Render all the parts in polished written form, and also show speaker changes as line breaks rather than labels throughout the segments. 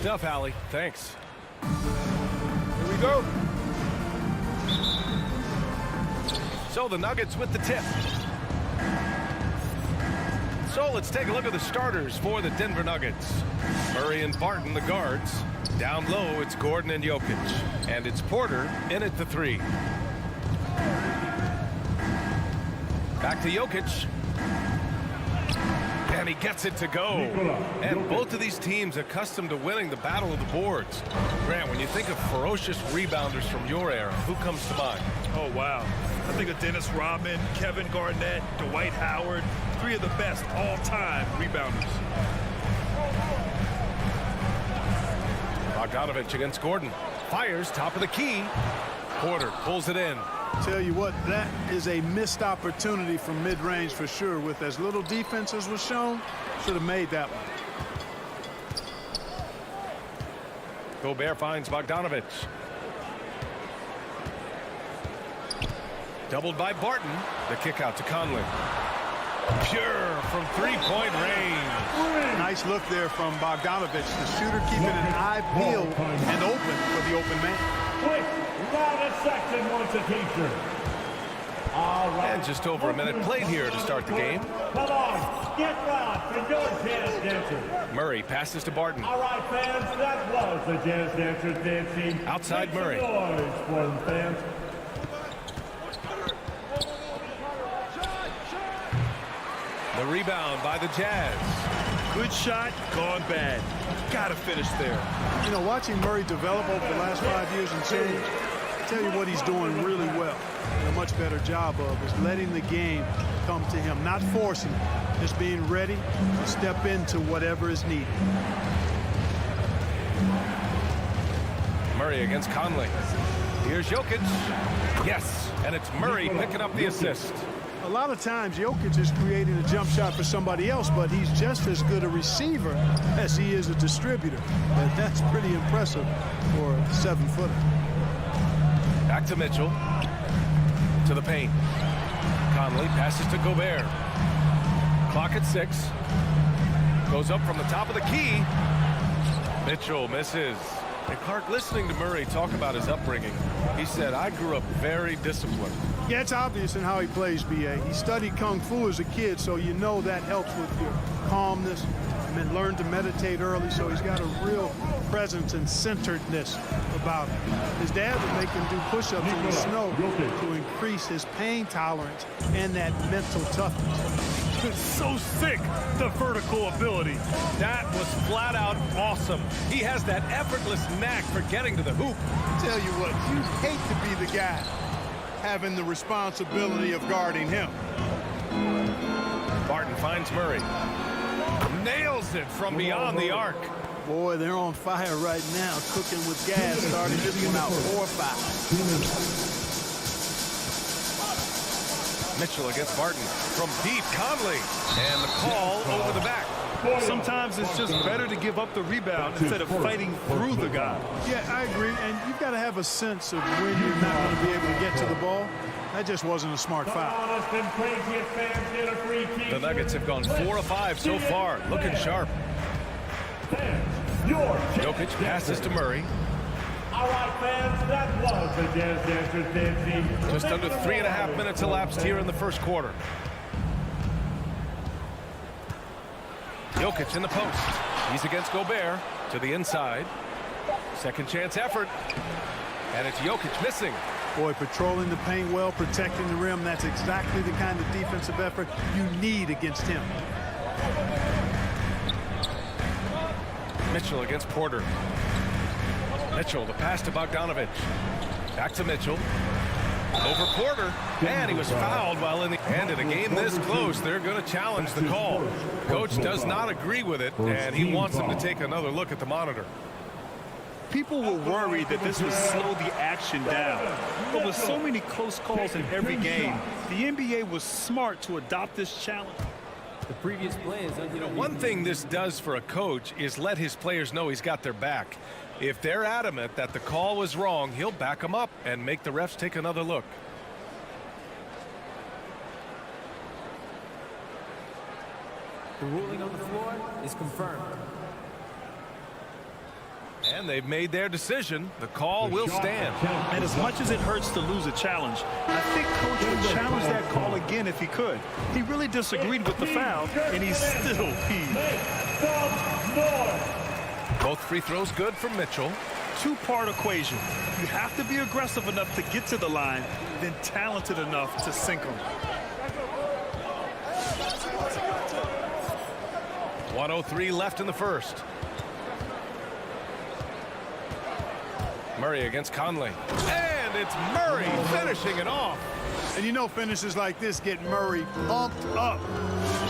stuff, Allie. Thanks.
Here we go.
So the Nuggets with the tip. So let's take a look at the starters for the Denver Nuggets. Murray and Barton, the guards. Down low, it's Gordon and Jokic. And it's Porter in at the 3. Back to Jokic. And he gets it to go. And both of these teams accustomed to winning the battle of the boards. Grant, when you think of ferocious rebounders from your era, who comes to mind?
Oh, wow. I think of Dennis Rodman, Kevin Garnett, Dwight Howard, 3 of the best all-time rebounders.
Bogdanovich against Gordon. Fires, top of the key. Porter pulls it in.
Tell you what, that is a missed opportunity from mid-range for sure. With as little defense as was shown, should have made that one.
Gobert finds Bogdanovich. Doubled by Barton. The kick out to Conley. Pure from three-point range.
Nice look there from Bogdanovich. The shooter keeping an eye peeled and open for the open man.
Quick, now the section wants a t-shirt. All right.
And just over a minute played here to start the game.
Come on, get rocked for your jazz dancer.
Murray passes to Barton.
All right, fans, that was the jazz dancers dancing.
Outside
Make
Murray.
some noise for them, fans.
The rebound by the Jazz.
Good shot, gone bad. Gotta finish there.
You know, watching Murray develop over the last 5 years and change, I tell you what he's doing really well and a much better job of is letting the game come to him, not forcing it, just being ready to step into whatever is needed.
Murray against Conley. Here's Jokic. Yes, and it's Murray picking up the assist.
A lot of times Jokic is creating a jump shot for somebody else, but he's just as good a receiver as he is a distributor. And that's pretty impressive for a 7-footer.
Back to Mitchell. To the paint. Conley passes to Gobert. Clock at 6. Goes up from the top of the key. Mitchell misses. And Clark, listening to Murray talk about his upbringing, he said, I grew up very disciplined.
Yeah, it's obvious in how he plays, B.A. He studied Kung Fu as a kid, so you know that helps with your calmness. And learned to meditate early, so he's got a real presence and centeredness about him. His dad would make him do push-ups in the snow to increase his pain tolerance and that mental toughness.
It's so sick, the vertical ability.
That was flat out awesome. He has that effortless knack for getting to the hoop.
Tell you what, you'd hate to be the guy having the responsibility of guarding him.
Barton finds Murray. Nails it from beyond the arc.
Boy, they're on fire right now, cooking with gas, starting this one out 4 or 5.
Mitchell against Barton. From deep, Conley. And the call over the back.
Sometimes it's just better to give up the rebound instead of fighting through the guy.
Yeah, I agree. And you've got to have a sense of when you're not going to be able to get to the ball. That just wasn't a smart foul.
The Nuggets have gone 4 of 5 so far. Looking sharp. Jokic passes to Murray.
All right, fans, that was the Jazz Dancers dancing.
Just under 3.5 minutes elapsed here in the first quarter. Jokic in the post. He's against Gobert to the inside. Second chance effort. And it's Jokic missing.
Boy, patrolling the paint well, protecting the rim. That's exactly the kind of defensive effort you need against him.
Mitchell against Porter. Mitchell, the pass to Bogdanovich. Back to Mitchell. Over Porter. And he was fouled while in the end. In a game this close, they're going to challenge the call. Coach does not agree with it, and he wants him to take another look at the monitor.
People were worried that this would slow the action down. But with so many close calls in every game, the NBA was smart to adopt this challenge.
The previous play is
One thing this does for a coach is let his players know he's got their back. If they're adamant that the call was wrong, he'll back them up and make the refs take another look.
The ruling on the floor is confirmed.
And they've made their decision. The call will stand.
And as much as it hurts to lose a challenge, I think Coach would challenge that call again if he could. He really disagreed with the foul, and he's still peeved.
Both free throws good for Mitchell.
Two-part equation. You have to be aggressive enough to get to the line, then talented enough to sink them.
1:03 left in the first. Murray against Conley. And it's Murray finishing it off.
And you know finishes like this get Murray pumped up.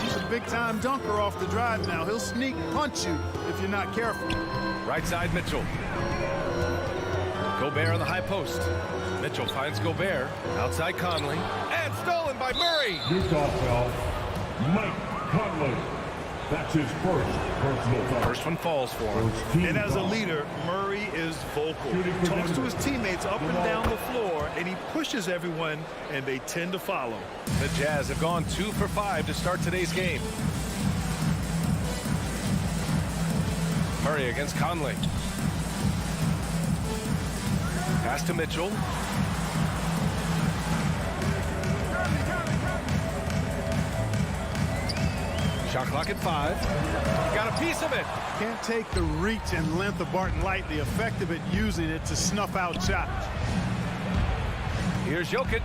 He's a big-time dunker off the drive now. He'll sneak punch you if you're not careful.
Right side Mitchell. Gobert on the high post. Mitchell finds Gobert. Outside Conley. And stolen by Murray.
Utah foul, Mike Conley. That's his first personal foul.
First one falls for him.
And as a leader, Murray is vocal. Talks to his teammates up and down the floor, and he pushes everyone, and they tend to follow.
The Jazz have gone 2 for 5 to start today's game. Murray against Conley. Pass to Mitchell. Shot clock at 5. Got a piece of it.
Can't take the reach and length of Barton lightly. Effective at using it to snuff out shots.
Here's Jokic.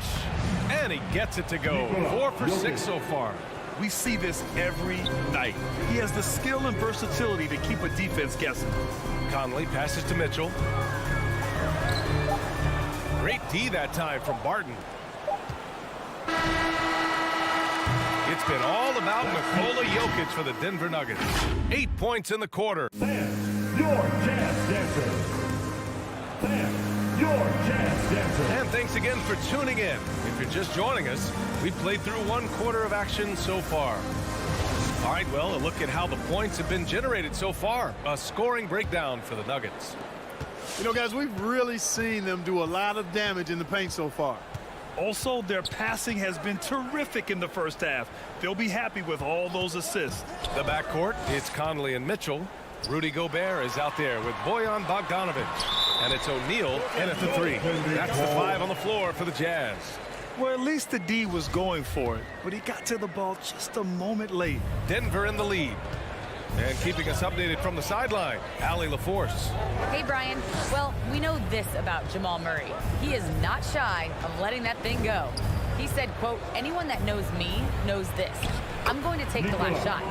And he gets it to go. 4 for 6 so far.
We see this every night. He has the skill and versatility to keep a defense guessing.
Conley passes to Mitchell. Great D that time from Barton. It's been all about Nikola Jokic for the Denver Nuggets. 8 points in the quarter.
Fan, your Jazz Dancer. Fan, your Jazz Dancer.
And thanks again for tuning in. If you're just joining us, we've played through 1 quarter of action so far. All right, well, a look at how the points have been generated so far. A scoring breakdown for the Nuggets.
You know, guys, we've really seen them do a lot of damage in the paint so far.
Also, their passing has been terrific in the first half. They'll be happy with all those assists.
The backcourt, it's Conley and Mitchell. Rudy Gobert is out there with Bojan Bogdanovic. And it's O'Neal in at the 3. That's the 5 on the floor for the Jazz.
Well, at least the D was going for it, but he got to the ball just a moment late.
Denver in the lead. And keeping us updated from the sideline, Allie LaForce.
Hey, Brian. Well, we know this about Jamal Murray. He is not shy of letting that thing go. He said, quote, anyone that knows me knows this. I'm going to take the last shot.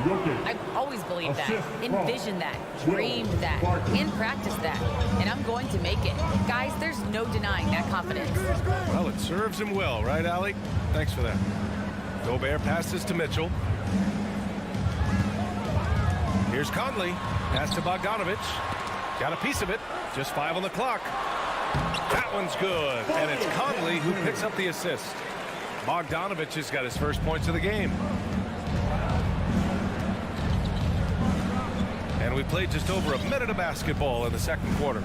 I've always believed that, envisioned that, dreamed that, and practiced that. And I'm going to make it. Guys, there's no denying that confidence.
Well, it serves him well, right, Allie? Thanks for that. Gobert passes to Mitchell. Here's Conley. Pass to Bogdanovic. Got a piece of it. Just 5 on the clock. That one's good. And it's Conley who picks up the assist. Bogdanovic has got his first points of the game. And we played just over a minute of basketball in the second quarter.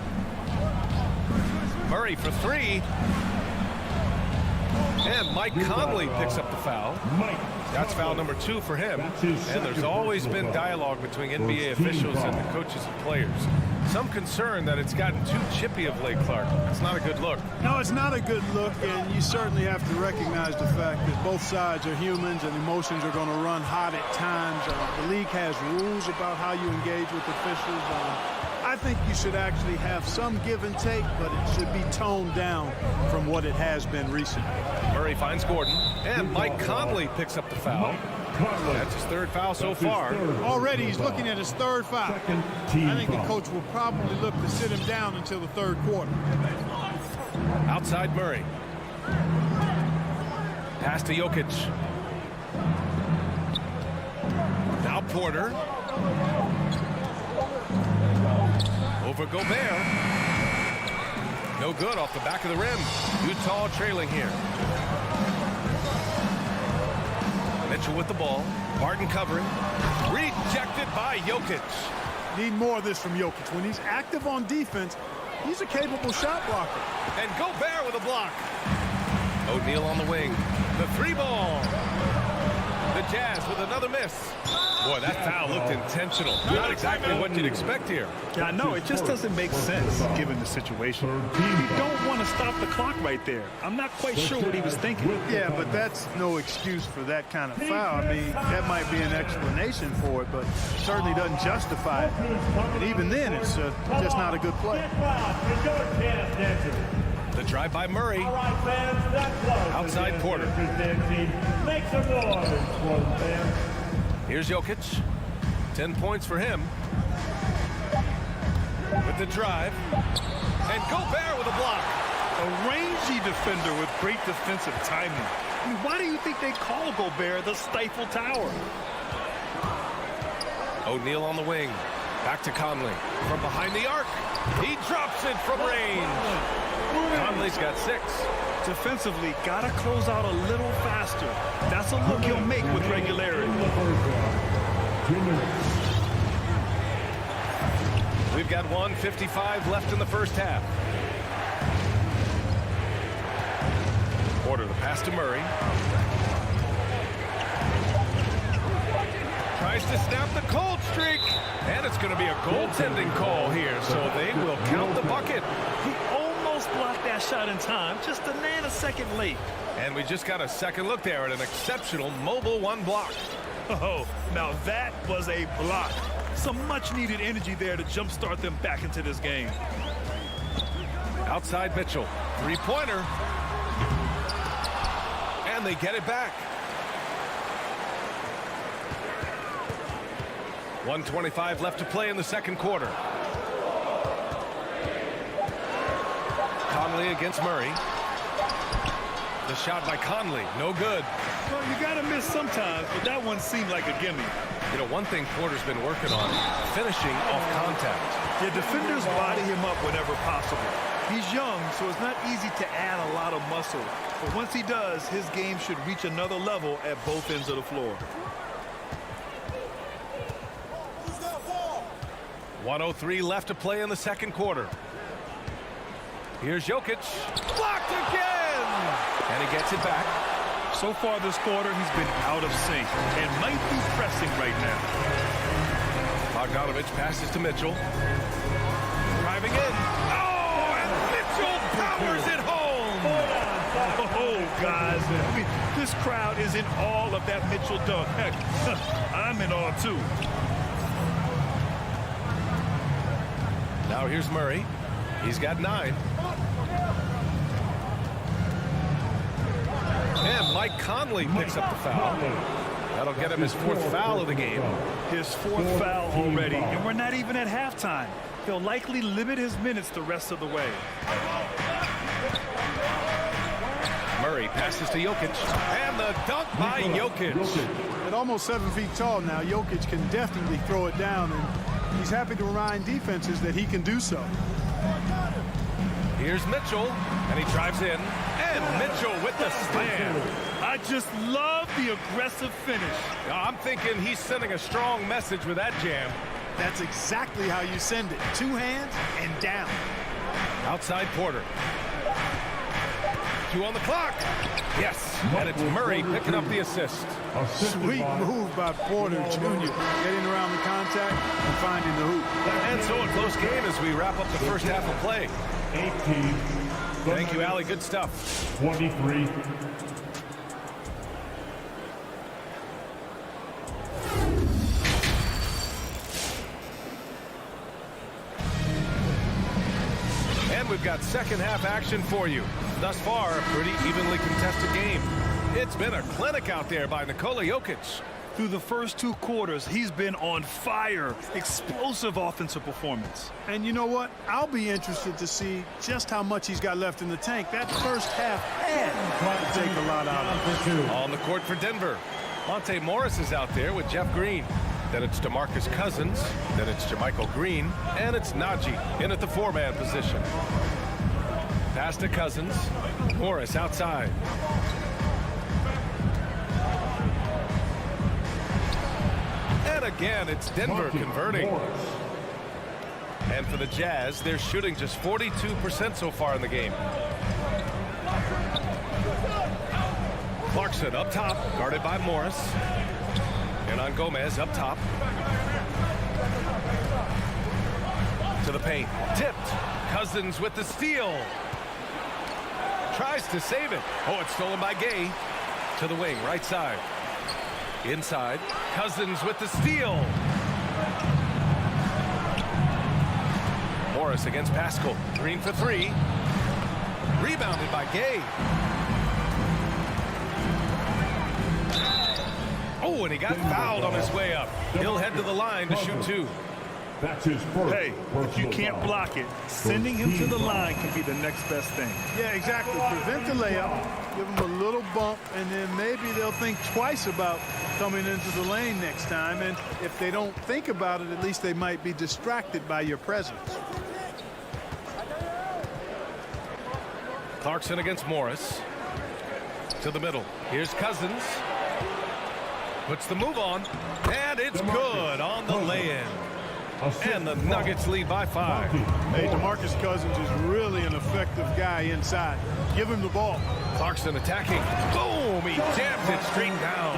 Murray for 3. And Mike Conley picks up the foul. That's foul number 2 for him. And there's always been dialogue between NBA officials and the coaches and players. Some concern that it's gotten too chippy of late, Clark. It's not a good look.
No, it's not a good look, and you certainly have to recognize the fact that both sides are humans and emotions are going to run hot at times. The league has rules about how you engage with officials. I think you should actually have some give and take, but it should be toned down from what it has been recently.
Murray finds Gordon, and Mike Conley picks up the foul. That's his 3rd foul so far.
Already he's looking at his 3rd foul. I think the coach will probably look to sit him down until the 3rd quarter.
Outside Murray. Pass to Jokic. Now Porter. Over Gobert. No good off the back of the rim. Utah trailing here. Mitchell with the ball. Barton covering. Rejected by Jokic.
Need more of this from Jokic. When he's active on defense, he's a capable shot blocker.
And Gobert with a block. O'Neal on the wing. The 3 ball. The Jazz with another miss. Boy, that foul looked intentional. Not exactly what you'd expect here.
Yeah, I know. It just doesn't make sense given the situation. You don't want to stop the clock right there. I'm not quite sure what he was thinking.
Yeah, but that's no excuse for that kind of foul. I mean, that might be an explanation for it, but certainly doesn't justify it. And even then, it's just not a good play.
The drive by Murray. Outside Porter.
Make some noise.
Here's Jokic. 10 points for him. With the drive. And Gobert with a block.
A rangy defender with great defensive timing. I mean, why do you think they call Gobert the Stifle Tower?
O'Neal on the wing. Back to Conley. From behind the arc. He drops it from range. Conley's got 6.
Defensively, got to close out a little faster. That's a look he'll make with regularity.
2 minutes.
We've got 1:55 left in the first half. Porter the pass to Murray. Tries to snap the cold streak. And it's going to be a goaltending call here, so they will count the bucket.
He almost blocked that shot in time, just a nanosecond late.
And we just got a second look there at an exceptional mobile 1 block.
Oh, now that was a block. Some much-needed energy there to jumpstart them back into this game.
Outside Mitchell. 3-pointer. And they get it back. 1:25 left to play in the second quarter. Conley against Murray. The shot by Conley, no good.
Well, you got to miss sometimes, but that one seemed like a gimme.
You know, one thing Porter's been working on, finishing off contact.
The defenders body him up whenever possible. He's young, so it's not easy to add a lot of muscle. But once he does, his game should reach another level at both ends of the floor.
1:03 left to play in the second quarter. Here's Jokic. Blocked again! And he gets it back.
So far this quarter, he's been out of sync and might be pressing right now.
Bogdanovich passes to Mitchell. Driving in. Oh, and Mitchell powers it home!
Oh, guys. I mean, this crowd is in awe of that Mitchell dunk. Heck, I'm in awe, too.
Now here's Murray. He's got 9. And Mike Conley picks up the foul. That'll get him his 4th foul of the game.
His 4th foul already, and we're not even at halftime. They'll likely limit his minutes the rest of the way.
Murray passes to Jokic. And the dunk by Jokic.
At almost 7 feet tall now, Jokic can definitely throw it down, and he's happy to remind defenses that he can do so.
Here's Mitchell, and he drives in. And Mitchell with the slam.
I just love the aggressive finish.
I'm thinking he's sending a strong message with that jam.
That's exactly how you send it. 2 hands and down.
Outside Porter. 2 on the clock. Yes, and it's Murray picking up the assist.
Sweet move by Porter Jr. Getting around the contact and finding the hoop.
And so a close game as we wrap up the first half of play.
18.
Thank you, Allie. Good stuff.
23.
And we've got second half action for you. Thus far, a pretty evenly contested game. It's been a clinic out there by Nikola Jokic.
Through the first 2 quarters, he's been on fire. Explosive offensive performance.
And you know what? I'll be interested to see just how much he's got left in the tank. That first half had to take a lot out of it.
On the court for Denver. Monte Morris is out there with Jeff Green. Then it's DeMarcus Cousins. Then it's JaMychal Green. And it's Najee in at the 4-man position. Pass to Cousins. Morris outside. And again, it's Denver converting. And for the Jazz, they're shooting just 42% so far in the game. Clarkson up top, guarded by Morris. And Hernangomez up top. To the paint. Tipped. Cousins with the steal. Tries to save it. Oh, it's stolen by Gay. To the wing, right side. Inside. Cousins with the steal. Morris against Pascal. Green for three. Rebounded by Gay. Oh, and he got fouled on his way up. He'll head to the line to shoot two.
That's his first.
Hey, if you can't block it, sending him to the line can be the next best thing.
Yeah, exactly. Prevent the layup, give them a little bump, and then maybe they'll think twice about coming into the lane next time. And if they don't think about it, at least they might be distracted by your presence.
Clarkson against Morris. To the middle. Here's Cousins. Puts the move on. And it's good on the lay-in. And the Nuggets lead by 5.
Hey, DeMarcus Cousins is really an effective guy inside. Give him the ball.
Clarkson attacking. Boom! He jams it straight down.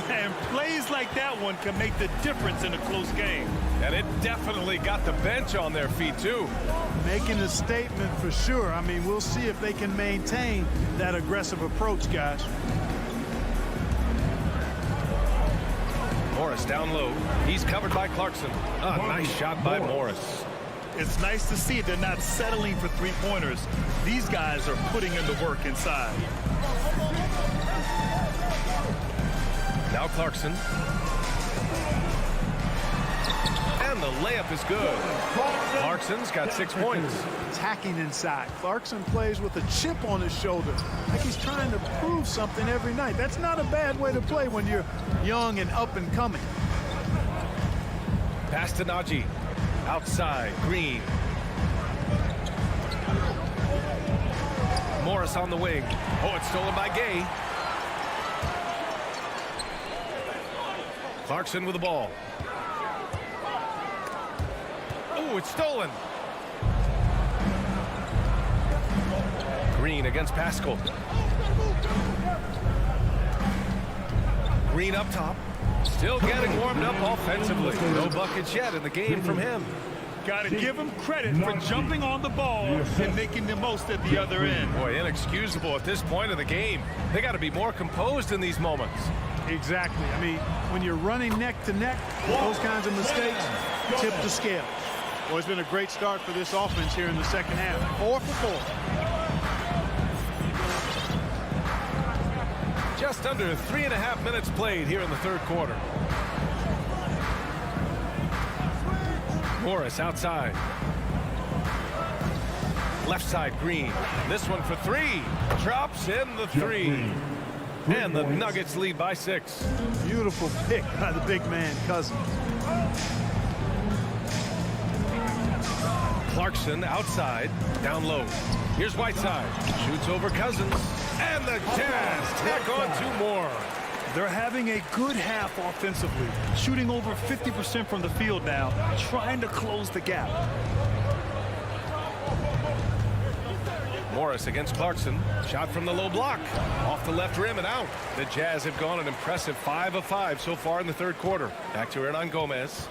And plays like that one can make the difference in a close game.
And it definitely got the bench on their feet, too.
Making a statement for sure. I mean, we'll see if they can maintain that aggressive approach, guys.
Morris down low. He's covered by Clarkson. A nice shot by Morris.
It's nice to see they're not settling for three-pointers. These guys are putting in the work inside.
Now Clarkson. And the layup is good. Clarkson's got 6 points.
Attacking inside. Clarkson plays with a chip on his shoulder, like he's trying to prove something every night. That's not a bad way to play when you're young and up and coming.
Pass to Najee. Outside, Green. Morris on the wing. Oh, it's stolen by Gay. Clarkson with the ball. Oh, it's stolen. Green against Pascal. Green up top. Still getting warmed up offensively. No buckets yet in the game from him.
Got to give him credit for jumping on the ball and making the most at the other end.
Boy, inexcusable at this point of the game. They got to be more composed in these moments.
Exactly. I mean, when you're running neck to neck, those kinds of mistakes tip the scales. Well, it's been a great start for this offense here in the second half. 4 for 4.
Just under 3.5 minutes played here in the third quarter. Morris outside. Left side, Green. This one for three. Drops in the three. And the Nuggets lead by 6.
Beautiful pick by the big man, Cousins.
Clarkson outside, down low. Here's Whiteside. Shoots over Cousins. And the Jazz tack on 2 more.
They're having a good half offensively, shooting over 50% from the field now, trying to close the gap.
Morris against Clarkson. Shot from the low block. Off the left rim and out. The Jazz have gone an impressive 5 of 5 so far in the third quarter. Back to Hernangomez.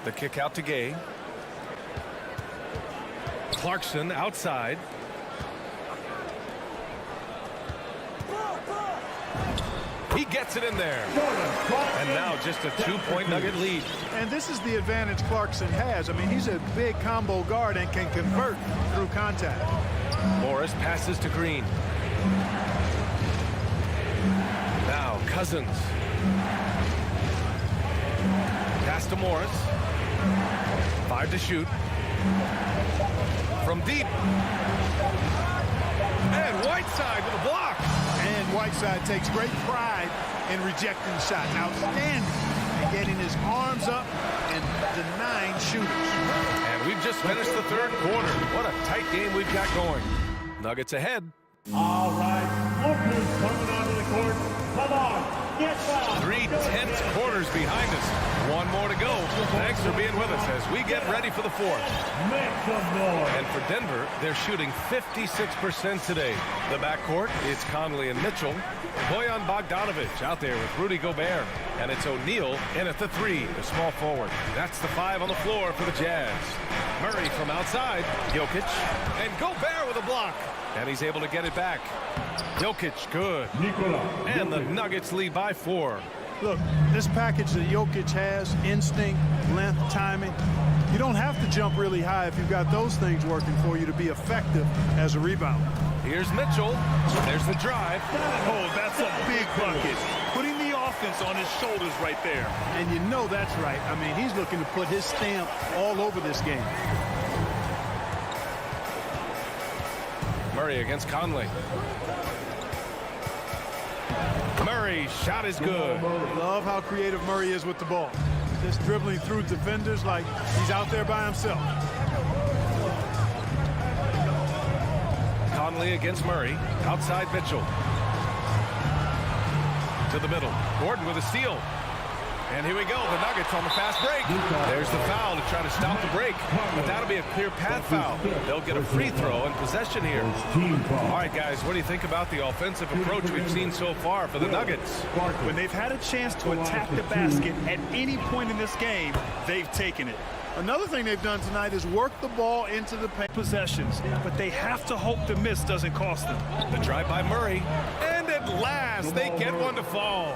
The kick out to Gay. Clarkson outside. He gets it in there. And now just a 2-point Nugget lead.
And this is the advantage Clarkson has. I mean, he's a big combo guard and can convert through contact.
Morris passes to Green. Now Cousins. Pass to Morris. 5 to shoot. From deep. And Whiteside with a block.
And Whiteside takes great pride in rejecting the shot. Outstanding in getting his arms up and denying shooters.
And we've just finished the third quarter. What a tight game we've got going. Nuggets ahead.
All right, lookers coming onto the court. Come on, get down.
3 tense quarters behind us. One more to go. Thanks for being with us as we get ready for the fourth. And for Denver, they're shooting 56% today. The backcourt is Conley and Mitchell. Bojan Bogdanovic out there with Rudy Gobert. And it's O'Neal in at the 3, the small forward. That's the 5 on the floor for the Jazz. Murray from outside. Jokic. And Gobert with a block. And he's able to get it back. Jokic, good. And the Nuggets lead by 4.
Look, this package that Jokic has, instinct, length, timing, you don't have to jump really high if you've got those things working for you to be effective as a rebounder.
Here's Mitchell. There's the drive.
Oh, that's a big bucket. Putting the offense on his shoulders right there.
And you know that's right. I mean, he's looking to put his stamp all over this game.
Murray against Conley. Murray, shot is good.
Love how creative Murray is with the ball. Just dribbling through defenders like he's out there by himself.
Conley against Murray. Outside Mitchell. To the middle. Gordon with a steal. And here we go. The Nuggets on the fast break. There's the foul to try to stop the break. But that'll be a clear path foul. They'll get a free throw and possession here. All right, guys, what do you think about the offensive approach we've seen so far for the Nuggets?
When they've had a chance to attack the basket at any point in this game, they've taken it.
Another thing they've done tonight is work the ball into the paint.
Possessions, but they have to hope the miss doesn't cost them.
The drive by Murray. And at last, they get one to fall.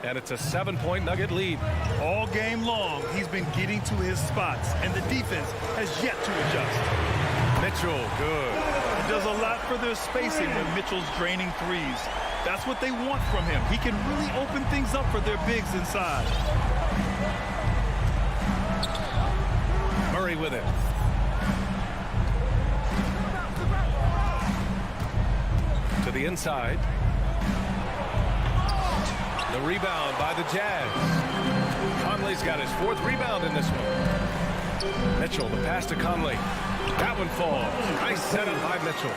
And it's a 7-point Nugget lead.
All game long, he's been getting to his spots, and the defense has yet to adjust.
Mitchell, good.
It does a lot for their spacing when Mitchell's draining threes. That's what they want from him. He can really open things up for their bigs inside.
Murray with it. To the inside. The rebound by the Jazz. Conley's got his 4th rebound in this one. Mitchell, the pass to Conley. That one falls. Nice setup by Mitchell.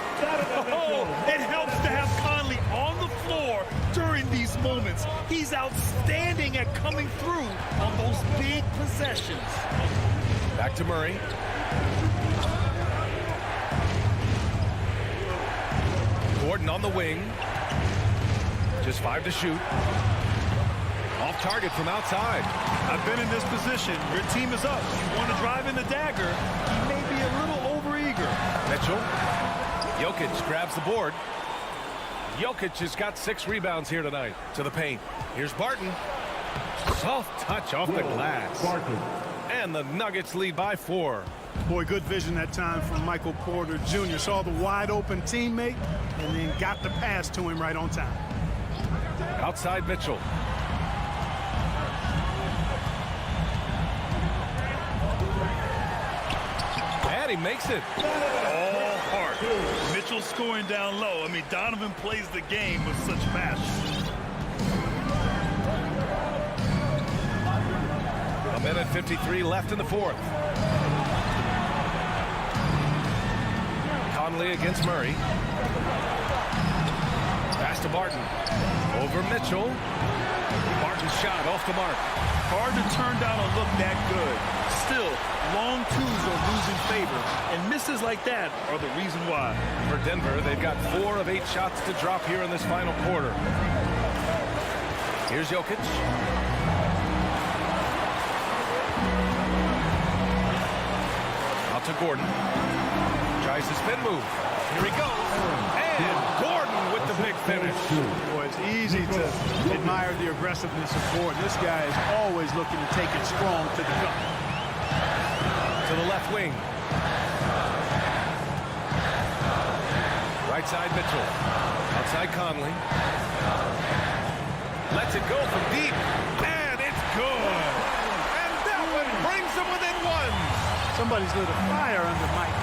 Oh, it helps to have Conley on the floor during these moments. He's outstanding at coming through on those big possessions.
Back to Murray. Gordon on the wing. Just 5 to shoot. Off target from outside.
I've been in this position. Your team is up. You want to drive in the dagger. He may be a little overeager.
Mitchell. Jokic grabs the board. Jokic has got 6 rebounds here tonight. To the paint. Here's Barton. Soft touch off the glass. And the Nuggets lead by 4.
Boy, good vision that time from Michael Porter Jr. Saw the wide open teammate and then got the pass to him right on time.
Outside Mitchell. And he makes it.
All heart. Mitchell scoring down low. I mean, Donovan plays the game with such passion.
A minute 53 left in the 4th. Conley against Murray. Pass to Barton. Over Mitchell. Barton's shot off the mark.
Hard to turn down a look that good. Still, long twos are losing favor, and misses like that are the reason why.
For Denver, they've got 4 of 8 shots to drop here in this final quarter. Here's Jokic. Out to Gordon. Tries the spin move. Here he goes. And Gordon with the big finish.
Boy, it's easy to admire the aggressiveness of Gordon. This guy is always looking to take it strong to the cup.
To the left wing. Right side Mitchell. Outside Conley. Lets it go from deep. And it's good. And that one brings them within 1.
Somebody's lit a fire under Mike.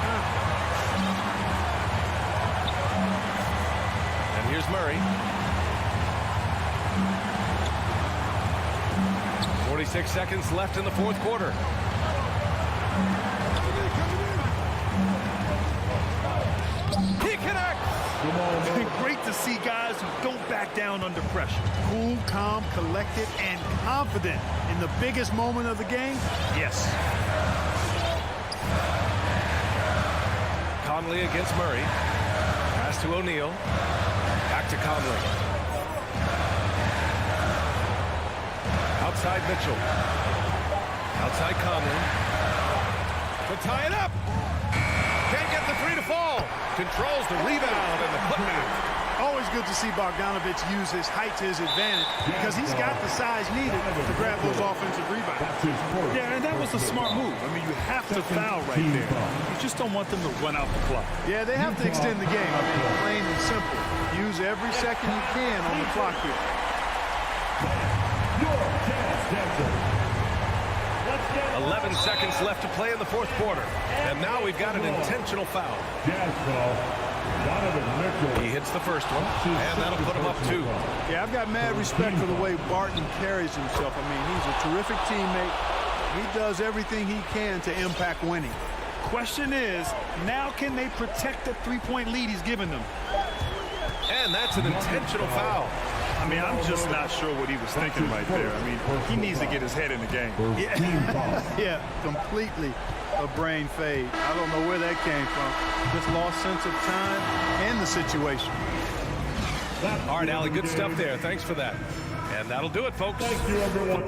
And here's Murray. 46 seconds left in the 4th quarter. He connects.
Great to see guys who don't back down under pressure.
Cool, calm, collected, and confident in the biggest moment of the game.
Yes.
Conley against Murray. Pass to O'Neal. Back to Conley. Outside Mitchell. Outside Conley. To tie it up. Can't get the three to fall. Controls the rebound and the putback.
Always good to see Bogdanovich use his height to his advantage because he's got the size needed to grab those offensive rebounds.
Yeah, and that was a smart move. I mean, you have to foul right there. You just don't want them to run out the clock.
Yeah, they have to extend the game. I mean, plain and simple. Use every second you can on the clock here.
11 seconds left to play in the fourth quarter. And now we've got an intentional foul. He hits the first one, and that'll put him up 2.
Yeah, I've got mad respect for the way Barton carries himself. I mean, he's a terrific teammate. He does everything he can to impact winning.
Question is, now can they protect the three-point lead he's given them?
And that's an intentional foul.
I mean, I'm just not sure what he was thinking right there. I mean, he needs to get his head in the game.
Yeah, completely a brain fade. I don't know where that came from. Just lost sense of time and the situation.
All right, Allie, good stuff there. Thanks for that. And that'll do it, folks.
Thank you, everyone.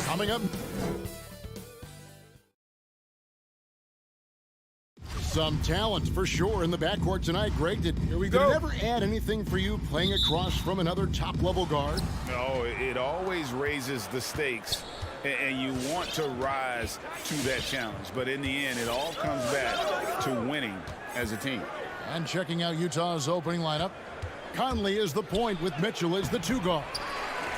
Coming up, some talent for sure in the backcourt tonight. Greg, did it ever add anything for you playing across from another top-level guard?
No, it always raises the stakes, and you want to rise to that challenge. But in the end, it all comes back to winning as a team.
And checking out Utah's opening lineup, Conley is the point with Mitchell as the 2 guard.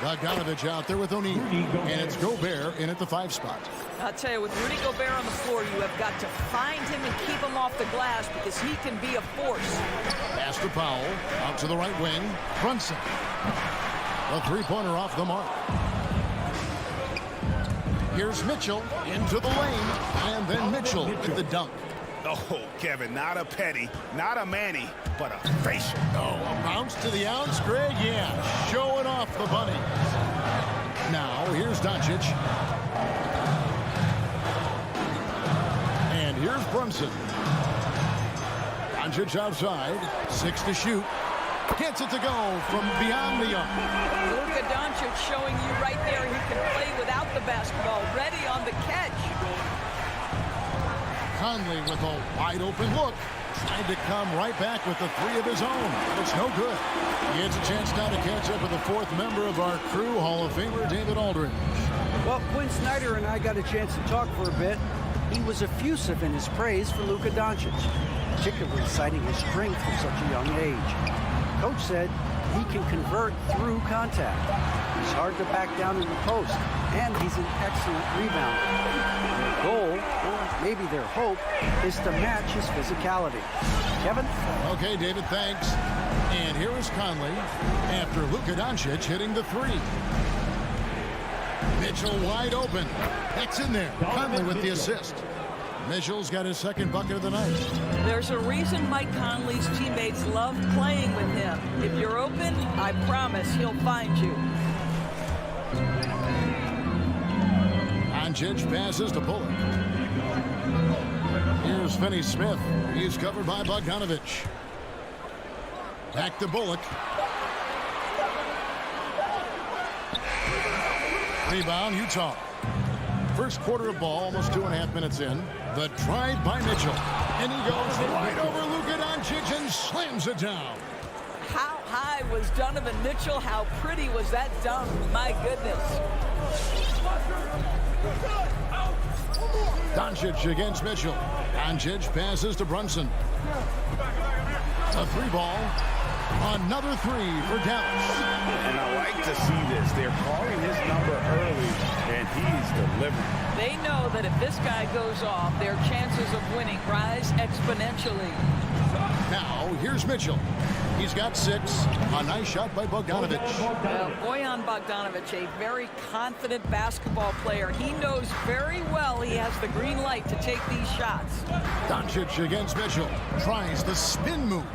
Bogdanovich out there with O'Neal, and it's Gobert in at the 5 spot.
I'll tell you, with Rudy Gobert on the floor, you have got to find him and keep him off the glass because he can be a force.
Pass to Powell, out to the right wing, Brunson. A 3-pointer off the mark. Here's Mitchell into the lane, and then Mitchell with the dunk.
Oh, Kevin, not a petty, not a Manny, but a facial.
Oh, a bounce to the ounce, Greg? Yeah, showing off the bunny. Now, here's Doncic. And here's Brunson. Doncic outside, 6 to shoot. Gets it to go from beyond the arc.
Luka Doncic showing you right there he can play without the basketball, ready on the catch.
Conley with a wide-open look. Trying to come right back with the 3 of his own. It's no good. He gets a chance now to catch up with the 4th member of our crew, Hall of Famer David Aldridge.
Well, Quinn Snyder and I got a chance to talk for a bit. He was effusive in his praise for Luka Doncic, particularly citing his strength at such a young age. Coach said he can convert through contact. He's hard to back down in the post, and he's an excellent rebounder. Their goal, or maybe their hope, is to match his physicality. Kevin?
Okay, David, thanks. And here is Conley after Luka Doncic hitting the 3. Mitchell wide open. That's in there. Conley with the assist. Mitchell's got his 2nd bucket of the night.
There's a reason Mike Conley's teammates love playing with him. If you're open, I promise he'll find you.
Doncic passes to Bullock. Here's Finney-Smith. He's covered by Bogdanovich. Back to Bullock. Rebound, Utah. First quarter of ball, almost 2.5 minutes in. The drive by Mitchell. And he goes right over Luka Doncic and slams it down.
How high was Donovan Mitchell? How pretty was that dunk? My goodness.
Doncic against Mitchell. Doncic passes to Brunson. A 3-ball. Another 3 for Dallas.
And I like to see this. They're calling his number early, and he's delivering.
They know that if this guy goes off, their chances of winning rise exponentially.
Now, here's Mitchell. He's got 6. A nice shot by Bogdanovich.
Well, Bojan Bogdanovic, a very confident basketball player. He knows very well he has the green light to take these shots.
Doncic against Mitchell. Tries the spin move.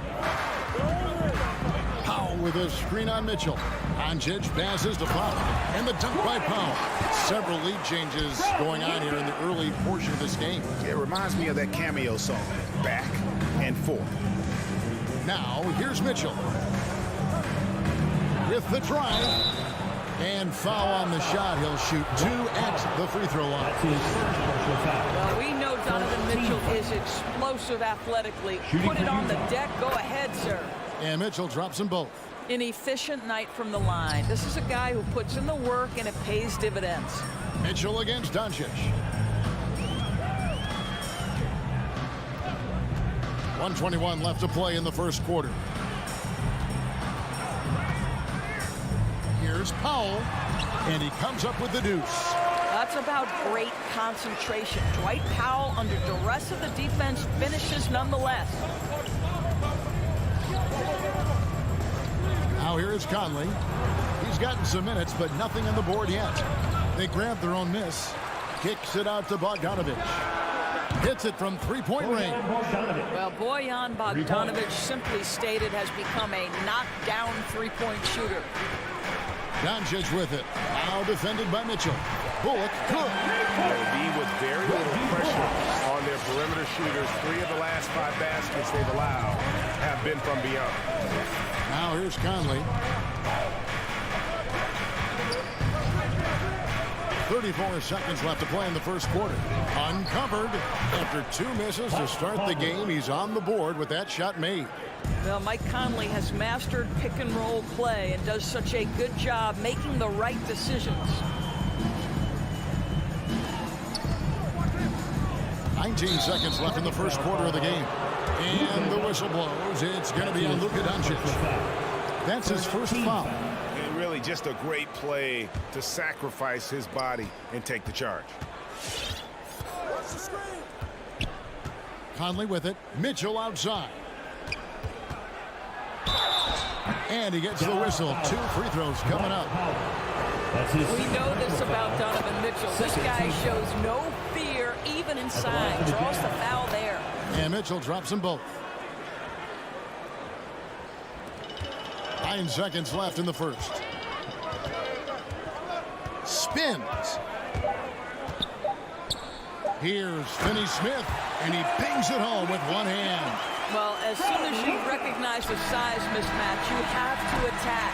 Powell with a screen on Mitchell. Doncic passes to Powell. And the dunk by Powell. Several lead changes going on here in the early portion of this game.
It reminds me of that cameo song, Back and Forth.
Now, here's Mitchell. With the drive. And foul on the shot. He'll shoot 2 at the free throw line.
Well, we know Donovan Mitchell is explosive athletically. Put it on the deck. Go ahead, sir.
And Mitchell drops them both.
An efficient night from the line. This is a guy who puts in the work and it pays dividends.
Mitchell against Doncic. 1:21 left to play in the first quarter. Here's Powell, and he comes up with the deuce.
That's about great concentration. Dwight Powell, under duress of the defense, finishes nonetheless.
Now here is Conley. He's gotten some minutes, but nothing on the board yet. They grab their own miss. Kicks it out to Bogdanovich. Hits it from 3-point range.
Well, Bojan Bogdanovic, simply stated, has become a knockdown 3-point shooter.
Doncic with it. Now defended by Mitchell. Bullock, good.
They'll be with very little pressure on their perimeter shooters. 3 of the last 5 baskets they've allowed have been from beyond.
Now here's Conley. 34 seconds left to play in the first quarter. Uncovered after 2 misses to start the game. He's on the board with that shot made.
Well, Mike Conley has mastered pick and roll play and does such a good job making the right decisions.
19 seconds left in the first quarter of the game. And the whistle blows. It's going to be on Luka Doncic. That's his first foul.
And really just a great play to sacrifice his body and take the charge.
Conley with it. Mitchell outside. And he gets the whistle. 2 free throws coming up.
We know this about Donovan Mitchell. This guy shows no fear even inside. Draws the foul there.
And Mitchell drops them both. 9 seconds left in the first. Spins. Here's Finney-Smith, and he bangs it home with one hand.
Well, as soon as you recognize the size mismatch, you have to attack.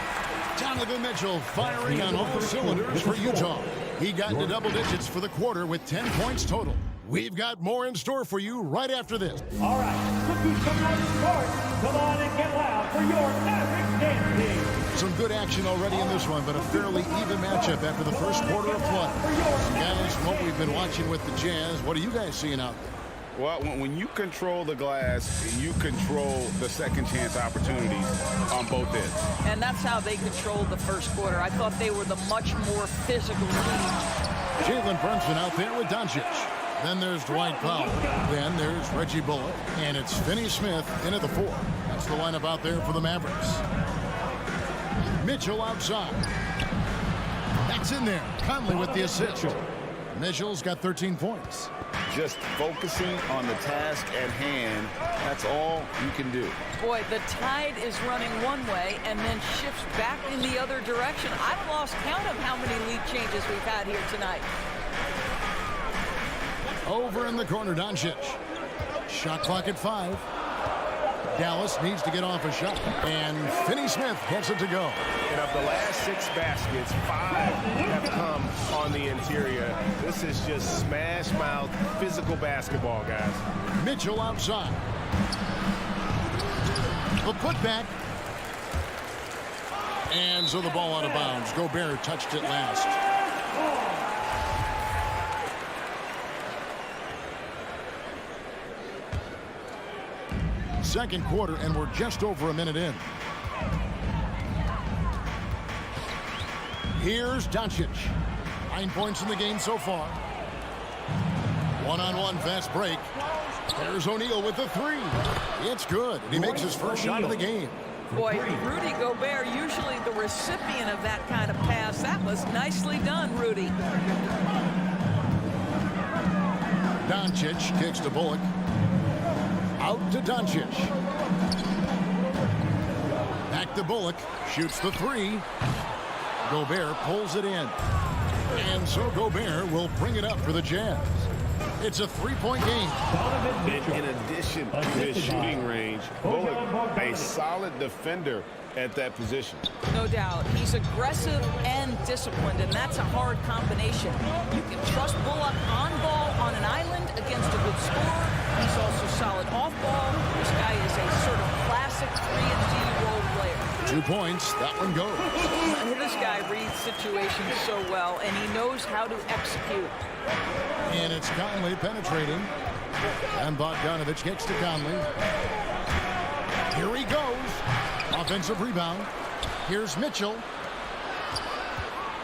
Donovan Mitchell firing on all cylinders for Utah. He got into double digits for the quarter with 10 points total. We've got more in store for you right after this.
All right, looking for more sports. Come on and get loud for your Mavericks Jazz team.
Some good action already in this one, but a fairly even matchup after the first quarter of play. Guys, what we've been watching with the Jazz, what are you guys seeing out there?
Well, when you control the glass, you control the second chance opportunities on both ends.
And that's how they controlled the first quarter. I thought they were the much more physical team.
Jalen Brunson out there with Doncic. Then there's Dwight Powell. Then there's Reggie Bullock. And it's Finney-Smith in at the 4. That's the lineup out there for the Mavericks. Mitchell outside. That's in there. Conley with the assist. Mitchell's got 13 points.
Just focusing on the task at hand, that's all you can do.
Boy, the tide is running one way and then shifts back in the other direction. I've lost count of how many lead changes we've had here tonight.
Over in the corner, Doncic. Shot clock at 5. Dallas needs to get off a shot. And Finney-Smith gets it to go.
And of the last 6 baskets, 5 have come on the interior. This is just smash-mouth physical basketball, guys.
Mitchell outside. The putback. And so the ball out of bounds. Gobert touched it last. Second quarter, and we're just over a minute in. Here's Doncic. 9 points in the game so far. One-on-one fast break. There's O'Neal with the 3. It's good, and he makes his first shot of the game.
Boy, Rudy Gobert, usually the recipient of that kind of pass. That was nicely done, Rudy.
Doncic kicks to Bullock. Out to Doncic. Back to Bullock. Shoots the 3. Gobert pulls it in. And so Gobert will bring it up for the Jazz. It's a 3-point game.
In addition to his shooting range, Bullock, a solid defender at that position.
No doubt. He's aggressive and disciplined, and that's a hard combination. You can trust Bullock on ball on an island against a good scorer. He's also solid off ball. This guy is a sort of classic 3-and-D role player.
2 points. That one goes.
This guy reads situations so well, and he knows how to execute.
And it's Conley penetrating. And Bogdanovich gets to Conley. Here he goes. Offensive rebound. Here's Mitchell.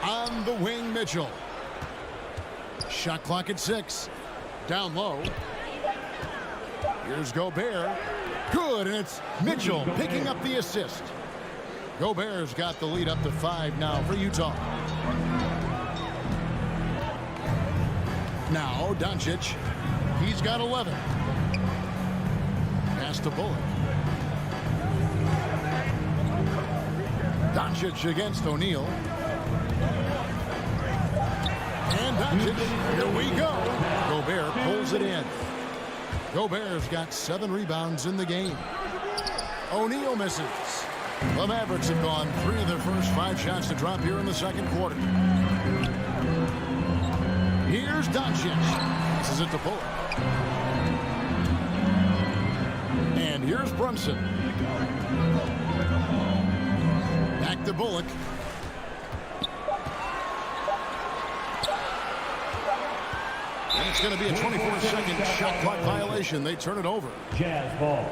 On the wing, Mitchell. Shot clock at 6. Down low. Here's Gobert. Good, and it's Mitchell picking up the assist. Gobert's got the lead up to 5 now for Utah. Now Doncic. He's got 11. Pass to Bullock. Doncic against O'Neal. And Doncic, here we go. Gobert pulls it in. Gobert's got 7 rebounds in the game. O'Neal misses. The Mavericks have gone 3 of their first 5 shots to drop here in the second quarter. Here's Doncic. Passes it to Bullock. And here's Brunson. Back to Bullock. And it's going to be a 24-second shot clock violation. They turn it over.
Jazz ball.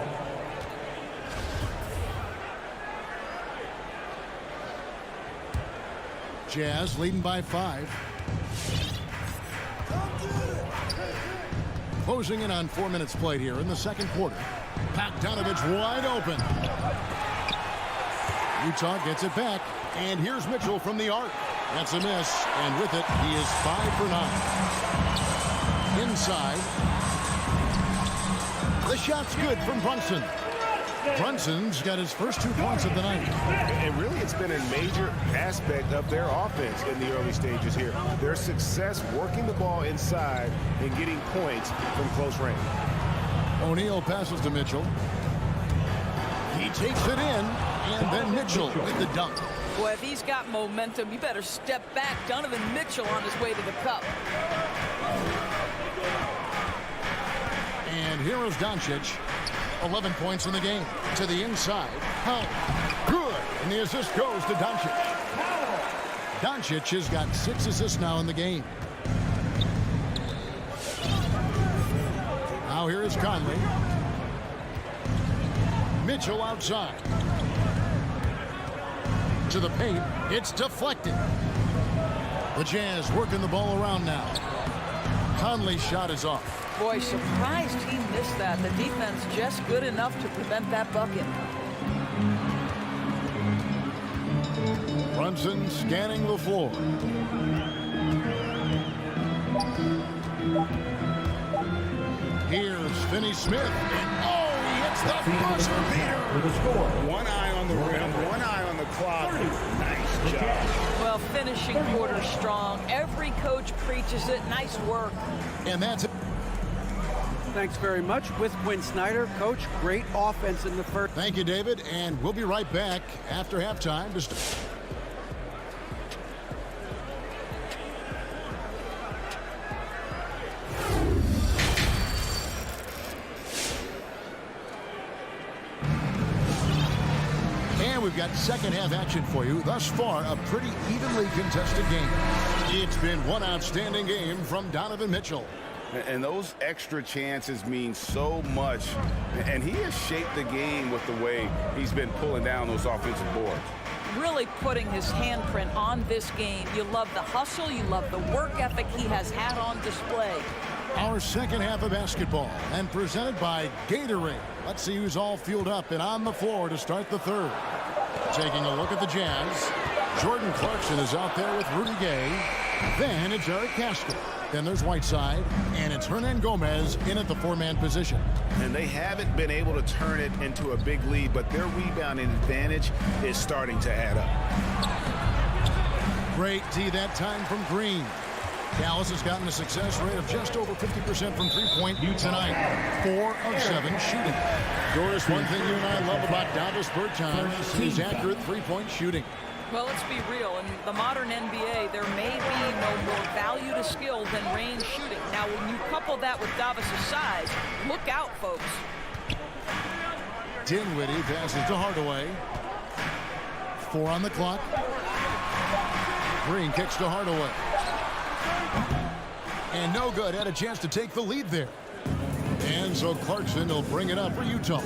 Jazz leading by 5. Closing in on 4 minutes played here in the second quarter. Bogdanovich wide open. Utah gets it back. And here's Mitchell from the arc. That's a miss. And with it, he is 5 for 9. Inside. The shot's good from Brunson. Brunson's got his first 2 points of the night.
And really, it's been a major aspect of their offense in the early stages here. Their success working the ball inside and getting points from close range.
O'Neal passes to Mitchell. He takes it in, and then Mitchell with the dunk.
Boy, if he's got momentum, you better step back. Donovan Mitchell on his way to the cup.
And here is Doncic. 11 points in the game. To the inside. Oh, good. And the assist goes to Doncic. Doncic has got 6 assists now in the game. Now here is Conley. Mitchell outside. To the paint. It's deflected. The Jazz working the ball around now. Conley's shot is off.
Boy, surprised he missed that. The defense just good enough to prevent that bucket.
Brunson scanning the floor. Here's Finney Smith. And oh, he hits the buzzer beater.
With the score.
One eye on the rim, one eye on the clock. Nice job.
Well, finishing quarter strong. Every coach preaches it. Nice work.
And that's it.
Thanks very much. With Quinn Snyder, Coach, great offense in the first.
Thank you, David. And we'll be right back after halftime. And we've got second half action for you. Thus far, a pretty evenly contested game. It's been one outstanding game from Donovan Mitchell.
And those extra chances mean so much. And he has shaped the game with the way he's been pulling down those offensive boards.
Really putting his handprint on this game. You love the hustle. You love the work ethic he has had on display.
Our second half of basketball and presented by Gatorade. Let's see who's all fueled up and on the floor to start the third. Taking a look at the Jazz. Jordan Clarkson is out there with Rudy Gay. Then it's Eric Castro. Then there's Whiteside, and it's Hernan Gomez in at the 4-man position.
And they haven't been able to turn it into a big lead, but their rebounding advantage is starting to add up.
Great D that time from Green. Dallas has gotten a success rate of just over 50% from three-point tonight. 4 of 7 shooting. Doris, one thing you and I love about Davis Bertans is his accurate three-point shooting.
Well, let's be real. In the modern NBA, there may be no more value to skill than range shooting. Now, when you couple that with Davis' size, look out, folks.
Dinwiddie passes to Hardaway. 4 on the clock. Green kicks to Hardaway. And no good. Had a chance to take the lead there. And so Clarkson will bring it up for Utah.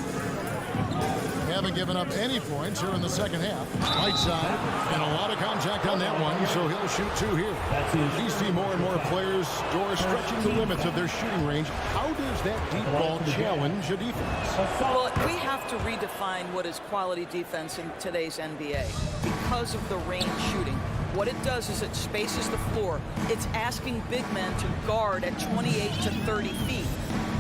Haven't given up any points here in the second half. Whiteside, and a lot of contact on that one, so he'll shoot 2 here. We see more and more players stretching the limits of their shooting range. How does that deep ball challenge a defense?
Well, we have to redefine what is quality defense in today's NBA because of the range shooting. What it does is it spaces the floor. It's asking big men to guard at 28 to 30 feet.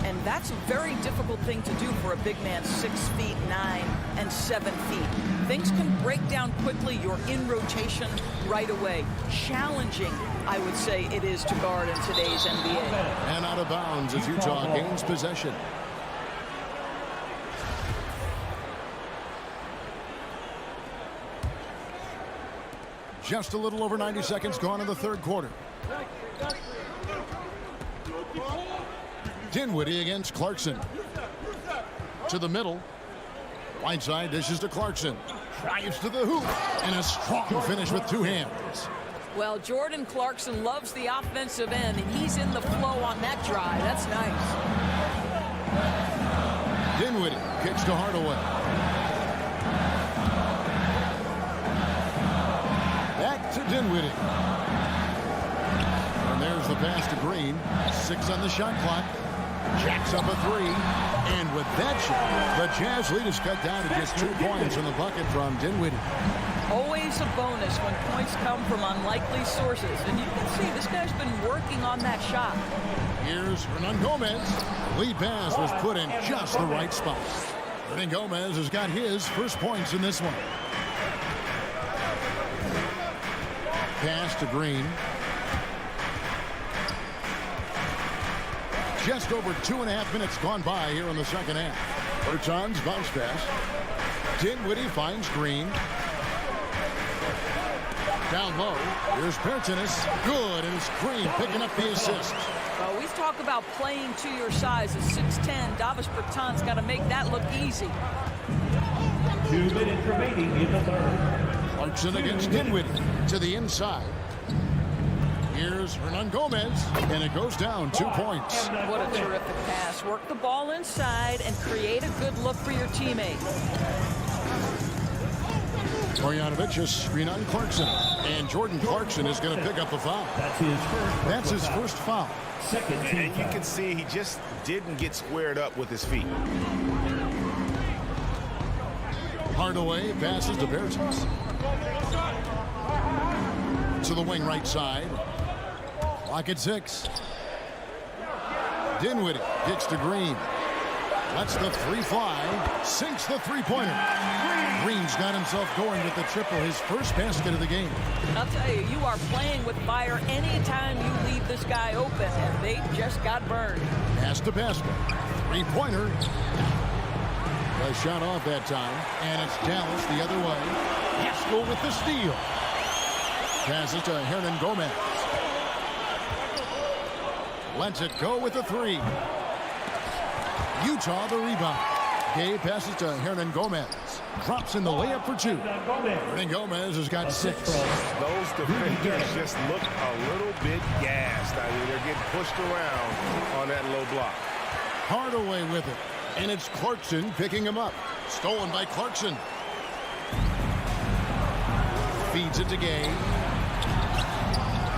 And that's a very difficult thing to do for a big man 6 feet 9 and 7 feet. Things can break down quickly. You're in rotation right away. Challenging, I would say, it is to guard in today's NBA.
And out of bounds as Utah gains possession. Just a little over 90 seconds gone in the third quarter. Dinwiddie against Clarkson. To the middle. Right side dishes to Clarkson. Drives to the hoop. And a strong finish with two hands.
Well, Jordan Clarkson loves the offensive end, and he's in the flow on that drive. That's nice.
Dinwiddie kicks to Hardaway. Back to Dinwiddie. And there's the pass to Green. 6 on the shot clock. Jacks up a 3. And with that shot, the Jazz lead is cut down to just 2 points in the bucket from Dinwiddie.
Always a bonus when points come from unlikely sources. And you can see this guy's been working on that shot.
Here's Hernangomez. Lead pass was put in just the right spot. Hernangomez has got his first points in this one. Pass to Green. Just over 2.5 minutes gone by here in the second half. Bertans bounce pass. Dinwiddie finds Green. Down low. Here's Bertans. Good, and it's Green picking up the assist.
Well, we talk about playing to your size. At 6'10", Davis Bertans got to make that look easy.
2 minutes remaining in the third.
Clarkson against Dinwiddie to the inside. Here's Hernangomez, and it goes down 2 points.
What a terrific pass. Work the ball inside and create a good look for your teammate.
Marjanovic is screen on Clarkson, and Jordan Clarkson is going to pick up a foul. That's his first foul.
And you can see he just didn't get squared up with his feet.
Hardaway passes to Bertans. To the wing right side. Clock at 6. Dinwiddie gets to Green. Lets the 3 fly. Sinks the three-pointer. Green's got himself going with the triple, his first basket of the game.
I'll tell you, you are playing with fire anytime you leave this guy open, and they just got burned.
Pass to basket. Three-pointer. A shot off that time, and it's Dallas the other way. Haskell with the steal. Passes to Hernangomez. Lets it go with the 3. Utah the rebound. Gay passes to Hernangomez. Drops in the layup for 2. Hernangomez has got 6.
Those defenders just look a little bit gassed. I mean, they're getting pushed around on that low block.
Hardaway with it. And it's Clarkson picking him up. Stolen by Clarkson. Feeds it to Gay.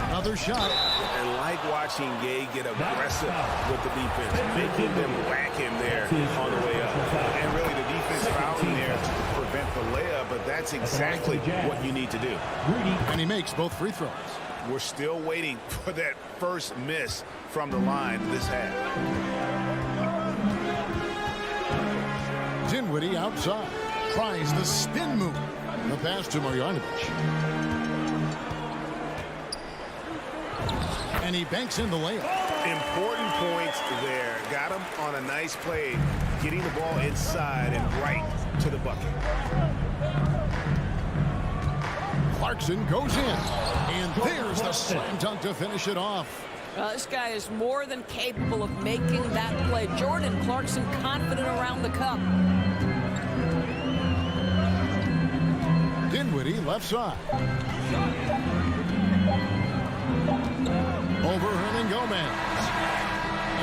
Another shot.
And like watching Gay get aggressive with the defense, making them whack him there on the way up. And really the defense fouling there to prevent the layup, but that's exactly what you need to do.
And he makes both free throws.
We're still waiting for that first miss from the line this half.
Dinwiddie outside. Tries the spin move. The pass to Marjanovic. And he banks in the layup.
Important points there. Got him on a nice play, getting the ball inside and right to the bucket.
Clarkson goes in. And there's the slam dunk to finish it off.
This guy is more than capable of making that play. Jordan Clarkson confident around the cup.
Dinwiddie left side. Over Hernangomez.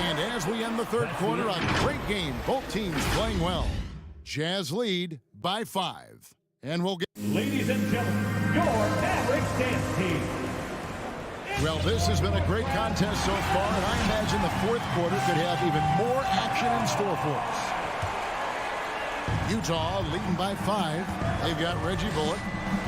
And as we end the third quarter, a great game. Both teams playing well. Jazz lead by 5. And we'll get...
Ladies and gentlemen, your Mavericks dance team.
Well, this has been a great contest so far, and I imagine the fourth quarter could have even more action in store for us. Utah leading by 5. They've got Reggie Bullock,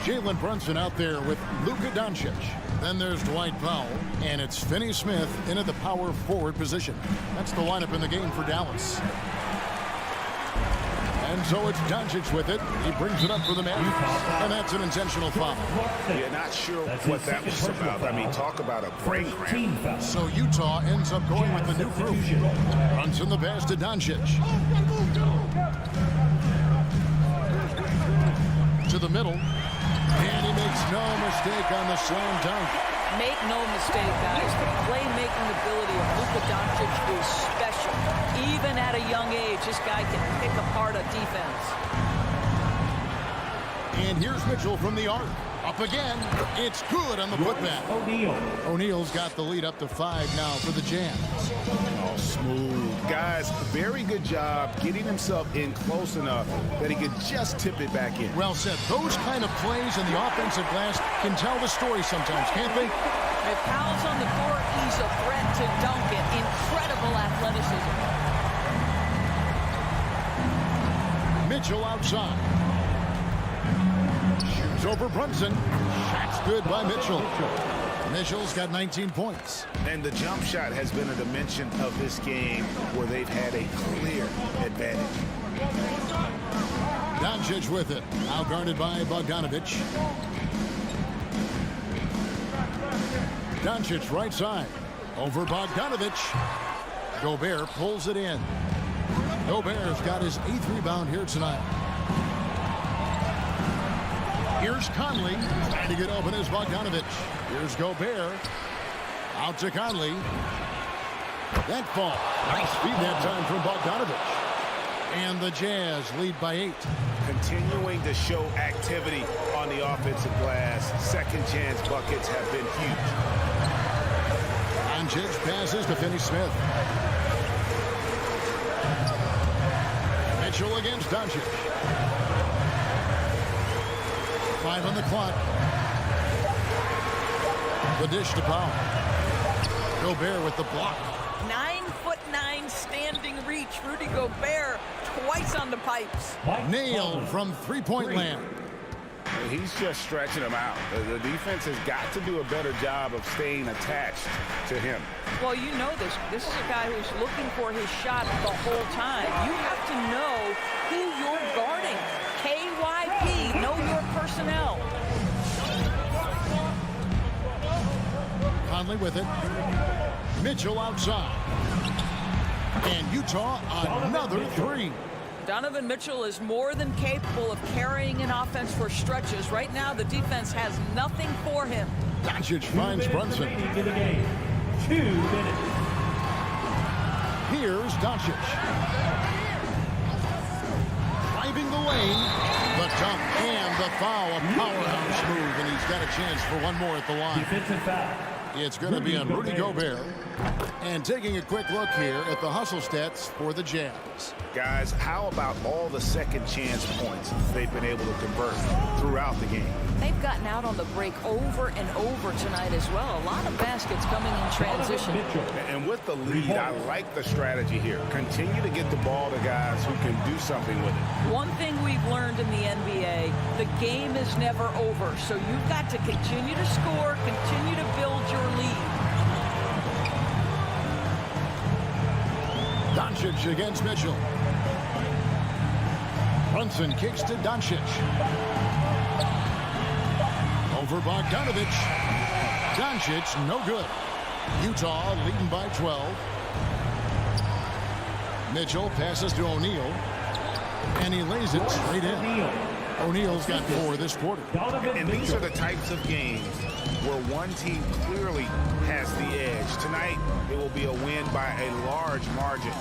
Jalen Brunson out there with Luka Doncic. Then there's Dwight Powell, and it's Finney Smith in at the power forward position. That's the lineup in the game for Dallas. And so it's Doncic with it. He brings it up for the Mavericks, and that's an intentional foul.
Yeah, not sure what that was about. I mean, talk about a break cramp.
So Utah ends up going with the new crew. Brunson the pass to Doncic. To the middle, and he makes no mistake on the slam dunk.
Make no mistake, guys, the playmaking ability of Luka Doncic is special. Even at a young age, this guy can pick apart a defense.
And here's Mitchell from the arc. Up again. It's good on the putback. O'Neal's got the lead up to 5 now for the Jazz.
Oh, smooth. Guys, very good job getting himself in close enough that he could just tip it back in.
Well said. Those kind of plays in the offensive glass can tell the story sometimes, can't they?
If Powell's on the court, he's a threat to dunk it. Incredible athleticism.
Mitchell outside. Shoots over Brunson. Shot's good by Mitchell. Mitchell's got 19 points.
And the jump shot has been a dimension of this game where they've had a clear advantage.
Doncic with it. Now guarded by Bogdanovic. Doncic right side. Over Bogdanovic. Gobert pulls it in. Gobert's got his 8th rebound here tonight. Here's Conley. Trying to get open is Bogdanovic. Here's Gobert. Out to Conley. That fall. Nice feed that time from Bogdanovic. And the Jazz lead by 8.
Continuing to show activity on the offensive glass. Second chance buckets have been huge.
Doncic passes to Finney-Smith. Mitchell against Doncic. 5 on the clock. The dish to Powell. Gobert with the block.
9'9" standing reach. Rudy Gobert twice on the pipes.
Nailed from three-point land.
He's just stretching him out. The defense has got to do a better job of staying attached to him.
Well, you know this. This is a guy who's looking for his shot the whole time. You have to know who you're guarding. KYP, know your personnel.
Conley with it. Mitchell outside. And Utah another 3.
Donovan Mitchell is more than capable of carrying an offense for stretches. Right now, the defense has nothing for him.
Doncic finds Brunson.
2 minutes.
Here's Doncic. Driving the lane. The dunk and the foul. A powerhouse move, and he's got a chance for one more at the line.
Defensive foul.
It's going to be on Rudy Gobert. And taking a quick look here at the hustle stats for the Jazz.
Guys, how about all the second chance points they've been able to convert throughout the game?
They've gotten out on the break over and over tonight as well. A lot of baskets coming in transition.
And with the lead, I like the strategy here. Continue to get the ball to guys who can do something with it.
One thing we've learned in the NBA, the game is never over. So you've got to continue to score, continue to build your lead.
Doncic against Mitchell. Brunson kicks to Doncic. Over Bogdanovic. Doncic, no good. Utah leading by 12. Mitchell passes to O'Neal. And he lays it straight in. O'Neal's got 4 this quarter.
And these are the types of games where one team clearly has the edge. Tonight, it will be a win by a large margin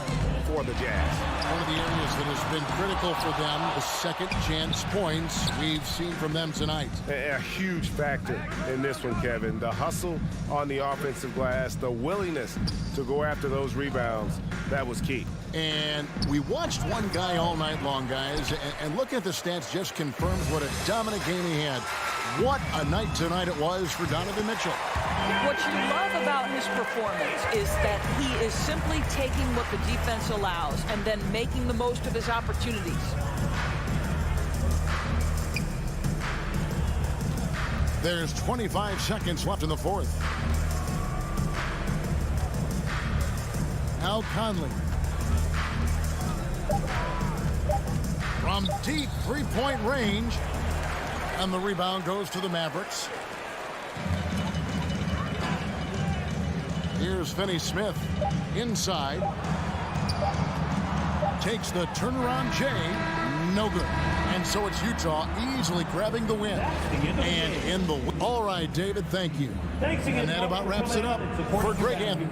for the Jazz.
One of the areas that has been critical for them, the second chance points we've seen from them tonight.
A huge factor in this one, Kevin. The hustle on the offensive glass, the willingness to go after those rebounds, that was key.
And we watched one guy all night long, guys, and looking at the stats just confirms what a dominant game he had. What a night tonight it was for Donovan Mitchell.
What you love about his performance is that he is simply taking what the defense allows and then making the most of his opportunities.
There's 25 seconds left in the fourth. Now Conley. From deep three-point range. And the rebound goes to the Mavericks. Here's Finney-Smith inside. Takes the turnaround J. No good. And And so it's Utah easily grabbing the win. And in the win. All right, David, thank you. And that about wraps it up for Pregame.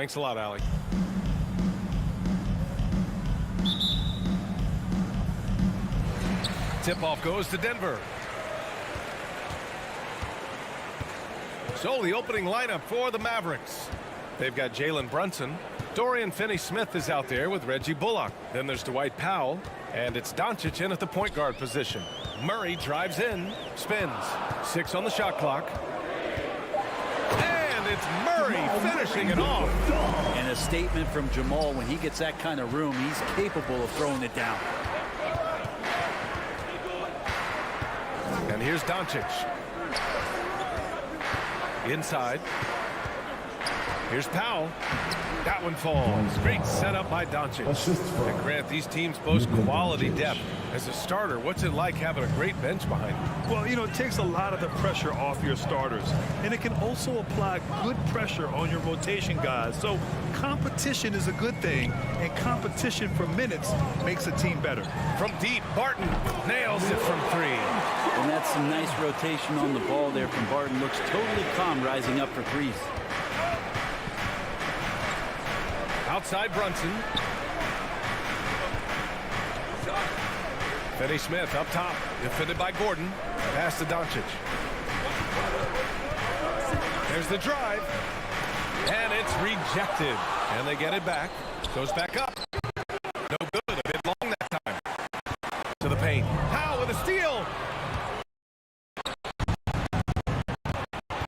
Thanks a lot, Allie. Tip-off goes to Denver. So the opening lineup for the Mavericks. They've got Jalen Brunson. Dorian Finney-Smith is out there with Reggie Bullock. Then there's Dwight Powell. And it's Doncic in at the point guard position. Murray drives in, spins. 6 on the shot clock. And it's Murray finishing it off.
And a statement from Jamal: when he gets that kind of room, he's capable of throwing it down.
And here's Doncic. Inside. Here's Powell. That one falls. Great setup by Doncic. And Grant, these teams boast quality depth. As a starter, what's it like having a great bench behind you?
Well, you know, it takes a lot of the pressure off your starters. And it can also apply good pressure on your rotation guys. So competition is a good thing. And competition for minutes makes a team better.
From deep, Barton nails it from 3.
And that's some nice rotation on the ball there from Barton. Looks totally calm rising up for threes.
Outside Brunson. Finney-Smith up top, defended by Gordon. Pass to Doncic. There's the drive. And it's rejected. And they get it back. Goes back up. No good. A bit long that time. To the paint. Powell with a steal.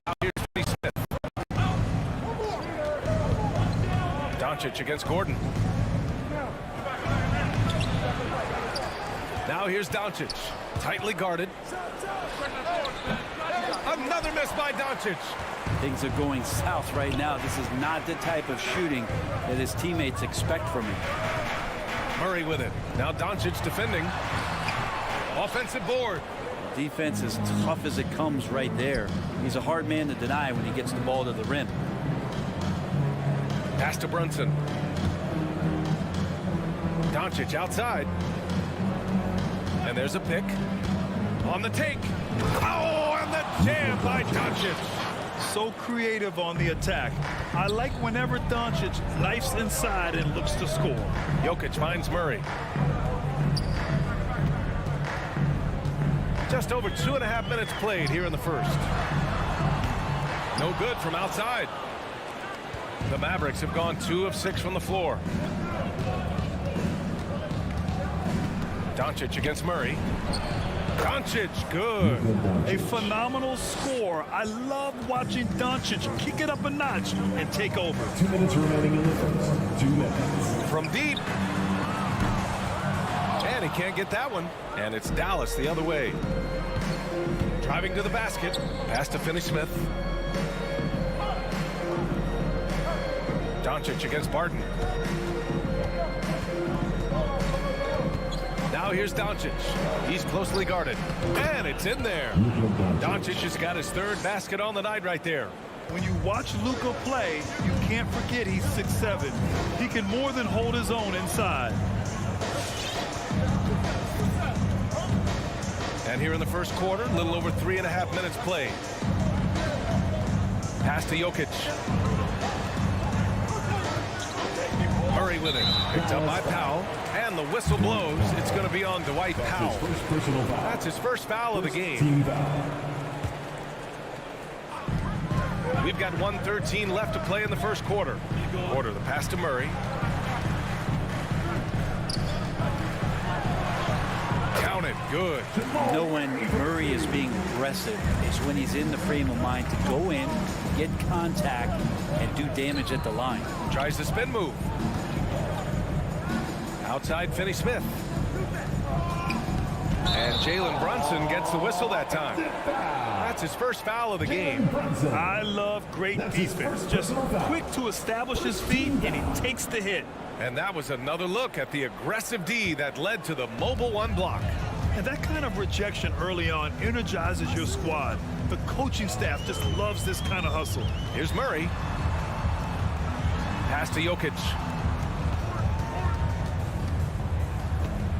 Now here's Finney-Smith. Doncic against Gordon. Now here's Doncic. Tightly guarded. Another miss by Doncic.
Things are going south right now. This is not the type of shooting that his teammates expect from him.
Murray with it. Now Doncic defending. Offensive board.
Defense is tough as it comes right there. He's a hard man to deny when he gets the ball to the rim.
Pass to Brunson. Doncic outside. And there's a pick. On the take. Oh, and the jam by Doncic.
So creative on the attack. I like whenever Doncic knifes inside and looks to score.
Jokic finds Murray. Just over 2.5 minutes played here in the first. No good from outside. The Mavericks have gone 2 of 6 from the floor. Doncic against Murray. Doncic, good.
A phenomenal score. I love watching Doncic kick it up a notch and take over.
2 minutes remaining in the first. 2 minutes.
From deep. And he can't get that one. And it's Dallas the other way. Driving to the basket. Pass to Finney-Smith. Doncic against Barton. Now here's Doncic. He's closely guarded. And it's in there. Doncic has got his 3rd basket on the night right there.
When you watch Luka play, you can't forget he's 6'7". He can more than hold his own inside.
And here in the first quarter, a little over 3.5 minutes played. Pass to Jokic. Murray with it. Picked up by Powell. And the whistle blows. It's going to be on Dwight Powell. That's his first foul of the game. We've got 1:13 left to play in the first quarter. The pass to Murray. Counted. Good.
You know when Murray is being aggressive is when he's in the frame of mind to go in, get contact, and do damage at the line.
Tries the spin move. Outside Finney-Smith. And Jalen Brunson gets the whistle that time. That's his first foul of the game.
I love great defense. Just quick to establish his feet, and he takes the hit.
And that was another look at the aggressive D that led to the mobile 1 block.
And that kind of rejection early on energizes your squad. The coaching staff just loves this kind of hustle.
Here's Murray. Pass to Jokic.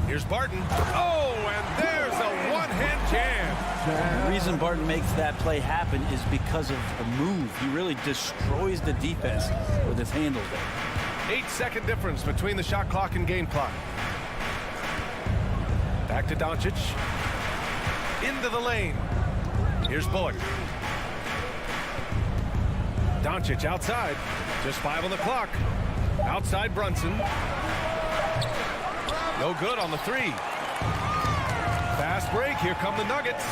Here's Barton. Oh, and there's a overhand jam.
The reason Barton makes that play happen is because of the move. He really destroys the defense with his handles there.
8-second difference between the shot clock and game clock. Back to Doncic. Into the lane. Here's Bullock. Doncic outside. Just 5 on the clock. Outside Brunson. No good on the 3. Fast break. Here come the Nuggets.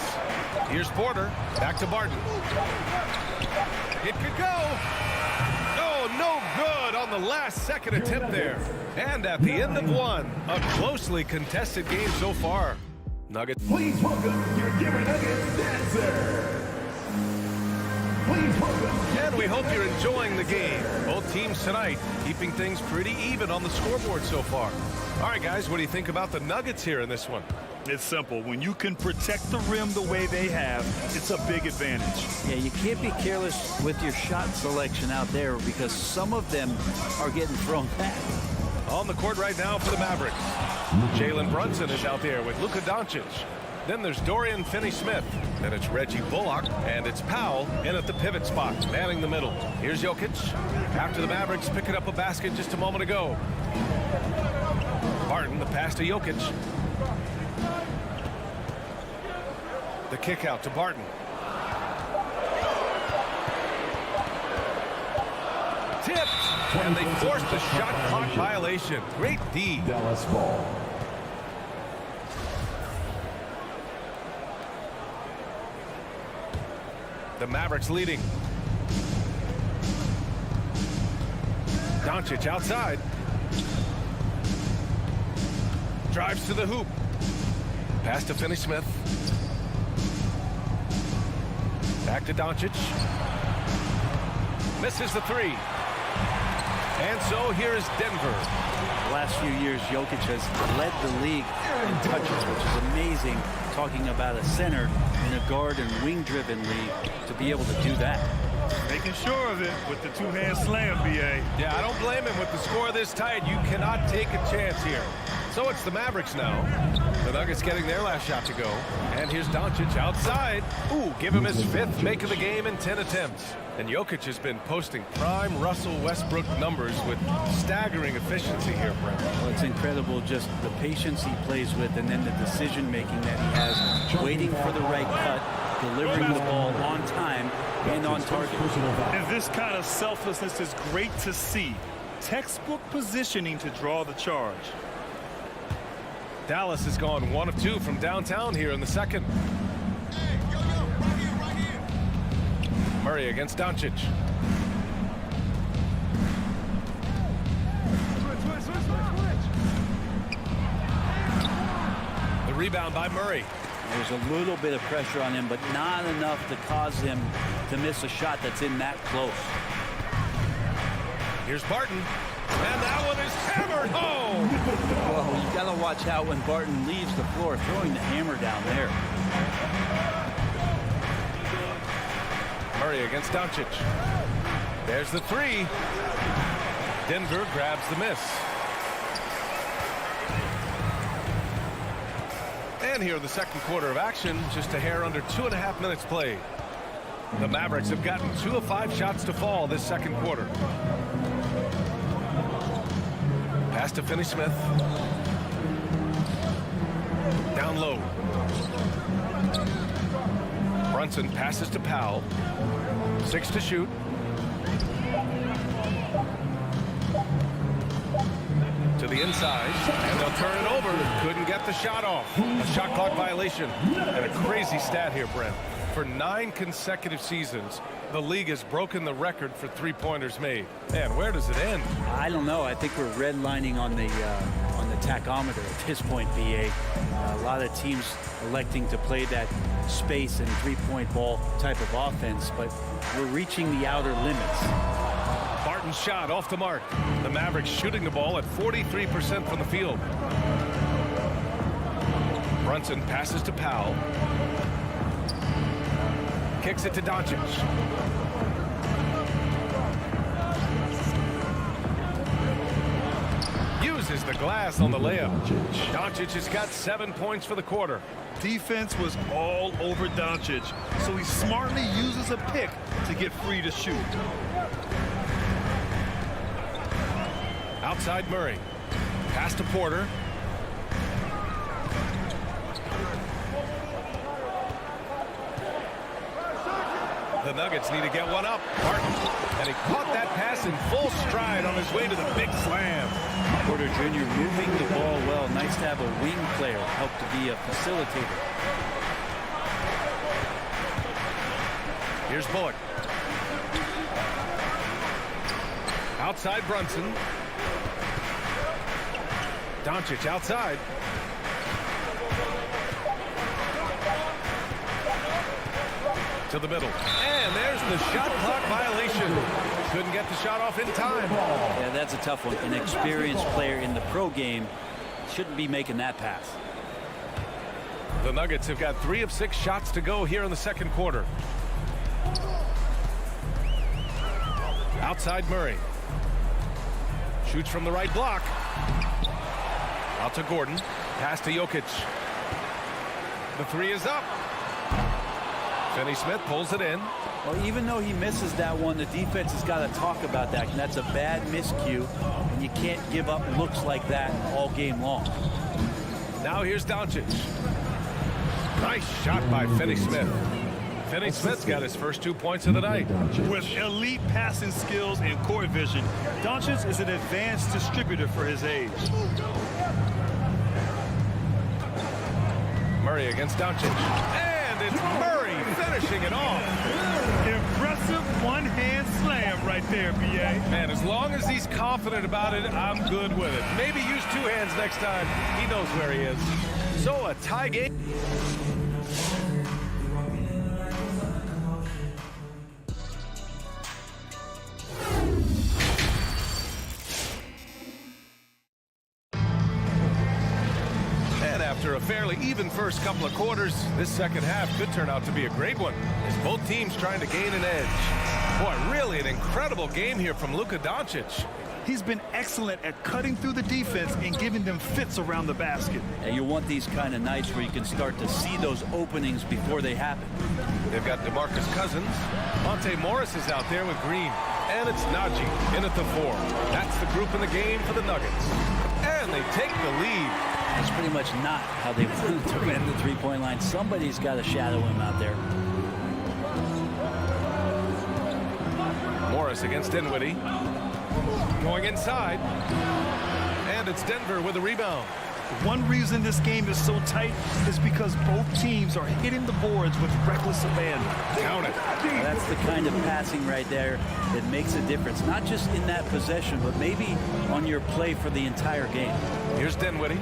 Here's Porter. Back to Barton. It could go. Oh, no good on the last second attempt there. And at the end of one, a closely contested game so far. Nuggets.
Please welcome your Denver Nuggets dancer. Please welcome.
And we hope you're enjoying the game. Both teams tonight keeping things pretty even on the scoreboard so far. All right, guys, what do you think about the Nuggets here in this one?
It's simple. When you can protect the rim the way they have, it's a big advantage.
Yeah, you can't be careless with your shot selection out there because some of them are getting thrown back.
On the court right now for the Mavericks. Jalen Brunson is out there with Luka Doncic. Then there's Dorian Finney-Smith. Then it's Reggie Bullock. And it's Powell in at the pivot spot, manning the middle. Here's Jokic. After the Mavericks picking up a basket just a moment ago. Barton, the pass to Jokic. The kick out to Barton. Tipped. And they forced the shot clock violation. Great D.
Dallas ball.
The Mavericks leading. Doncic outside. Drives to the hoop. Pass to Finney-Smith. Back to Doncic. Misses the 3. And so here is Denver.
The last few years, Jokic has led the league in touches, which is amazing. Talking about a center in a guard and wing-driven league to be able to do that.
Making sure of it with the two-hand slam, B.A.
Yeah, I don't blame him with the score this tight. You cannot take a chance here. So it's the Mavericks now. The Nuggets getting their last shot to go. And here's Doncic outside. Ooh, give him his 5th make of the game in 10 attempts. And Jokic has been posting prime Russell Westbrook numbers with staggering efficiency here, Brent.
Well, it's incredible just the patience he plays with and then the decision-making that he has, waiting for the right cut, delivering the ball on time and on target.
And this kind of selflessness is great to see. Textbook positioning to draw the charge.
Dallas has gone 1 of 2 from downtown here in the second. Murray against Doncic. The rebound by Murray.
There's a little bit of pressure on him, but not enough to cause him to miss a shot that's in that close.
Here's Barton. And that one is hammered home.
Well, you got to watch out when Barton leaves the floor, throwing the hammer down there.
Murray against Doncic. There's the 3. Denver grabs the miss. And here in the second quarter of action, just a hair under 2.5 minutes played. The Mavericks have gotten 2 of 5 shots to fall this second quarter. Pass to Finney-Smith. Down low. Brunson passes to Powell. 6 to shoot. To the inside, and they'll turn it over. Couldn't get the shot off. A shot clock violation. And a crazy stat here, Brent. For 9 consecutive seasons, the league has broken the record for three-pointers made. Man, where does it end?
I don't know. I think we're redlining on the tachometer at this point, BA. A lot of teams electing to play that space and three-point ball type of offense, but we're reaching the outer limits.
Barton's shot off the mark. The Mavericks shooting the ball at 43% from the field. Brunson passes to Powell. Kicks it to Doncic. Uses the glass on the layup. Doncic has got 7 points for the quarter.
Defense was all over Doncic, so he smartly uses a pick to get free to shoot.
Outside Murray. Pass to Porter. The Nuggets need to get one up. Martin. And he caught that pass in full stride on his way to the big slam.
Porter Jr. moving the ball well. Nice to have a wing player help to be a facilitator.
Here's Bullock. Outside Brunson. Doncic outside. To the middle. And there's the shot clock violation. Couldn't get the shot off in time.
Yeah, that's a tough one. An experienced player in the pro game shouldn't be making that pass.
The Nuggets have got 3 of 6 shots to go here in the second quarter. Outside Murray. Shoots from the right block. Out to Gordon. Pass to Jokic. The 3 is up. Finney Smith pulls it in.
Well, even though he misses that one, the defense has got to talk about that. And that's a bad miscue. And you can't give up looks like that all game long.
Now here's Doncic. Nice shot by Finney Smith. Finney Smith's got his first 2 points of the night.
With elite passing skills and court vision, Doncic is an advanced distributor for his age.
Murray against Doncic. And it's Murray finishing it off.
Impressive one-hand slam right there, B.A.
Man, as long as he's confident about it, I'm good with it. Maybe use 2 hands next time. He knows where he is. So a tie game. After a fairly even first couple of quarters, this second half could turn out to be a great one as both teams trying to gain an edge. Boy, really an incredible game here from Luka Doncic.
He's been excellent at cutting through the defense and giving them fits around the basket.
And you want these kind of nights where you can start to see those openings before they happen.
They've got DeMarcus Cousins. Monte Morris is out there with Green. And it's Najee in at the 4. That's the group in the game for the Nuggets. And they take the lead.
That's pretty much not how they want to win the three-point line. Somebody's got to shadow him out there.
Morris against Dinwiddie. Going inside. And it's Denver with a rebound.
One reason this game is so tight is because both teams are hitting the boards with reckless abandon.
Count it.
That's the kind of passing right there that makes a difference. Not just in that possession, but maybe on your play for the entire game.
Here's Dinwiddie.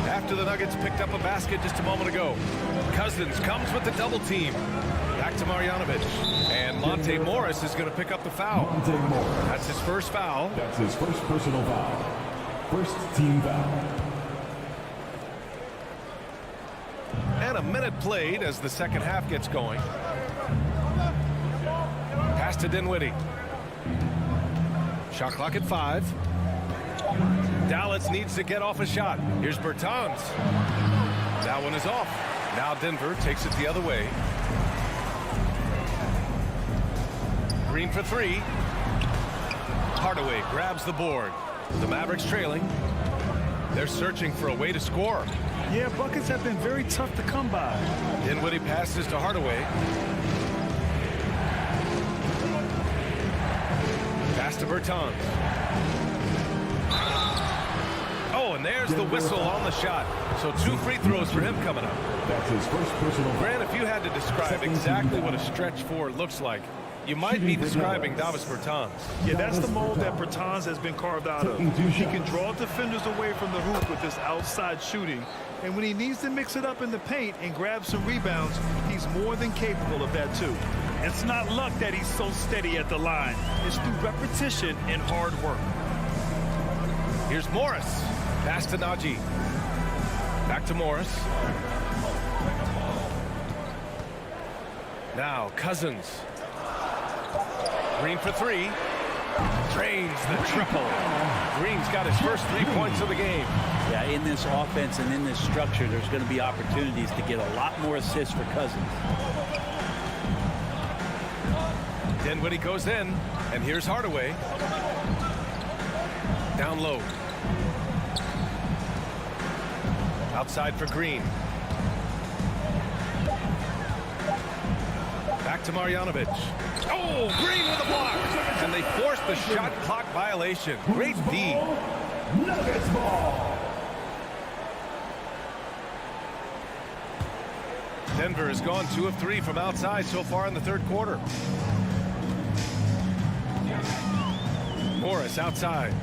After the Nuggets picked up a basket just a moment ago. Cousins comes with the double team. Back to Marjanovic. And Monte Morris is going to pick up the foul.
Monte Morris.
That's his first foul.
That's his first personal foul. First team foul.
And a minute played as the second half gets going. Pass to Dinwiddie. Shot clock at 5. Dallas needs to get off a shot. Here's Bertans. That one is off. Now Denver takes it the other way. Green for 3. Hardaway grabs the board. The Mavericks trailing. They're searching for a way to score.
Yeah, buckets have been very tough to come by.
Dinwiddie passes to Hardaway. Pass to Bertans. Oh, and there's the whistle on the shot. So 2 free throws for him coming up.
That's his first personal.
Grant, if you had to describe exactly what a stretch 4 looks like, you might be describing Davis Bertans.
Yeah, that's the mold that Bertans has been carved out of. He can draw defenders away from the hoop with this outside shooting. And when he needs to mix it up in the paint and grab some rebounds, he's more than capable of that too. It's not luck that he's so steady at the line. It's through repetition and hard work.
Here's Morris. Pass to Najee. Back to Morris. Now Cousins. Green for 3. Drains the triple. Green's got his first 3 points of the game.
Yeah, in this offense and in this structure, there's going to be opportunities to get a lot more assists for Cousins.
Dinwiddie goes in, and here's Hardaway. Down low. Outside for Green. Back to Marjanovic. Oh, Green with a block. And they forced the shot clock violation. Great D.
Nuggets ball.
Denver has gone 2 of 3 from outside so far in the third quarter. Morris outside.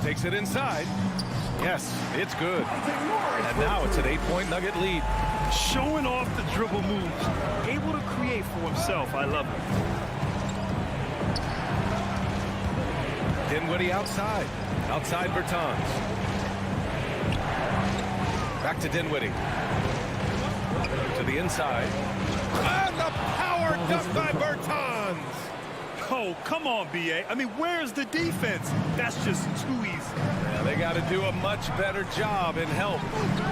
Takes it inside. Yes, it's good. And now it's an 8-point Nugget lead.
Showing off the dribble moves. Able to create for himself. I love it.
Dinwiddie outside. Outside Bertans. Back to Dinwiddie. To the inside. And the power dunk by Bertans.
Oh, come on, B.A. I mean, where's the defense? That's just too easy.
Yeah, they got to do a much better job in help.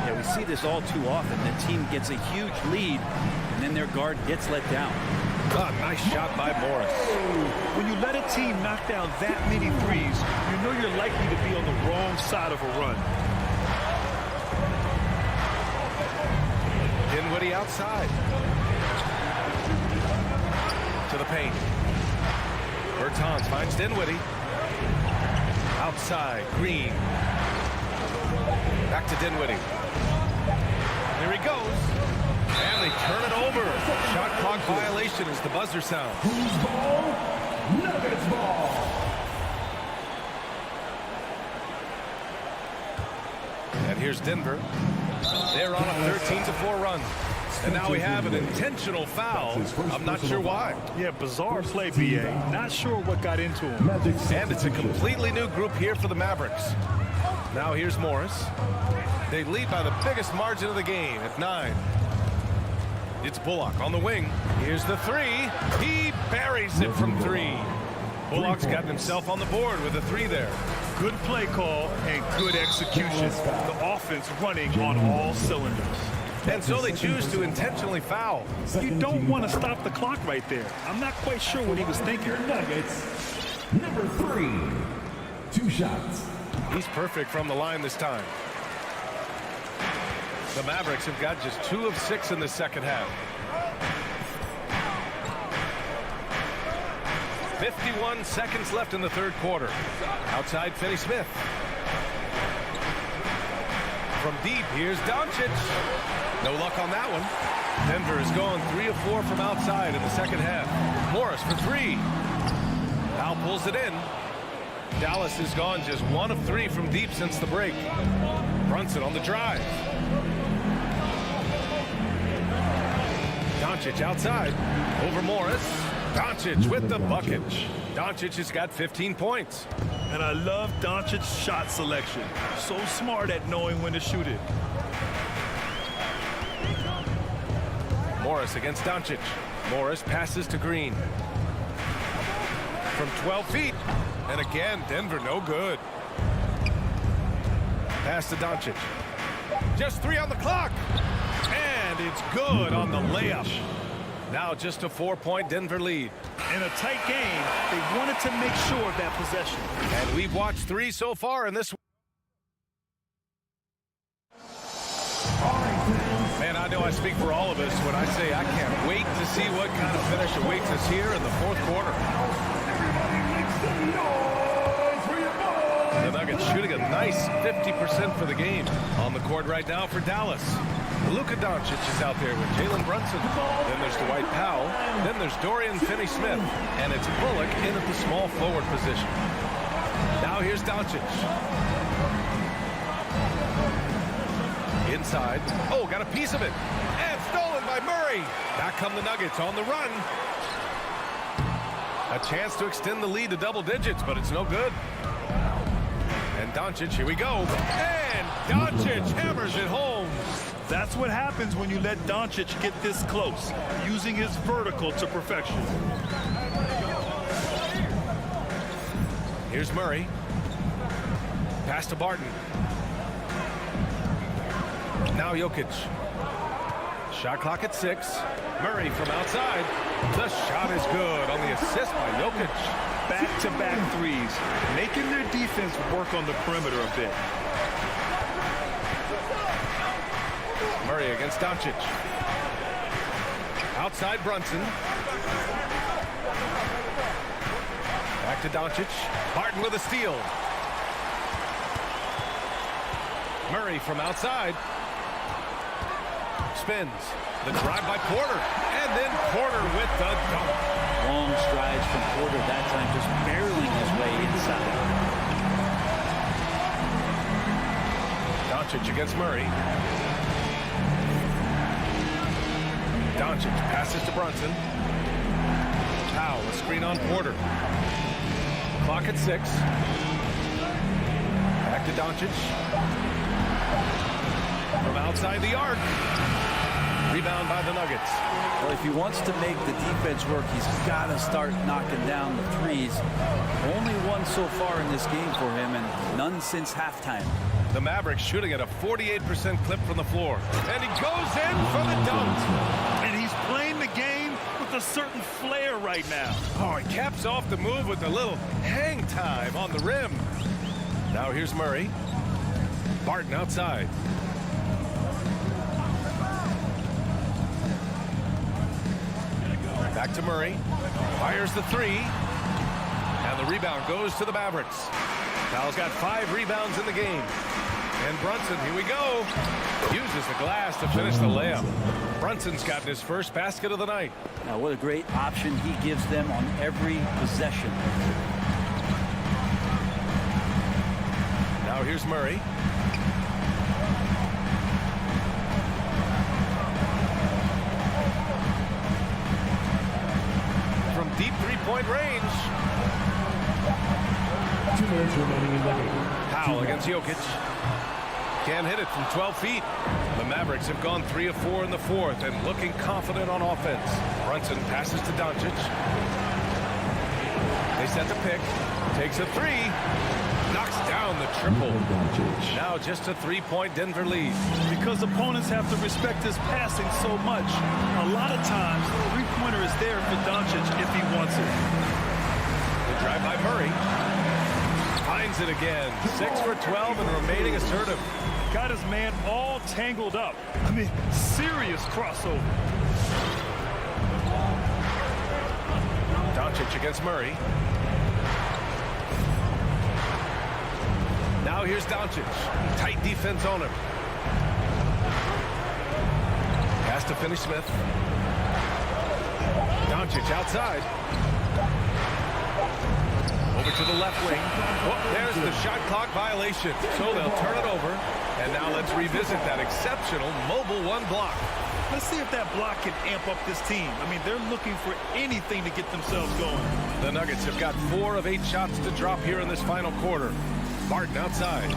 Yeah, we see this all too often. The team gets a huge lead, and then their guard gets let down.
Nice shot by Morris.
When you let a team knock down that many threes, you know you're likely to be on the wrong side of a run.
Dinwiddie outside. To the paint. Bertans finds Dinwiddie. Outside, Green. Back to Dinwiddie. Here he goes. And they turn it over. Shot clock violation as the buzzer sounds.
Who's ball? Nuggets ball.
And here's Denver. They're on a 13-4 run. And now we have an intentional foul. I'm not sure why.
Yeah, bizarre play, B.A. Not sure what got into him.
And it's a completely new group here for the Mavericks. Now here's Morris. They lead by the biggest margin of the game at 9. It's Bullock on the wing. Here's the 3. He buries it from 3. Bullock's got himself on the board with a 3 there.
Good play call and good execution. The offense running on all cylinders.
And so they choose to intentionally foul.
You don't want to stop the clock right there. I'm not quite sure what he was thinking.
Nuggets, number 3. 2 shots.
He's perfect from the line this time. The Mavericks have got just 2 of 6 in the second half. 51 seconds left in the third quarter. Outside, Finney-Smith. From deep, here's Doncic. No luck on that one. Denver has gone 3 of 4 from outside in the second half. Morris for 3. Powell pulls it in. Dallas has gone just 1 of 3 from deep since the break. Brunson on the drive. Doncic outside. Over Morris. Doncic with the bucket. Doncic has got 15 points.
And I love Doncic's shot selection. So smart at knowing when to shoot it.
Morris against Doncic. Morris passes to Green. From 12 feet. And again, Denver no good. Pass to Doncic. Just 3 on the clock. And it's good on the layup. Now just a 4-point Denver lead.
In a tight game, they wanted to make sure of that possession.
And we've watched 3 so far in this. Man, I know I speak for all of us when I say I can't wait to see what kind of finish awaits us here in the fourth quarter. The Nuggets shooting a nice 50% for the game. On the court right now for Dallas. Luka Doncic is out there with Jalen Brunson. Then there's Dwight Powell. Then there's Dorian Finney-Smith. And it's Bullock in at the small forward position. Now here's Doncic. Inside. Oh, got a piece of it. And stolen by Murray. Back come the Nuggets on the run. A chance to extend the lead to double digits, but it's no good. And Doncic, here we go. And Doncic hammers it home.
That's what happens when you let Doncic get this close, using his vertical to perfection.
Here's Murray. Pass to Barton. Now Jokic. Shot clock at 6. Murray from outside. The shot is good on the assist by Jokic.
Back-to-back threes, making their defense work on the perimeter a bit.
Murray against Doncic. Outside Brunson. Back to Doncic. Barton with a steal. Murray from outside. Spins. The drive by Porter. And then Porter with the dunk.
Long strides from Porter that time, just barreling his way inside.
Doncic against Murray. Doncic passes to Brunson. Powell, a screen on Porter. Clock at 6. Back to Doncic. From outside the arc. Rebound by the Nuggets.
Well, if he wants to make the defense work, he's got to start knocking down the threes. Only one so far in this game for him, and none since halftime.
The Mavericks shooting at a 48% clip from the floor. And he goes in for the dunk.
And he's playing the game with a certain flair right now.
Oh, he caps off the move with a little hang time on the rim. Now here's Murray. Barton outside. Back to Murray. Fires the 3. And the rebound goes to the Mavericks. Powell's got 5 rebounds in the game. And Brunson, here we go, uses the glass to finish the layup. Brunson's gotten his first basket of the night.
Now, what a great option he gives them on every possession.
Now here's Murray. From deep three-point range.
2 minutes remaining in the game.
Powell against Jokic. Can't hit it from 12 feet. The Mavericks have gone 3 of 4 in the 4th and looking confident on offense. Brunson passes to Doncic. They set the pick. Takes a 3. Knocks down the triple. Now just a 3-point Denver lead.
Because opponents have to respect his passing so much, a lot of times the three-pointer is there for Doncic if he wants it.
The drive by Murray. Finds it again. 6 for 12 and remaining assertive.
Got his man all tangled up. I mean, serious crossover.
Doncic against Murray. Now here's Doncic. Tight defense on him. Has to finish Smith. Doncic outside. Over to the left wing. Oh, there's the shot clock violation. So they'll turn it over. And now let's revisit that exceptional mobile 1 block.
Let's see if that block can amp up this team. I mean, they're looking for anything to get themselves going.
The Nuggets have got 4 of 8 shots to drop here in this final quarter. Barton outside.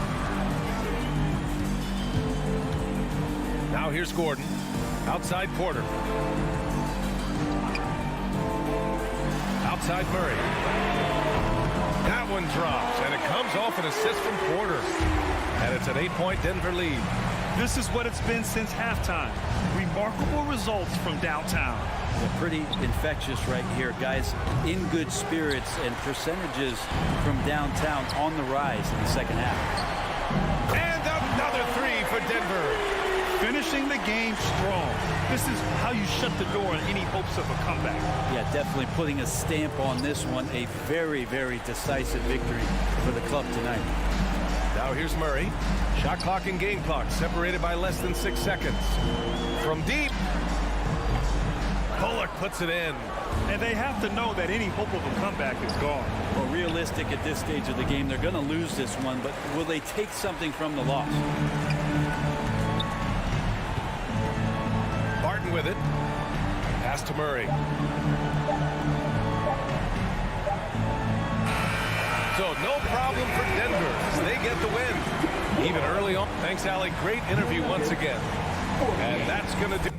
Now here's Gordon. Outside Porter. Outside Murray. That one drops, and it comes off an assist from Porter. And it's an 8-point Denver lead.
This is what it's been since halftime. Remarkable results from downtown.
Well, pretty infectious right here, guys. In good spirits and percentages from downtown on the rise in the second half.
And another 3 for Denver.
Finishing the game strong. This is how you shut the door on any hopes of a comeback.
Yeah, definitely putting a stamp on this one. A very, very decisive victory for the club tonight.
Now here's Murray. Shot clock and game clock separated by less than 6 seconds. From deep. Bullock puts it in.
And they have to know that any hope of a comeback is gone.
Well, realistic at this stage of the game. They're going to lose this one, but will they take something from the loss?
Barton with it. Pass to Murray. So no problem for Denver. They get the win. Even early on. Thanks, Allie. Great interview once again. And that's going to do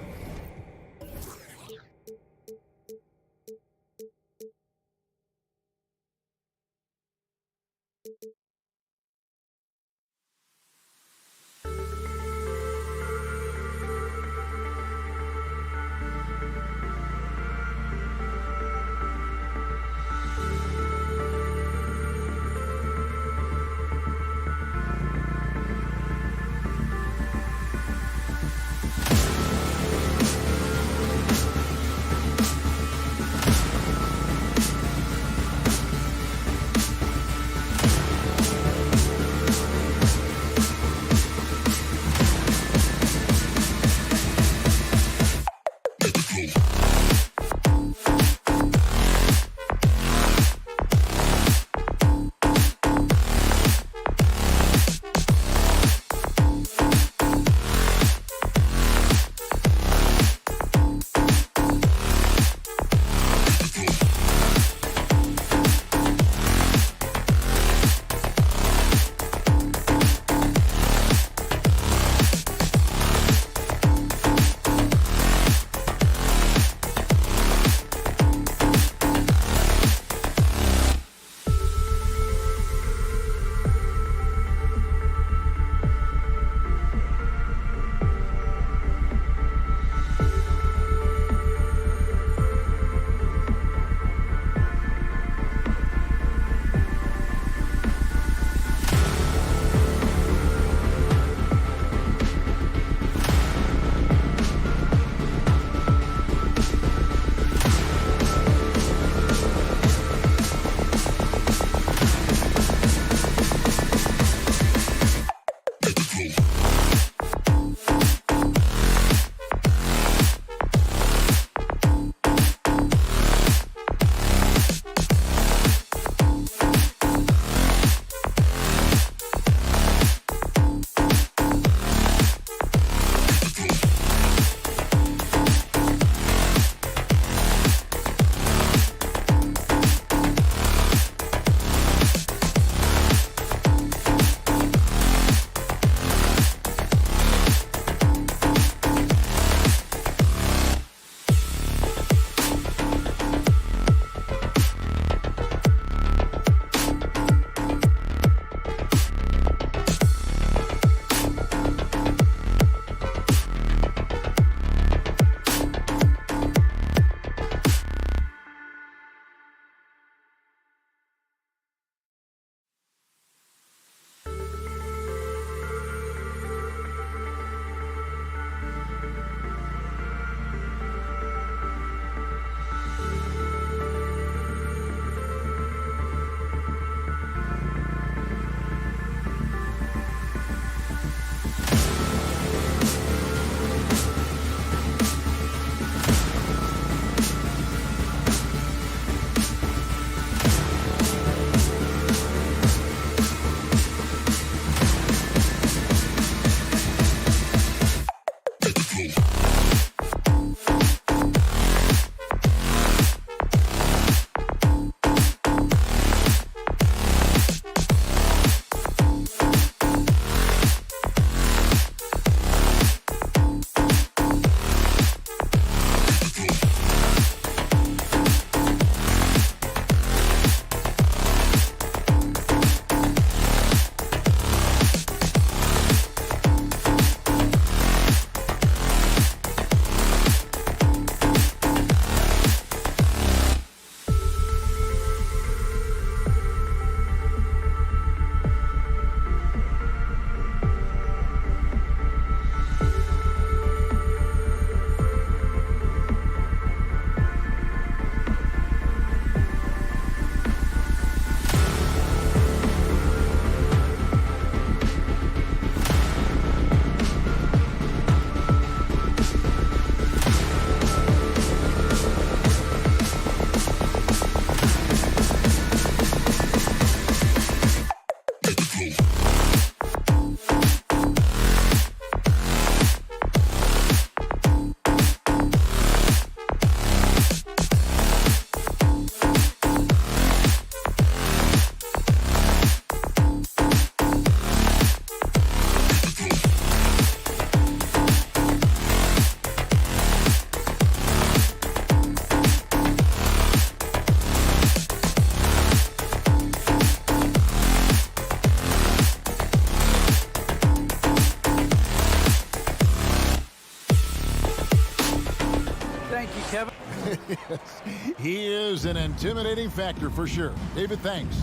He is an intimidating factor for sure. David, thanks.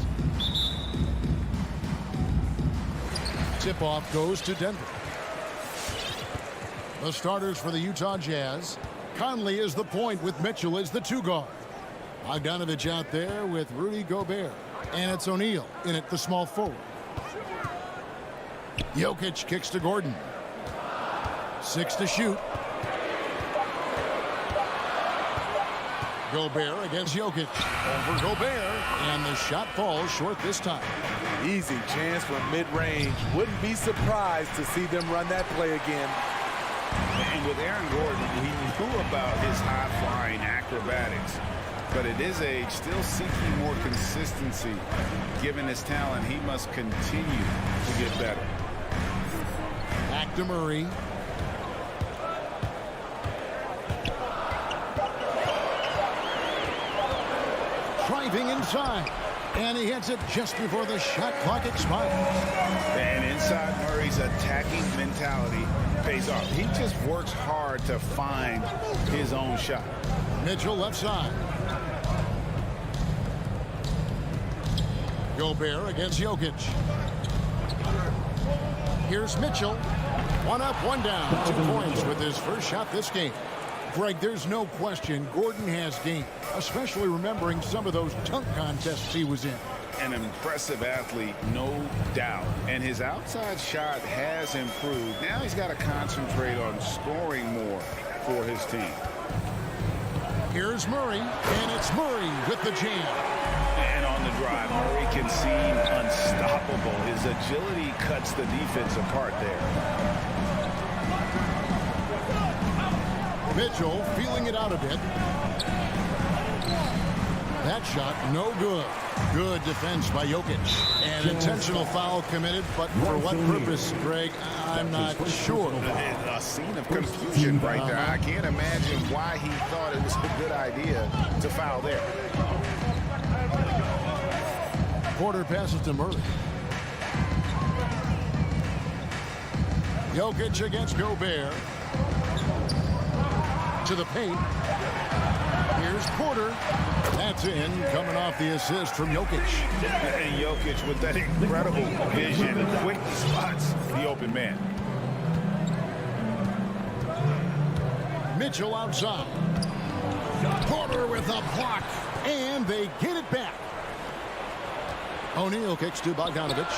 Tip-off goes to Denver. The starters for the Utah Jazz. Conley is the point with Mitchell as the 2 guard. Bogdanovich out there with Rudy Gobert. And it's O'Neal in at the small forward. Jokic kicks to Gordon. 6 to shoot. Gobert against Jokic. Over Gobert. And the shot falls short this time.
Easy chance from mid-range. Wouldn't be surprised to see them run that play again.
And with Aaron Gordon, he knew about his high-flying acrobatics. But at his age, still seeking more consistency. Given his talent, he must continue to get better.
Back to Murray. Driving inside. And he hits it just before the shot clock expires.
And inside Murray's attacking mentality pays off. He just works hard to find his own shot.
Mitchell left side. Gobert against Jokic. Here's Mitchell. 1 up, 1 down. 2 points with his first shot this game. Greg, there's no question Gordon has game, especially remembering some of those dunk contests he was in.
An impressive athlete, no doubt. And his outside shot has improved. Now he's got to concentrate on scoring more for his team.
Here's Murray, and it's Murray with the jam.
And on the drive, Murray can seem unstoppable. His agility cuts the defense apart there.
Mitchell feeling it out a bit. That shot, no good. Good defense by Jokic. An intentional foul committed, but for what purpose, Greg, I'm not sure.
A scene of confusion right there. I can't imagine why he thought it was a good idea to foul there.
Porter passes to Murray. Jokic against Gobert. To the paint. Here's Porter. That's in, coming off the assist from Jokic.
And Jokic with that incredible vision, quick spots the open man.
Mitchell outside. Porter with a block, and they get it back. O'Neal kicks to Bogdanovich.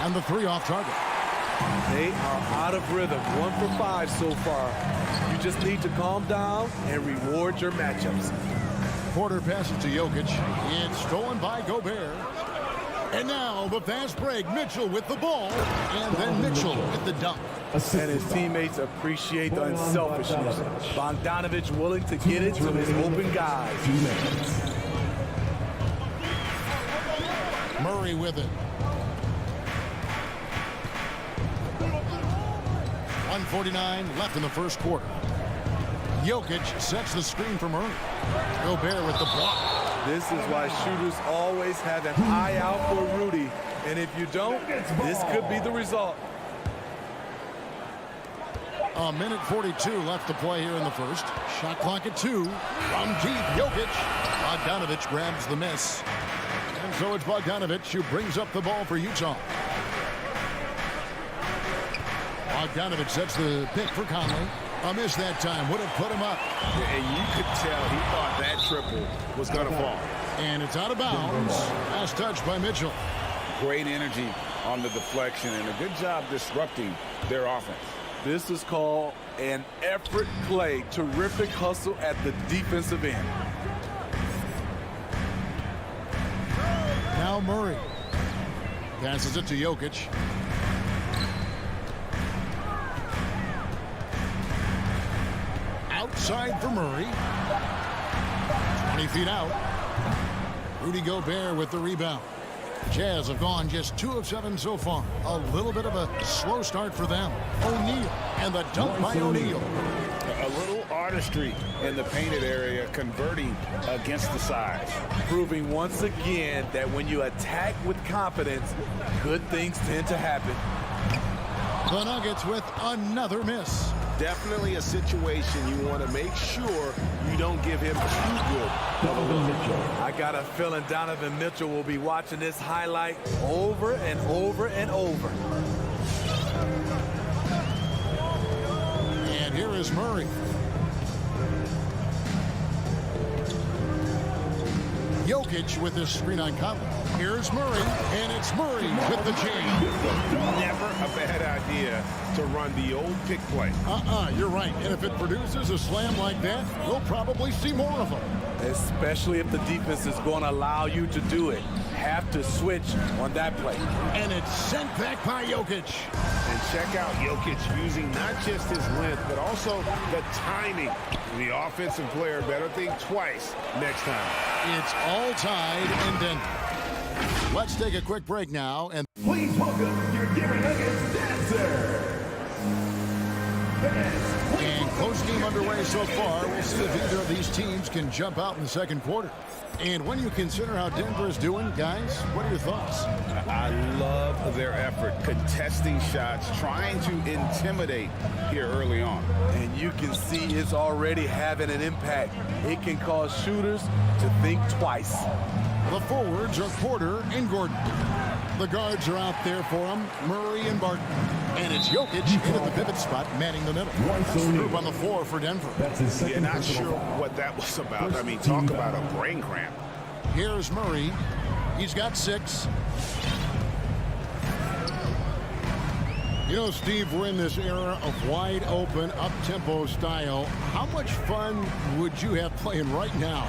And the 3 off target.
They are out of rhythm. 1 for 5 so far. You just need to calm down and reward your matchups.
Porter passes to Jokic. It's stolen by Gobert. And now the fast break. Mitchell with the ball. And then Mitchell with the dunk.
And his teammates appreciate the unselfishness. Bogdanovich willing to get it to his open guys.
Murray with it. 1:49 left in the first quarter. Jokic sets the screen for Murray. Gobert with the block.
This is why shooters always have an eye out for Rudy. And if you don't, this could be the result.
A minute 42 left to play here in the first. Shot clock at 2. From deep, Jokic. Bogdanovich grabs the miss. And so it's Bogdanovich who brings up the ball for Utah. Bogdanovich sets the pick for Conley. A miss that time would have put him up.
And you could tell he thought that triple was going to fall.
And it's out of bounds. Last touch by Mitchell.
Great energy on the deflection and a good job disrupting their offense.
This is called an effort play. Terrific hustle at the defensive end.
Now Murray passes it to Jokic. Outside for Murray. 20 feet out. Rudy Gobert with the rebound. Jazz have gone just 2 of 7 so far. A little bit of a slow start for them. O'Neal, and the dunk by O'Neal.
A little artistry in the painted area, converting against the size.
Proving once again that when you attack with confidence, good things tend to happen.
The Nuggets with another miss.
Definitely a situation you want to make sure you don't give him too good.
I got a feeling Donovan Mitchell will be watching this highlight over and over and over.
And here is Murray. Jokic with this screen on Conley. Here's Murray, and it's Murray with the jam.
Never a bad idea to run the old pick play.
You're right. And if it produces a slam like that, we'll probably see more of them.
Especially if the defense is going to allow you to do it. Have to switch on that play.
And it's sent back by Jokic.
And check out Jokic using not just his length, but also the timing. The offensive player better think twice next time.
It's all tied in Denver. Let's take a quick break now. And
please welcome your Denver Nuggets dancer.
And close game underway so far. We'll see if either of these teams can jump out in the second quarter. And when you consider how Denver is doing, guys, what are your thoughts?
I love their effort, contesting shots, trying to intimidate here early on.
And you can see it's already having an impact. It can cause shooters to think twice.
The forwards are Porter and Gordon. The guards are out there for them, Murray and Barton. And it's Jokic in at the pivot spot, manning the middle. That's the group on the floor for Denver.
Yeah, not sure what that was about. I mean, talk about a brain cramp.
Here's Murray. He's got 6. You know, Steve, we're in this era of wide open, up-tempo style. How much fun would you have playing right now?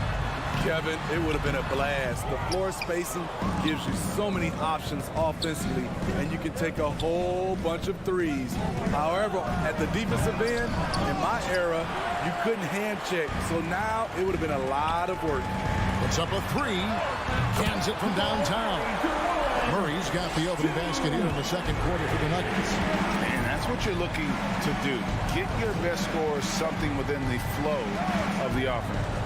Kevin, it would have been a blast. The floor spacing gives you so many options offensively, and you can take a whole bunch of threes. However, at the defensive end, in my era, you couldn't hand check. So now it would have been a lot of work.
Puts up a 3. Cans it from downtown. Murray's got the opening basket here in the second quarter for the Nuggets.
And that's what you're looking to do. Get your best score something within the flow of the offense.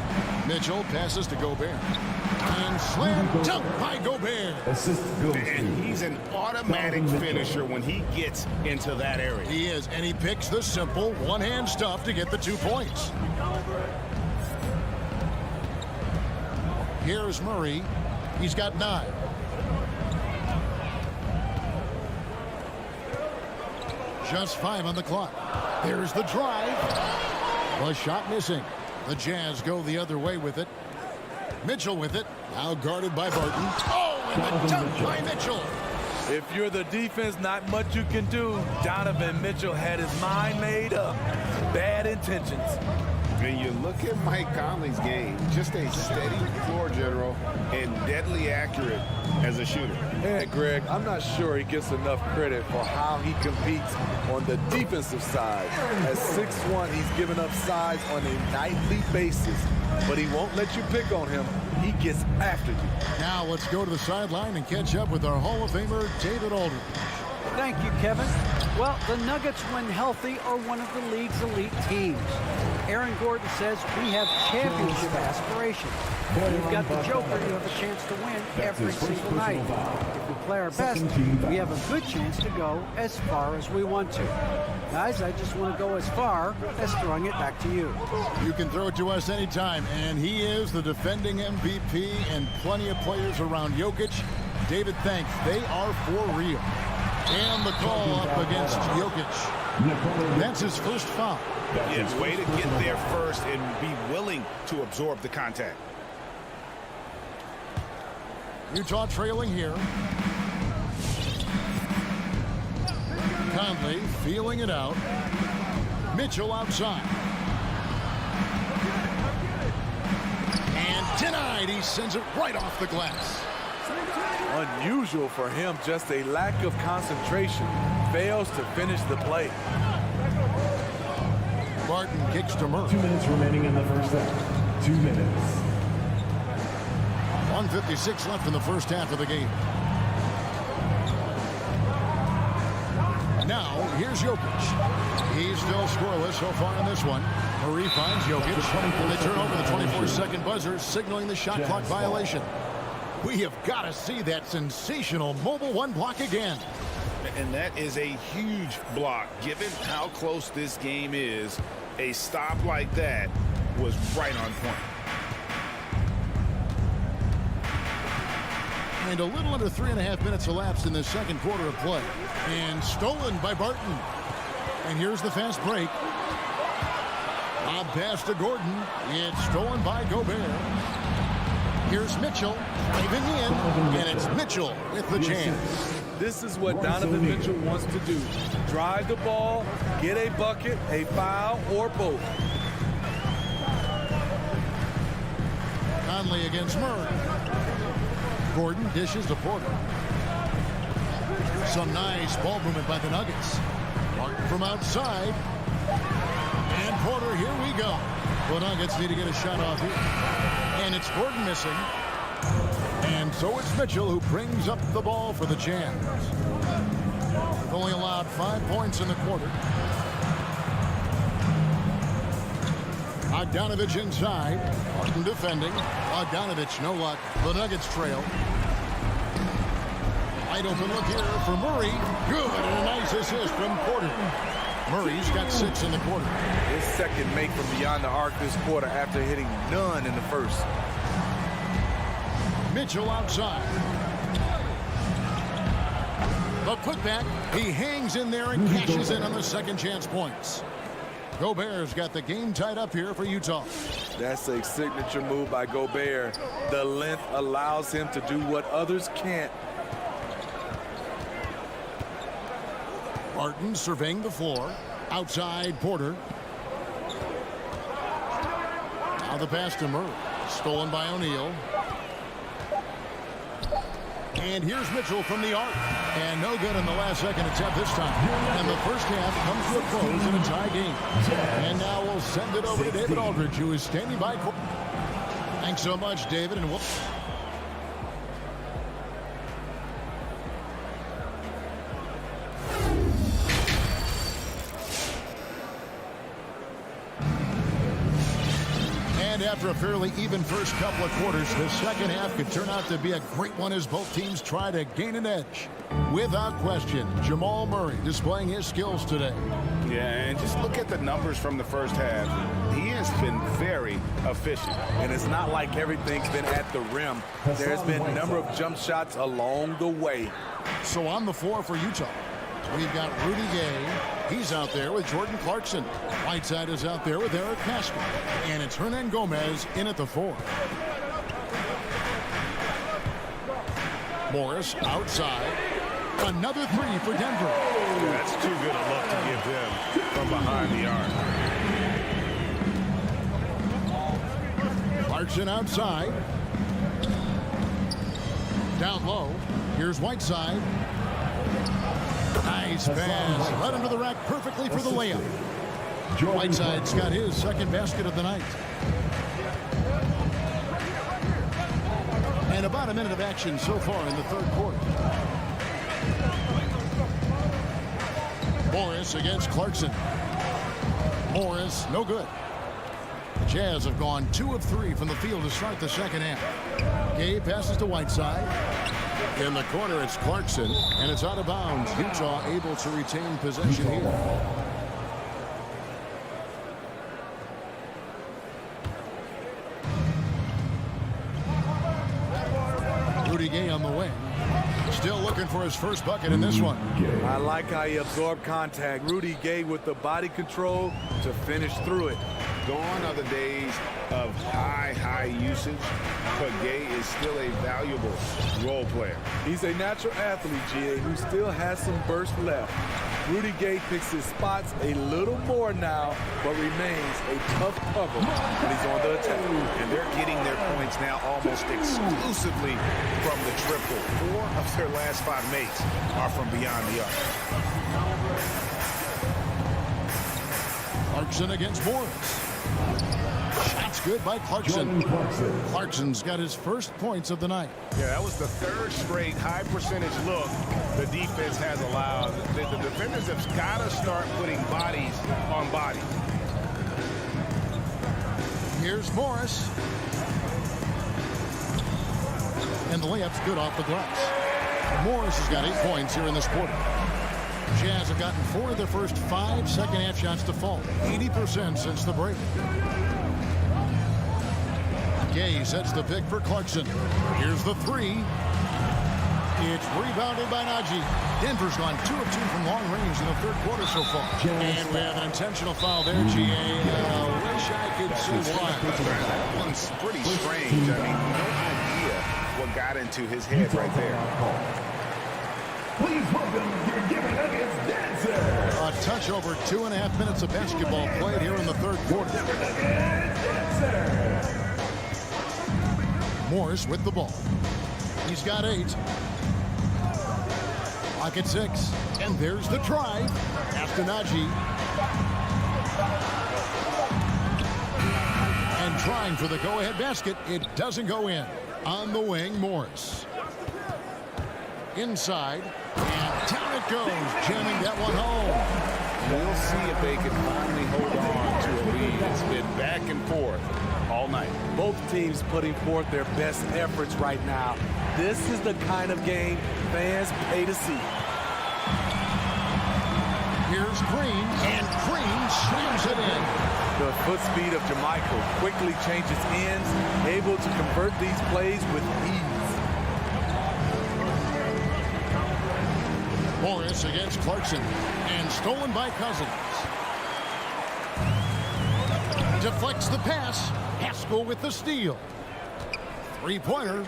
Mitchell passes to Gobert. And slam dunk by Gobert.
And he's an automatic finisher when he gets into that area.
He is, and he picks the simple one-hand stuff to get the 2 points. Here's Murray. He's got 9. Just 5 on the clock. There's the drive. The shot missing. The Jazz go the other way with it. Mitchell with it. Now guarded by Barton. Oh, and the dunk by Mitchell.
If you're the defense, not much you can do. Donovan Mitchell had his mind made up. Bad intentions.
And you look at Mike Conley's game, just a steady floor general and deadly accurate as a shooter.
Yeah, Greg, I'm not sure he gets enough credit for how he competes on the defensive side. At 6'1", he's giving up size on a nightly basis, but he won't let you pick on him. He gets after you.
Now let's go to the sideline and catch up with our Hall of Famer, David Aldridge.
Thank you, Kevin. Well, the Nuggets, when healthy, are one of the league's elite teams. Aaron Gordon says we have championship aspirations. You've got the Joker, you have a chance to win every single night. If we play our best, we have a good chance to go as far as we want to. Guys, I just want to go as far as throwing it back to you.
You can throw it to us anytime, and he is the defending MVP and plenty of players around Jokic. David, thanks. They are for real. And the call up against Jokic. That's his first foul.
Yeah, way to get there first and be willing to absorb the contact.
Utah trailing here. Conley feeling it out. Mitchell outside. And denied. He sends it right off the glass.
Unusual for him, just a lack of concentration. Fails to finish the play.
Barton kicks to Murray.
2 minutes remaining in the first half. 2 minutes.
1:56 left in the first half of the game. Now, here's Jokic. He's still scoreless so far in this one. Murray finds Jokic. And they turn over the 24-second buzzer, signaling the shot clock violation. We have got to see that sensational mobile one block again.
And that is a huge block. Given how close this game is, a stop like that was right on point.
And a little under 3.5 minutes elapsed in the second quarter of play. And stolen by Barton. And here's the fast break. Lob pass to Gordon. It's stolen by Gobert. Here's Mitchell driving in, and it's Mitchell with the jam.
This is what Donovan Mitchell wants to do. Drive the ball, get a bucket, a foul, or both.
Conley against Murray. Gordon dishes to Porter. Some nice ball movement by the Nuggets. Martin from outside. And Porter, here we go. The Nuggets need to get a shot off here. And it's Gordon missing. And so it's Mitchell who brings up the ball for the Jazz. They've only allowed 5 points in the quarter. Bogdanovich inside. Martin defending. Bogdanovich, no luck. The Nuggets trail. Wide open look here for Murray. Good, and a nice assist from Porter. Murray's got 6 in the quarter.
His second make from beyond the arc this quarter after hitting none in the first.
Mitchell outside. The putback. He hangs in there and cashes in on the second chance points. Gobert's got the game tied up here for Utah.
That's a signature move by Gobert. The length allows him to do what others can't.
Barton surveying the floor. Outside Porter. Now the pass to Murray. Stolen by O'Neal. And here's Mitchell from the arc. And no good in the last second attempt this time. And the first half comes to a close in a tie game. And now we'll send it over to David Aldridge, who is standing by. Thanks so much, David. And we'll... After a fairly even first couple of quarters, the second half could turn out to be a great one as both teams try to gain an edge. Without question, Jamal Murray displaying his skills today.
Yeah, and just look at the numbers from the first half. He has been very efficient.
And it's not like everything's been at the rim. There's been a number of jump shots along the way.
So on the floor for Utah, we've got Rudy Gay. He's out there with Jordan Clarkson. Whiteside is out there with Eric Pascal. And it's Hernan Gomez in at the 4. Morris outside. Another 3 for Denver.
That's too good a look to give them from behind the arc.
Clarkson outside. Down low. Here's Whiteside. Nice pass. Right under the rack perfectly for the layup. Whiteside's got his second basket of the night. And about a minute of action so far in the third quarter. Morris against Clarkson. Morris, no good. Jazz have gone 2 of 3 from the field to start the second half. Gay passes to Whiteside. In the corner, it's Clarkson, and it's out of bounds. Utah able to retain possession here. Rudy Gay on the wing. Still looking for his first bucket in this one.
I like how he absorbed contact. Rudy Gay with the body control to finish through it.
Gone are the days of high usage, but Gay is still a valuable role player.
He's a natural athlete, GA, who still has some burst left. Rudy Gay picks his spots a little more now, but remains a tough cover when he's on the attack.
And they're getting their points now almost exclusively from the triple. 4 of their last 5 makes are from beyond the arc.
Clarkson against Morris. Shots good by Clarkson. Clarkson's got his first points of the night.
Yeah, that was the 3rd straight high percentage look the defense has allowed. The defenders have got to start putting bodies on bodies.
Here's Morris. And the layup's good off the glass. Morris has got 8 points here in this quarter. Jazz have gotten 4 of their first 5 second-half shots to fall. 80% since the break. Gay sets the pick for Clarkson. Here's the 3. It's rebounded by Najee. Denver's gone 2 of 2 from long range in the third quarter so far. And we have an intentional foul there, GA. Wish I could see why.
That one's pretty strange. I mean, no idea what got into his head right there.
Please welcome your given against Dancer.
A touch over 2.5 minutes of basketball played here in the third quarter. Morris with the ball. He's got 8. Clock at 6. And there's the drive. After Najee. And trying for the go-ahead basket. It doesn't go in. On the wing, Morris. Inside. And down it goes. Jamming that one home.
We'll see if they can finally hold on to a lead. It's been back and forth all night.
Both teams putting forth their best efforts right now. This is the kind of game fans pay to see.
Here's Green, and Green slams it in.
The foot speed of Jermichael quickly changes ends, able to convert these plays with ease.
Morris against Clarkson, and stolen by Cousins. Deflects the pass. Haskell with the steal. 3-pointer.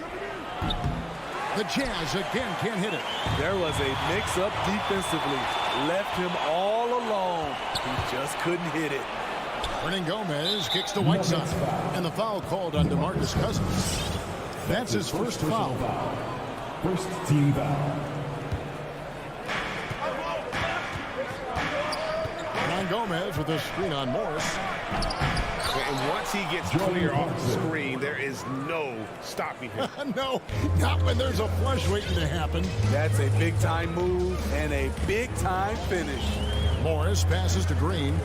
The Jazz again can't hit it.
There was a mix-up defensively. Left him all alone. He just couldn't hit it.
Hernan Gomez kicks to Whiteside. And the foul called on DeMarcus Cousins. That's his first foul.
First team foul.
Hernan Gomez with a screen on Morris.
And once he gets clear off the screen, there is no stopping him.
No, not when there's a flush waiting to happen.
That's a big-time move and a big-time finish.
Morris passes to Green.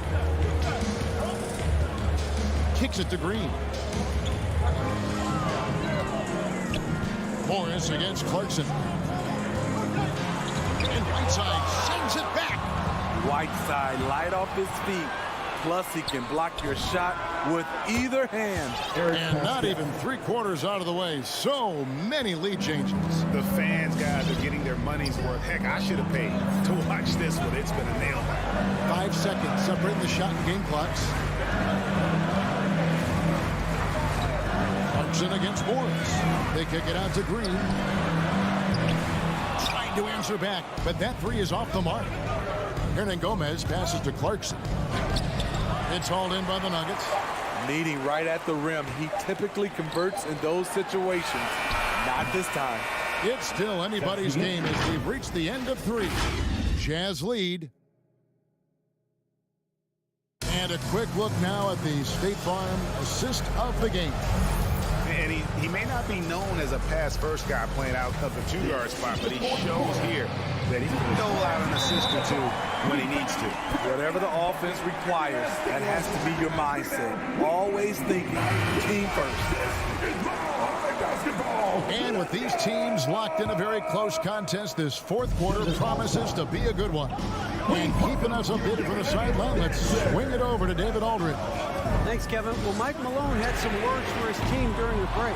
Kicks it to Green. Morris against Clarkson. And Whiteside sends it back.
Whiteside light off his feet. Plus, he can block your shot with either hand.
And not even 3/4 out of the way. So many lead changes.
The fans, guys, are getting their money's worth. Heck, I should have paid to watch this one. It's been a nail biter.
5 seconds separating the shot and game clocks. Clarkson against Morris. They kick it out to Green. Trying to answer back, but that 3 is off the mark. Hernan Gomez passes to Clarkson. It's hauled in by the Nuggets.
Meeting right at the rim. He typically converts in those situations. Not this time.
It's still anybody's game as we've reached the end of 3. Jazz lead. And a quick look now at the State Farm assist of the game.
And he may not be known as a pass-first guy playing out of the 2-yard spot, but he shows here that he can dole out an assist or 2 when he needs to.
Whatever the offense requires, that has to be your mindset. Always thinking team first.
And with these teams locked in a very close contest, this fourth quarter promises to be a good one. And keeping us updated from the sideline, let's swing it over to David Aldridge.
Thanks, Kevin. Well, Mike Malone had some words for his team during the break.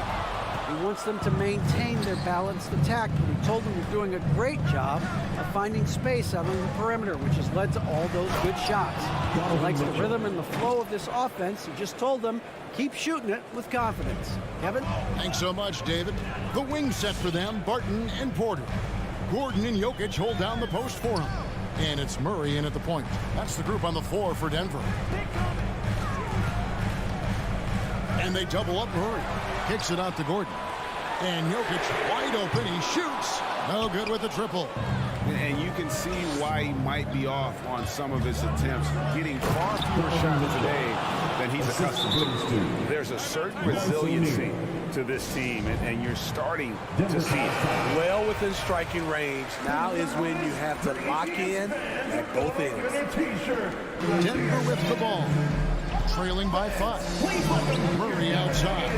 He wants them to maintain their balanced attack, but he told them they're doing a great job of finding space out on the perimeter, which has led to all those good shots. He likes the rhythm and the flow of this offense. He just told them, keep shooting it with confidence. Kevin?
Thanks so much, David. The wing set for them, Barton and Porter. Gordon and Jokic hold down the post for him. And it's Murray in at the point. That's the group on the floor for Denver. And they double up Murray. Kicks it out to Gordon. And Jokic wide open. He shoots. No good with the triple.
And you can see why he might be off on some of his attempts, getting far fewer shots today than he's accustomed to. There's a certain resiliency to this team, and you're starting to see it.
Well within striking range. Now is when you have to lock in at both ends.
Denver with the ball. Trailing by 5. Murray outside.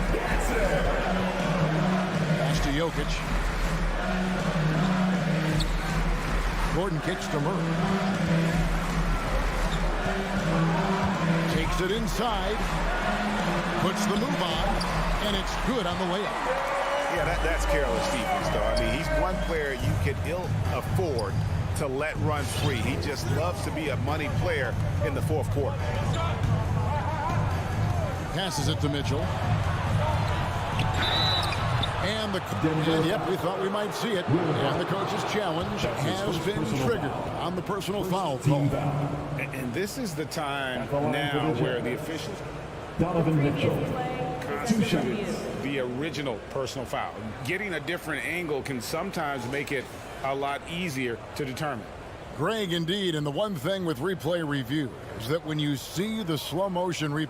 Pass to Jokic. Gordon kicks to Murray. Takes it inside. Puts the move on. And it's good on the layup.
Yeah, that's careless defense, though. I mean, he's one player you could ill afford to let run free. He just loves to be a money player in the fourth quarter.
Passes it to Mitchell. And yep, we thought we might see it. And the coach's challenge has been triggered on the personal foul call.
And this is the time now where the officials constituted the original personal foul. Getting a different angle can sometimes make it a lot easier to determine.
Greg, indeed, and the one thing with replay review is that when you see the slow motion replay,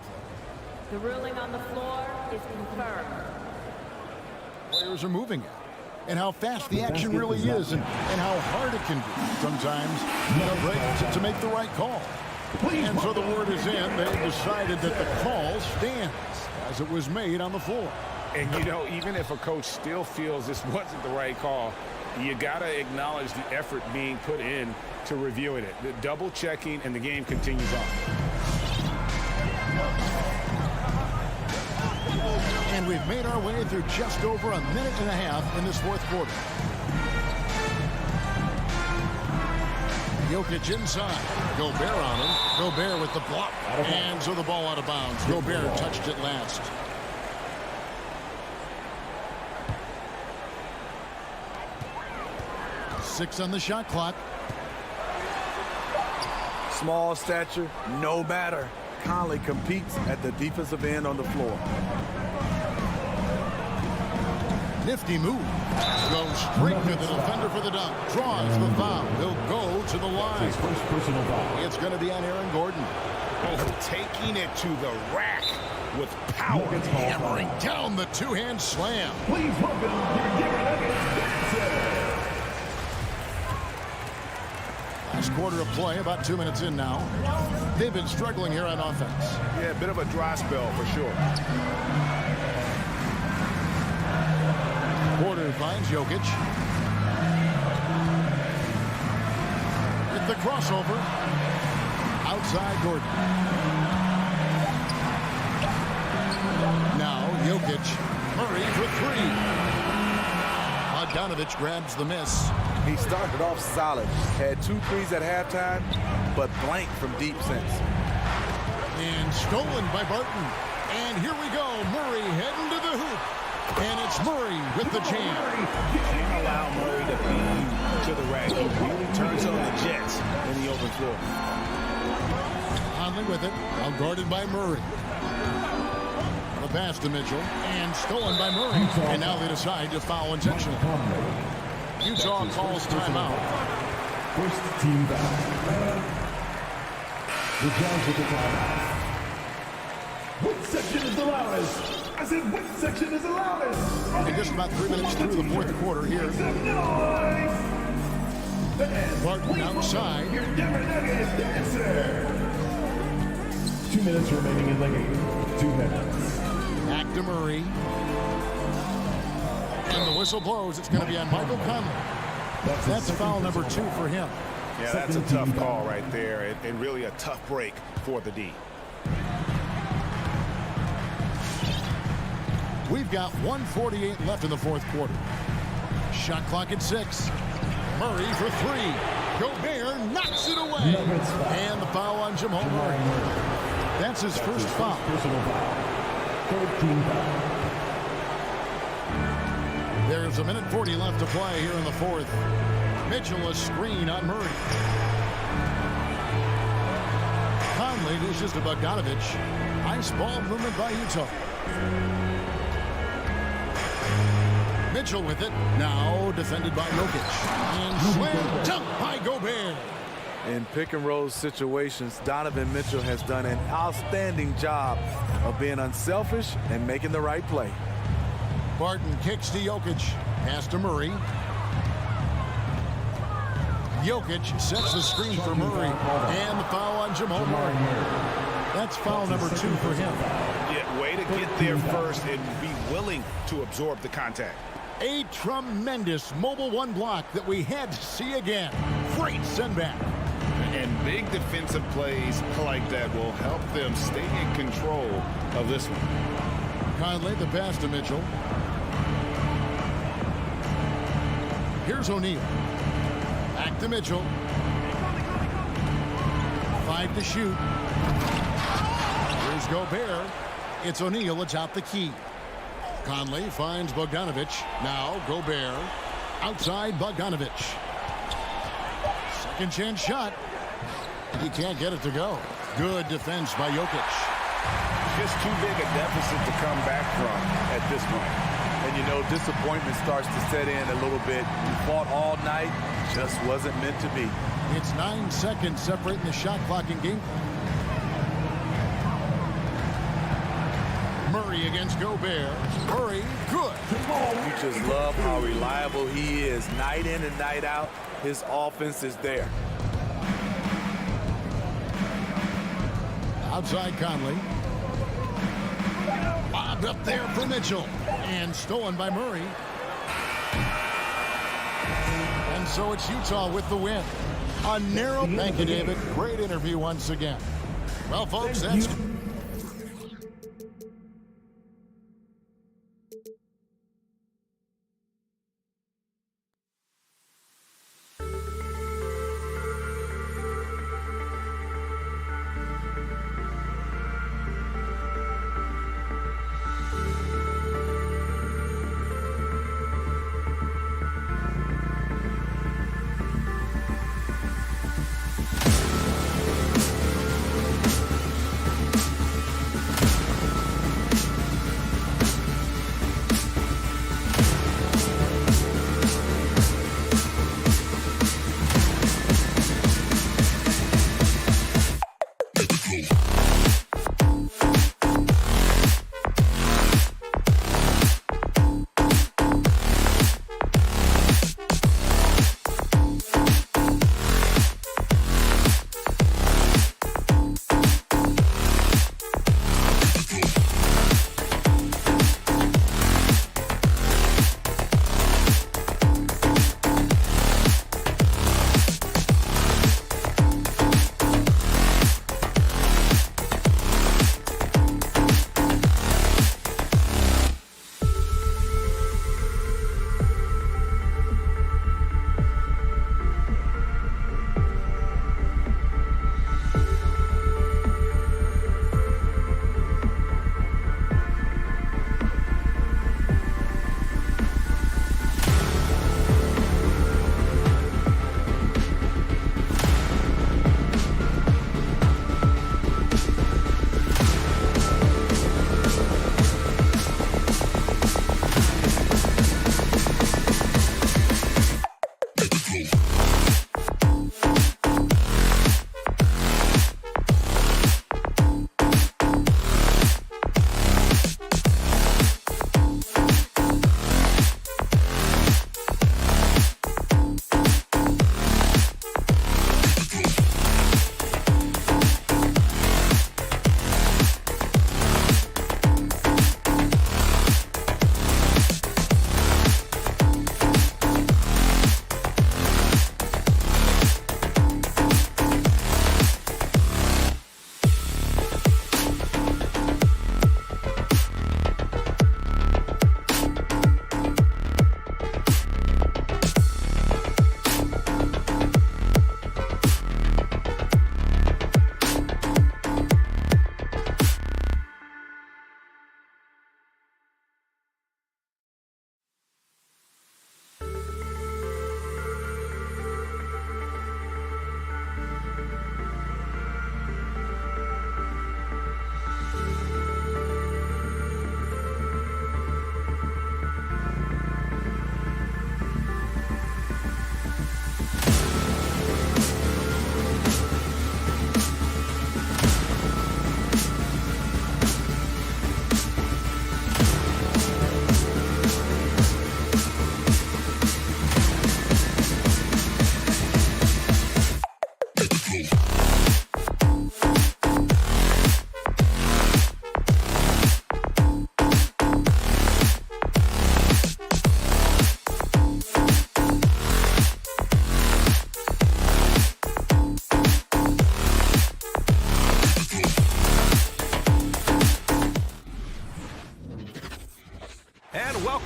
the ruling on the floor is confirmed.
Players are moving it, and how fast the action really is, and how hard it can be sometimes, to make the right call. And so the word is in. They've decided that the call stands as it was made on the floor.
And, you know, even if a coach still feels this wasn't the right call, you got to acknowledge the effort being put in to reviewing it. The double checking, and the game continues on.
And we've made our way through just over a minute and a half in this fourth quarter. Jokic inside. Gobert on him. Gobert with the block. And so the ball out of bounds. Gobert touched it last. Six on the shot clock.
Small stature, no matter. Conley competes at the defensive end on the floor.
Nifty move. Goes straight to the defender for the dunk. Draws the foul. He'll go to the line.
First personal foul.
It's going to be on Aaron Gordon.
Oh, taking it to the rack with power.
Hammering down the two-hand slam.
Please welcome your Denver Nuggets dancer.
Last quarter of play, about 2 minutes in now. They've been struggling here on offense.
Yeah, a bit of a dry spell for sure.
Porter finds Jokic. With the crossover. Outside Gordon. Now Jokic. Murray for three. Bogdanovich grabs the miss.
He started off solid. Had 2 threes at halftime, but blank from deep since.
And stolen by Barton. And here we go. Murray heading to the hoop. And it's Murray with the jam.
Can't allow Murray to feed to the rack. He really turns on the Jets in the open floor.
Conley with it. Now guarded by Murray. The pass to Mitchell. And stolen by Murray. And now they decide to foul intentionally. Utah calls timeout.
First team foul. The Jazz with the timeout. What section is the loudest? I said, what section is the loudest?
And just about 3 minutes through the fourth quarter here. Barton outside.
Your Denver Nuggets dancer. 2 minutes remaining in the game. 2 minutes.
Back to Murray. And the whistle blows. It's going to be on Michael Conley. That's foul number 2 for him.
Yeah, that's a tough call right there, and really a tough break for the D.
We've got 1:48 left in the fourth quarter. Shot clock at 6. Murray for 3. Gobert knocks it away. And the foul on Jamal Murray. That's his first foul.
Personal foul. Third team foul.
There's 1:40 left to play here in the fourth. Mitchell a screen on Murray. Conley dishes to Bogdanovich. Nice ball movement by Utah. Mitchell with it. Now defended by Jokic. And slam dunk by Gobert.
In pick and roll situations, Donovan Mitchell has done an outstanding job of being unselfish and making the right play.
Barton kicks to Jokic. Pass to Murray. Jokic sets the screen for Murray. And the foul on Jamal Murray. That's foul number 2 for him.
Yeah, way to get there first and be willing to absorb the contact.
A tremendous Mobile One block that we had to see again. Great send back.
And big defensive plays like that will help them stay in control of this one.
Conley, the pass to Mitchell. Here's O'Neal. Back to Mitchell. 5 to shoot. Here's Gobert. It's O'Neal atop the key. Conley finds Bogdanovich. Now Gobert. Outside Bogdanovich. Second chance shot. He can't get it to go. Good defense by Jokic.
Just too big a deficit to come back from at this point.
And you know, disappointment starts to set in a little bit. You fought all night, just wasn't meant to be.
It's 9 seconds separating the shot clock and game. Murray against Gobert. Murray, good.
You just love how reliable he is. Night in and night out, his offense is there.
Outside Conley. Bobbed up there for Mitchell. And stolen by Murray. And so it's Utah with the win. A narrow. Thank you, David. Great interview once again. Well, folks, that's...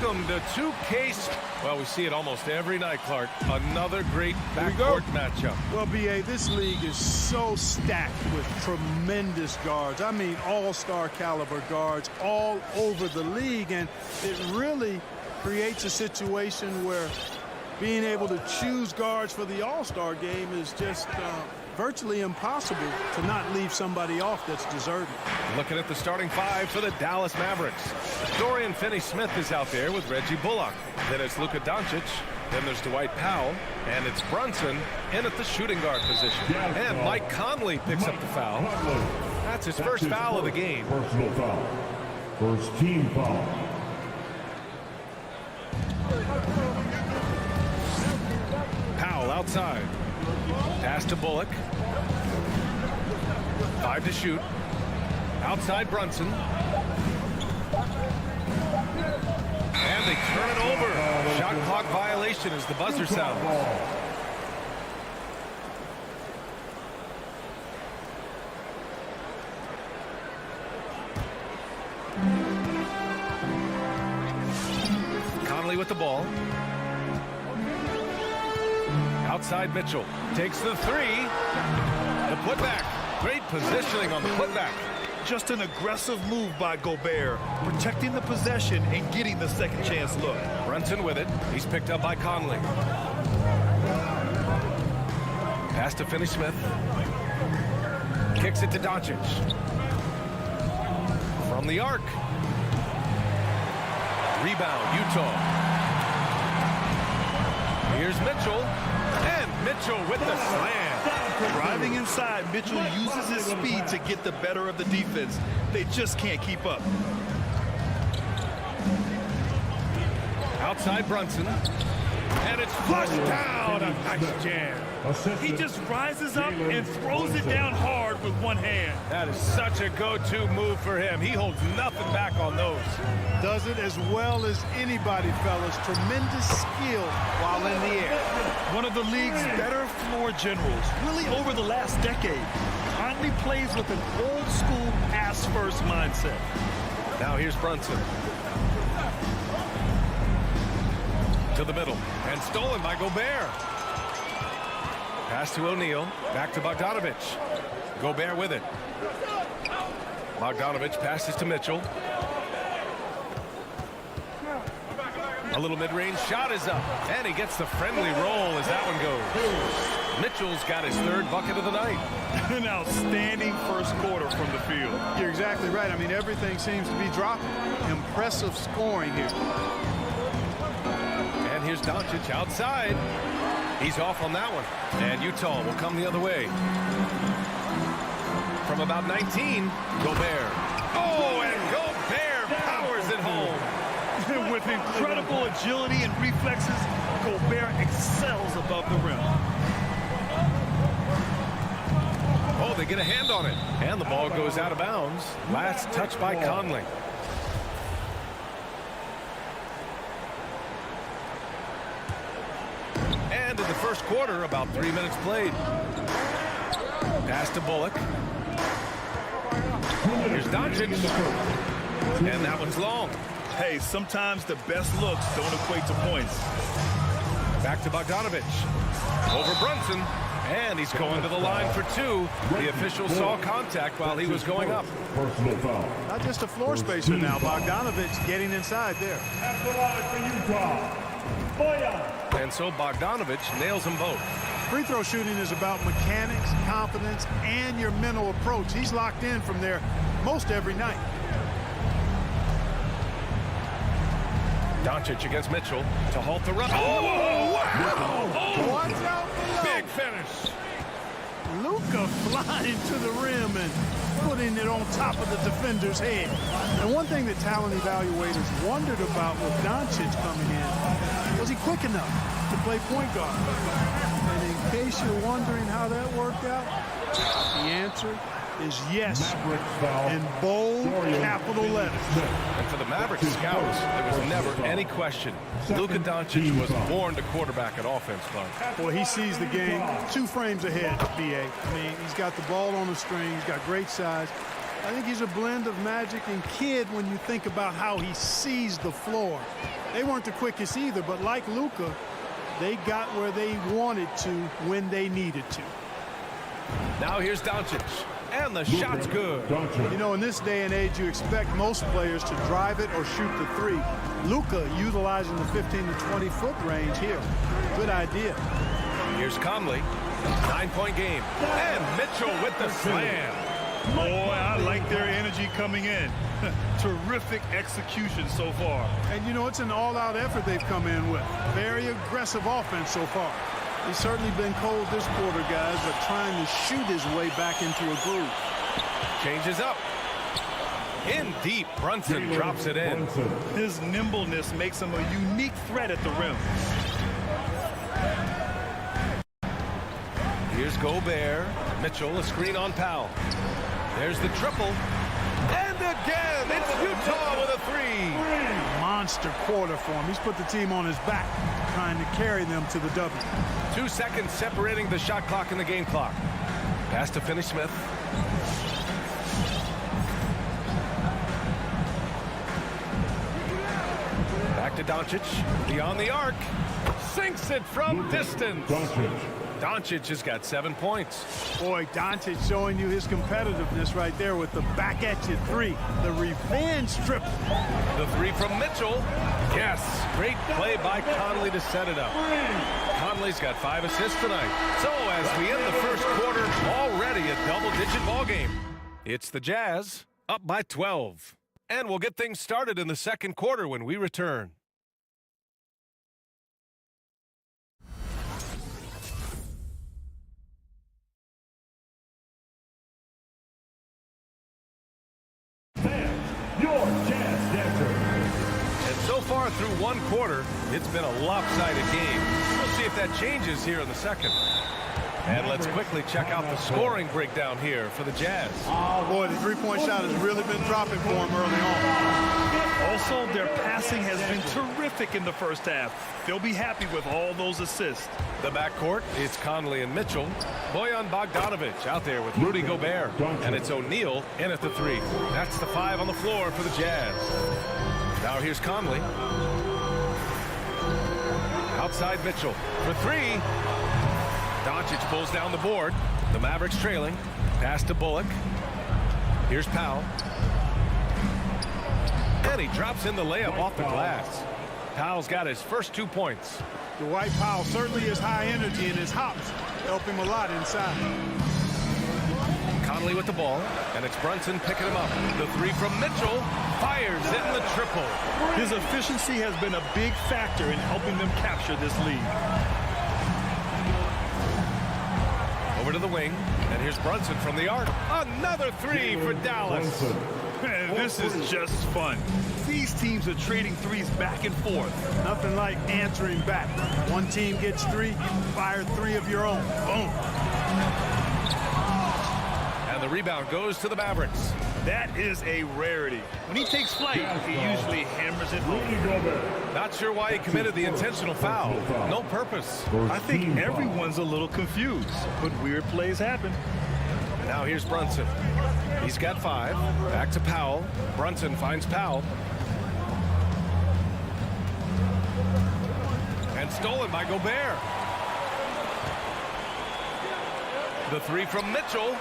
Welcome to 2K. Well, we see it almost every night, Clark. Another great backcourt matchup.
Well, B.A., this league is so stacked with tremendous guards. I mean, all-star caliber guards all over the league, and it really creates a situation where being able to choose guards for the all-star game is just virtually impossible to not leave somebody off that's deserving.
Looking at the starting five for the Dallas Mavericks. Dorian Finney-Smith is out there with Reggie Bullock. Then it's Luka Doncic. Then there's Dwight Powell. And it's Brunson in at the shooting guard position. And Mike Conley picks up the foul. That's his first foul of the game.
Personal foul. First team foul.
Powell outside. Pass to Bullock. 5 to shoot. Outside Brunson. And they turn it over. Shot clock violation as the buzzer sounds. Conley with the ball. Outside Mitchell. Takes the three. The putback. Great positioning on the putback.
Just an aggressive move by Gobert, protecting the possession and getting the second chance look.
Brunson with it. He's picked up by Conley. Pass to Finney-Smith. Kicks it to Doncic. From the arc. Rebound, Utah. Here's Mitchell. And Mitchell with the slam.
Driving inside, Mitchell uses his speed to get the better of the defense. They just can't keep up.
Outside Brunson. And it's flushed down. A nice jam.
He just rises up and throws it down hard with one hand.
That is such a go-to move for him. He holds nothing back on those.
Does it as well as anybody, fellas. Tremendous skill while in the air.
One of the league's better floor generals, really over the last decade. Conley plays with an old-school pass-first mindset.
Now here's Brunson. To the middle. And stolen by Gobert. Pass to O'Neal. Back to Bogdanovich. Gobert with it. Bogdanovich passes to Mitchell. A little mid-range shot is up. And he gets the friendly roll as that one goes. Mitchell's got his third bucket of the night.
An outstanding first quarter from the field.
You're exactly right. I mean, everything seems to be dropping. Impressive scoring here.
And here's Doncic outside. He's off on that one. And Utah will come the other way. From about 19, Gobert. Oh, and Gobert powers it home.
With incredible agility and reflexes, Gobert excels above the rim.
Oh, they get a hand on it. And the ball goes out of bounds. Last touch by Conley. And in the first quarter, about 3 minutes played. Pass to Bullock. Here's Doncic. And that one's long.
Hey, sometimes the best looks don't equate to points.
Back to Bogdanovich. Over Brunson. And he's going to the line for two. The official saw contact while he was going up.
Personal foul.
Not just a floor spacer now. Bogdanovich getting inside there.
And so Bogdanovich nails them both.
Free throw shooting is about mechanics, confidence, and your mental approach. He's locked in from there most every night.
Doncic against Mitchell to halt the run. Oh, wow! Oh,
watch out below.
Big finish.
Luka flying to the rim and putting it on top of the defender's head. And one thing that talent evaluators wondered about with Doncic coming in, was he quick enough to play point guard? And in case you're wondering how that worked out, the answer is yes, in bold capital letters.
And for the Mavericks scouts, there was never any question. Luka Doncic was born to quarterback at offense, Clark.
Boy, he sees the game 2 frames ahead, B.A. I mean, he's got the ball on the string. He's got great size. I think he's a blend of magic and kid when you think about how he sees the floor. They weren't the quickest either, but like Luka, they got where they wanted to when they needed to.
Now here's Doncic, and the shot's good.
You know, in this day and age, you expect most players to drive it or shoot the three. Luka utilizing the 15 to 20-foot range here. Good idea.
Here's Conley, 9-point game, and Mitchell with the slam.
Boy, I like their energy coming in. Terrific execution so far.
And, you know, it's an all-out effort they've come in with. Very aggressive offense so far. He's certainly been cold this quarter, guys, but trying to shoot his way back into a groove.
Changes up. In deep, Brunson drops it in.
His nimbleness makes him a unique threat at the rim.
Here's Gobert. Mitchell, a screen on Powell. There's the triple. And again, it's Utah with a three.
Monster quarter for him. He's put the team on his back, trying to carry them to the W.
2 seconds separating the shot clock and the game clock. Pass to Finney-Smith. Back to Doncic. Beyond the arc. Sinks it from distance. Doncic has got 7 points.
Boy, Doncic showing you his competitiveness right there with the back at you three. The revenge triple.
The three from Mitchell. Yes, great play by Conley to set it up. Conley's got 5 assists tonight. So as we end the first quarter, already a double-digit ball game. It's the Jazz up by 12. And we'll get things started in the second quarter when we return.
Your Jazz Dancer.
And so far through one quarter, it's been a lopsided game. We'll see if that changes here in the second. And let's quickly check out the scoring breakdown here for the Jazz.
Boy, the three-point shot has really been dropping for him early on.
Also, their passing has been terrific in the first half. They'll be happy with all those assists.
The backcourt, it's Conley and Mitchell. Bojan Bogdanovic out there with Rudy Gobert. And it's O'Neal in at the three. That's the 5 on the floor for the Jazz. Now here's Conley. Outside Mitchell for 3. Doncic pulls down the board. The Mavericks trailing. Pass to Bullock. Here's Powell. And he drops in the layup off the glass. Powell's got his first 2 points.
Dwight Powell certainly is high energy, and his hops help him a lot inside.
Conley with the ball, and it's Brunson picking him up. The 3 from Mitchell fires in the triple.
His efficiency has been a big factor in helping them capture this lead.
Over to the wing, and here's Brunson from the arc. Another 3 for Dallas.
Man, this is just fun. These teams are trading threes back and forth.
Nothing like answering back. One team gets 3, you fire 3 of your own. Boom.
And the rebound goes to the Mavericks.
That is a rarity. When he takes flight, he usually hammers it home.
Not sure why he committed the intentional foul. No purpose.
I think everyone's a little confused, but weird plays happen.
And now here's Brunson. He's got 5. Back to Powell. Brunson finds Powell. And stolen by Gobert. The 3 from Mitchell.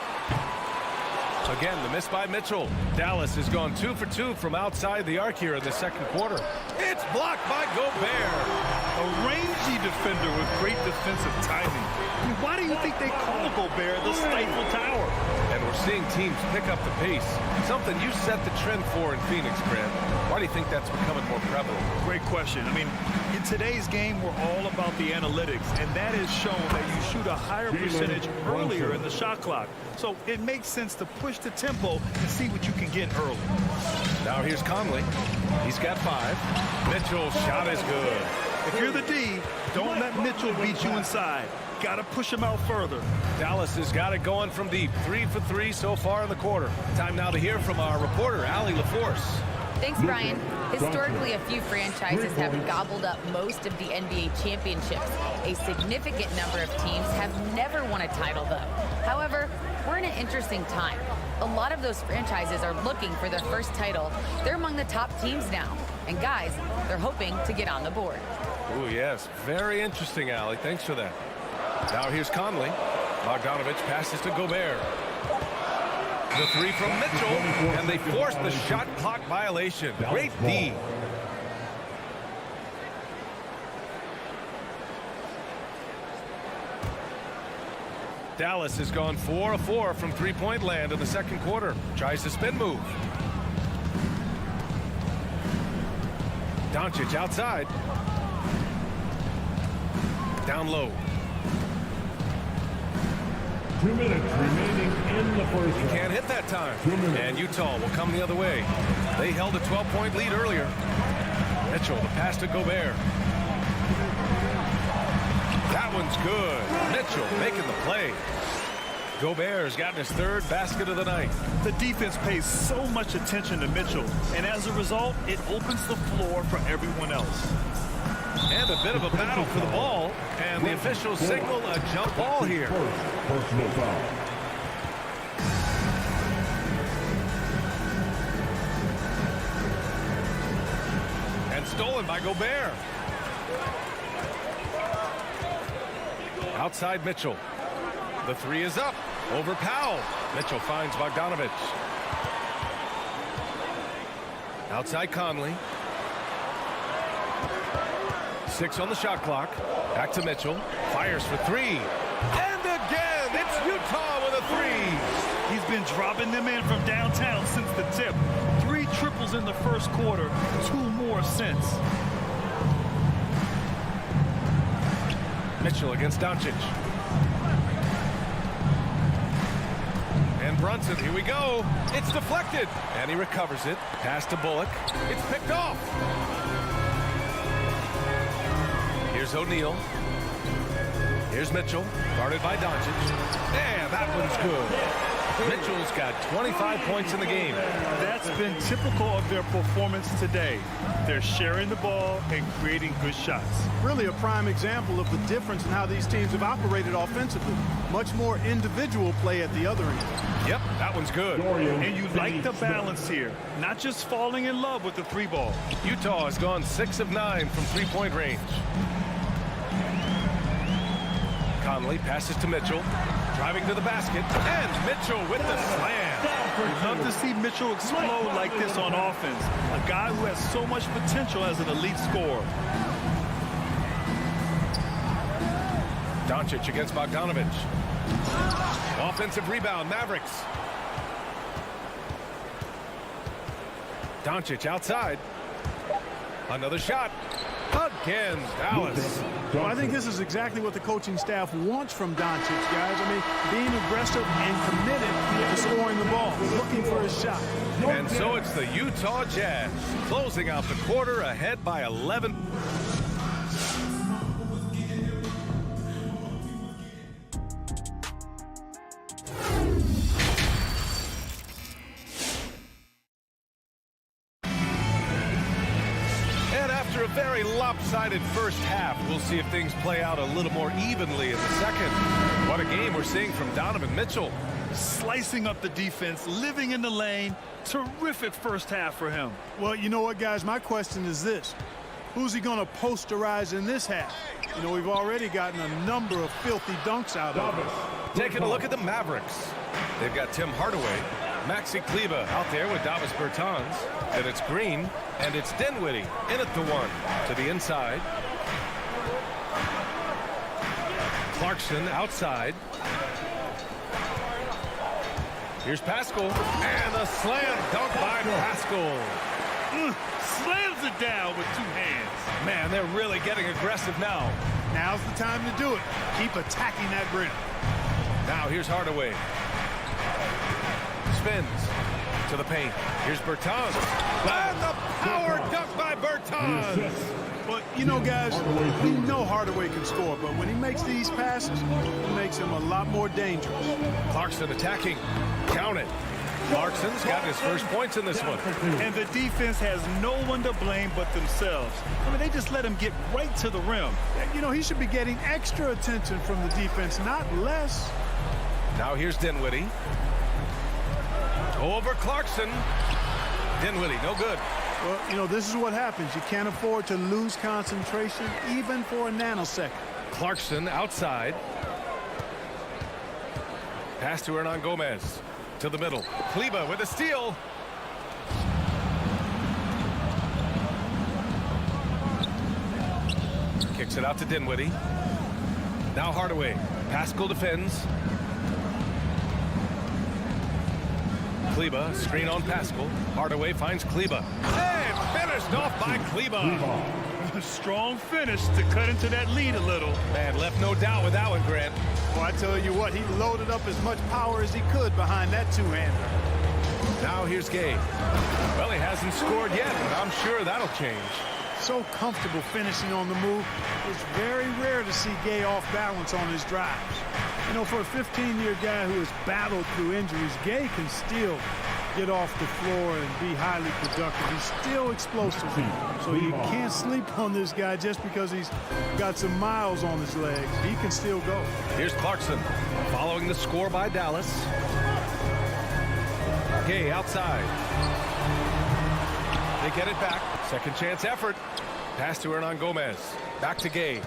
Again, the miss by Mitchell. Dallas has gone 2 for 2 from outside the arc here in the second quarter. It's blocked by Gobert.
A rangy defender with great defensive timing. I mean, why do you think they call Gobert the Stifle Tower?
And we're seeing teams pick up the pace. Something you set the trend for in Phoenix, Grant. Why do you think that's becoming more prevalent?
Great question. I mean, in today's game, we're all about the analytics, and that has shown that you shoot a higher percentage earlier in the shot clock. So it makes sense to push the tempo and see what you can get early.
Now here's Conley. He's got 5. Mitchell's shot is good.
If you're the D, don't let Mitchell beat you inside. Got to push him out further.
Dallas has got it going from deep. 3 for 3 so far in the quarter. Time now to hear from our reporter, Allie LaForce.
Thanks, Brian. Historically, a few franchises have gobbled up most of the NBA championships. A significant number of teams have never won a title, though. However, we're in an interesting time. A lot of those franchises are looking for their first title. They're among the top teams now. And guys, they're hoping to get on the board.
Oh, yes. Very interesting, Allie. Thanks for that. Now here's Conley. Bogdanovich passes to Gobert. The three from Mitchell, and they force the shot clock violation. Great D. Dallas has gone 4 of 4 from three-point land in the second quarter. Tries the spin move. Doncic outside. Down low.
2 minutes remaining in the first round.
Can't hit that time. And Utah will come the other way. They held a 12-point lead earlier. Mitchell, the pass to Gobert. That one's good. Mitchell making the play. Gobert's gotten his third basket of the night.
The defense pays so much attention to Mitchell, and as a result, it opens the floor for everyone else.
And a bit of a battle for the ball, and the officials signal a jump ball here.
Personal foul.
And stolen by Gobert. Outside Mitchell. The three is up. Over Powell. Mitchell finds Bogdanovich. Outside Conley. 6 on the shot clock. Back to Mitchell. Fires for 3. And again, it's Utah with a 3.
He's been dropping them in from downtown since the tip. 3 triples in the first quarter, 2 more since.
Mitchell against Doncic. And Brunson, here we go. It's deflected. And he recovers it. Pass to Bullock. It's picked off. Here's O'Neal. Here's Mitchell, guarded by Doncic. And that one's good. Mitchell's got 25 points in the game.
That's been typical of their performance today. They're sharing the ball and creating good shots.
Really a prime example of the difference in how these teams have operated offensively. Much more individual play at the other end.
Yep, that one's good.
And you like the balance here, not just falling in love with the 3 ball.
Utah has gone 6 of 9 from three-point range. Conley passes to Mitchell, driving to the basket, and Mitchell with the slam.
We'd love to see Mitchell explode like this on offense. A guy who has so much potential as an elite scorer.
Doncic against Bogdanovich. Offensive rebound, Mavericks. Doncic outside. Another shot. Again, Dallas.
Well, I think this is exactly what the coaching staff wants from Doncic, guys. I mean, being aggressive and committed to scoring the ball, looking for his shot.
And so it's the Utah Jazz closing out the quarter ahead by 11. After a very lopsided first half, we'll see if things play out a little more evenly in the second. What a game we're seeing from Donovan Mitchell.
Slicing up the defense, living in the lane. Terrific first half for him.
Well, you know what, guys? My question is this. Who's he going to posterize in this half? You know, we've already gotten a number of filthy dunks out of him.
Taking a look at the Mavericks. They've got Tim Hardaway, Maxi Kleber out there with Davis Bertans. Then it's Green, and it's Dinwiddie in at the 1 to the inside. Clarkson outside. Here's Pascal, and a slam dunk by Pascal.
Slams it down with 2 hands.
Man, they're really getting aggressive now.
Now's the time to do it. Keep attacking that rim.
Now here's Hardaway. Spins to the paint. Here's Bertans. And the power dunk by Bertans.
Well, you know, guys, we know Hardaway can score, but when he makes these passes, it makes him a lot more dangerous.
Clarkson attacking. Count it. Clarkson's gotten his first points in this one.
And the defense has no one to blame but themselves. I mean, they just let him get right to the rim.
You know, he should be getting extra attention from the defense, not less.
Now here's Dinwiddie. Over Clarkson. Dinwiddie, no good.
Well, you know, this is what happens. You can't afford to lose concentration even for a nanosecond.
Clarkson outside. Pass to Hernan Gomez. To the middle. Kleba with a steal. Kicks it out to Dinwiddie. Now Hardaway. Pascal defends. Kleba, screen on Pascal. Hardaway finds Kleba. And finished off by Kleba.
A strong finish to cut into that lead a little.
Man, left no doubt with that one, Grant.
Well, I tell you what, he loaded up as much power as he could behind that two-hander.
Now here's Gay. Well, he hasn't scored yet, but I'm sure that'll change.
So comfortable finishing on the move. It's very rare to see Gay off balance on his drives. You know, for a 15-year guy who has battled through injuries, Gay can still get off the floor and be highly productive. He's still explosive. So you can't sleep on this guy just because he's got some miles on his legs. He can still go.
Here's Clarkson following the score by Dallas. Gay outside. They get it back. Second chance effort. Pass to Hernan Gomez. Back to Gay.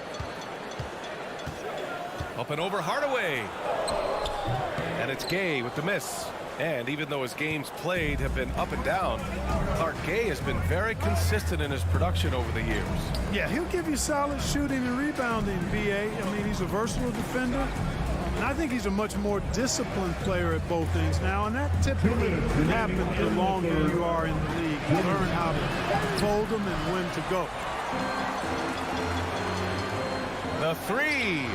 Up and over Hardaway. And it's Gay with the miss. And even though his games played have been up and down, Clark Gay has been very consistent in his production over the years.
Yeah, he'll give you solid shooting and rebounding, B.A. I mean, he's a versatile defender. And I think he's a much more disciplined player at both ends now. And that typically happens the longer you are in the league. You learn how to fold them and when to go.
The three.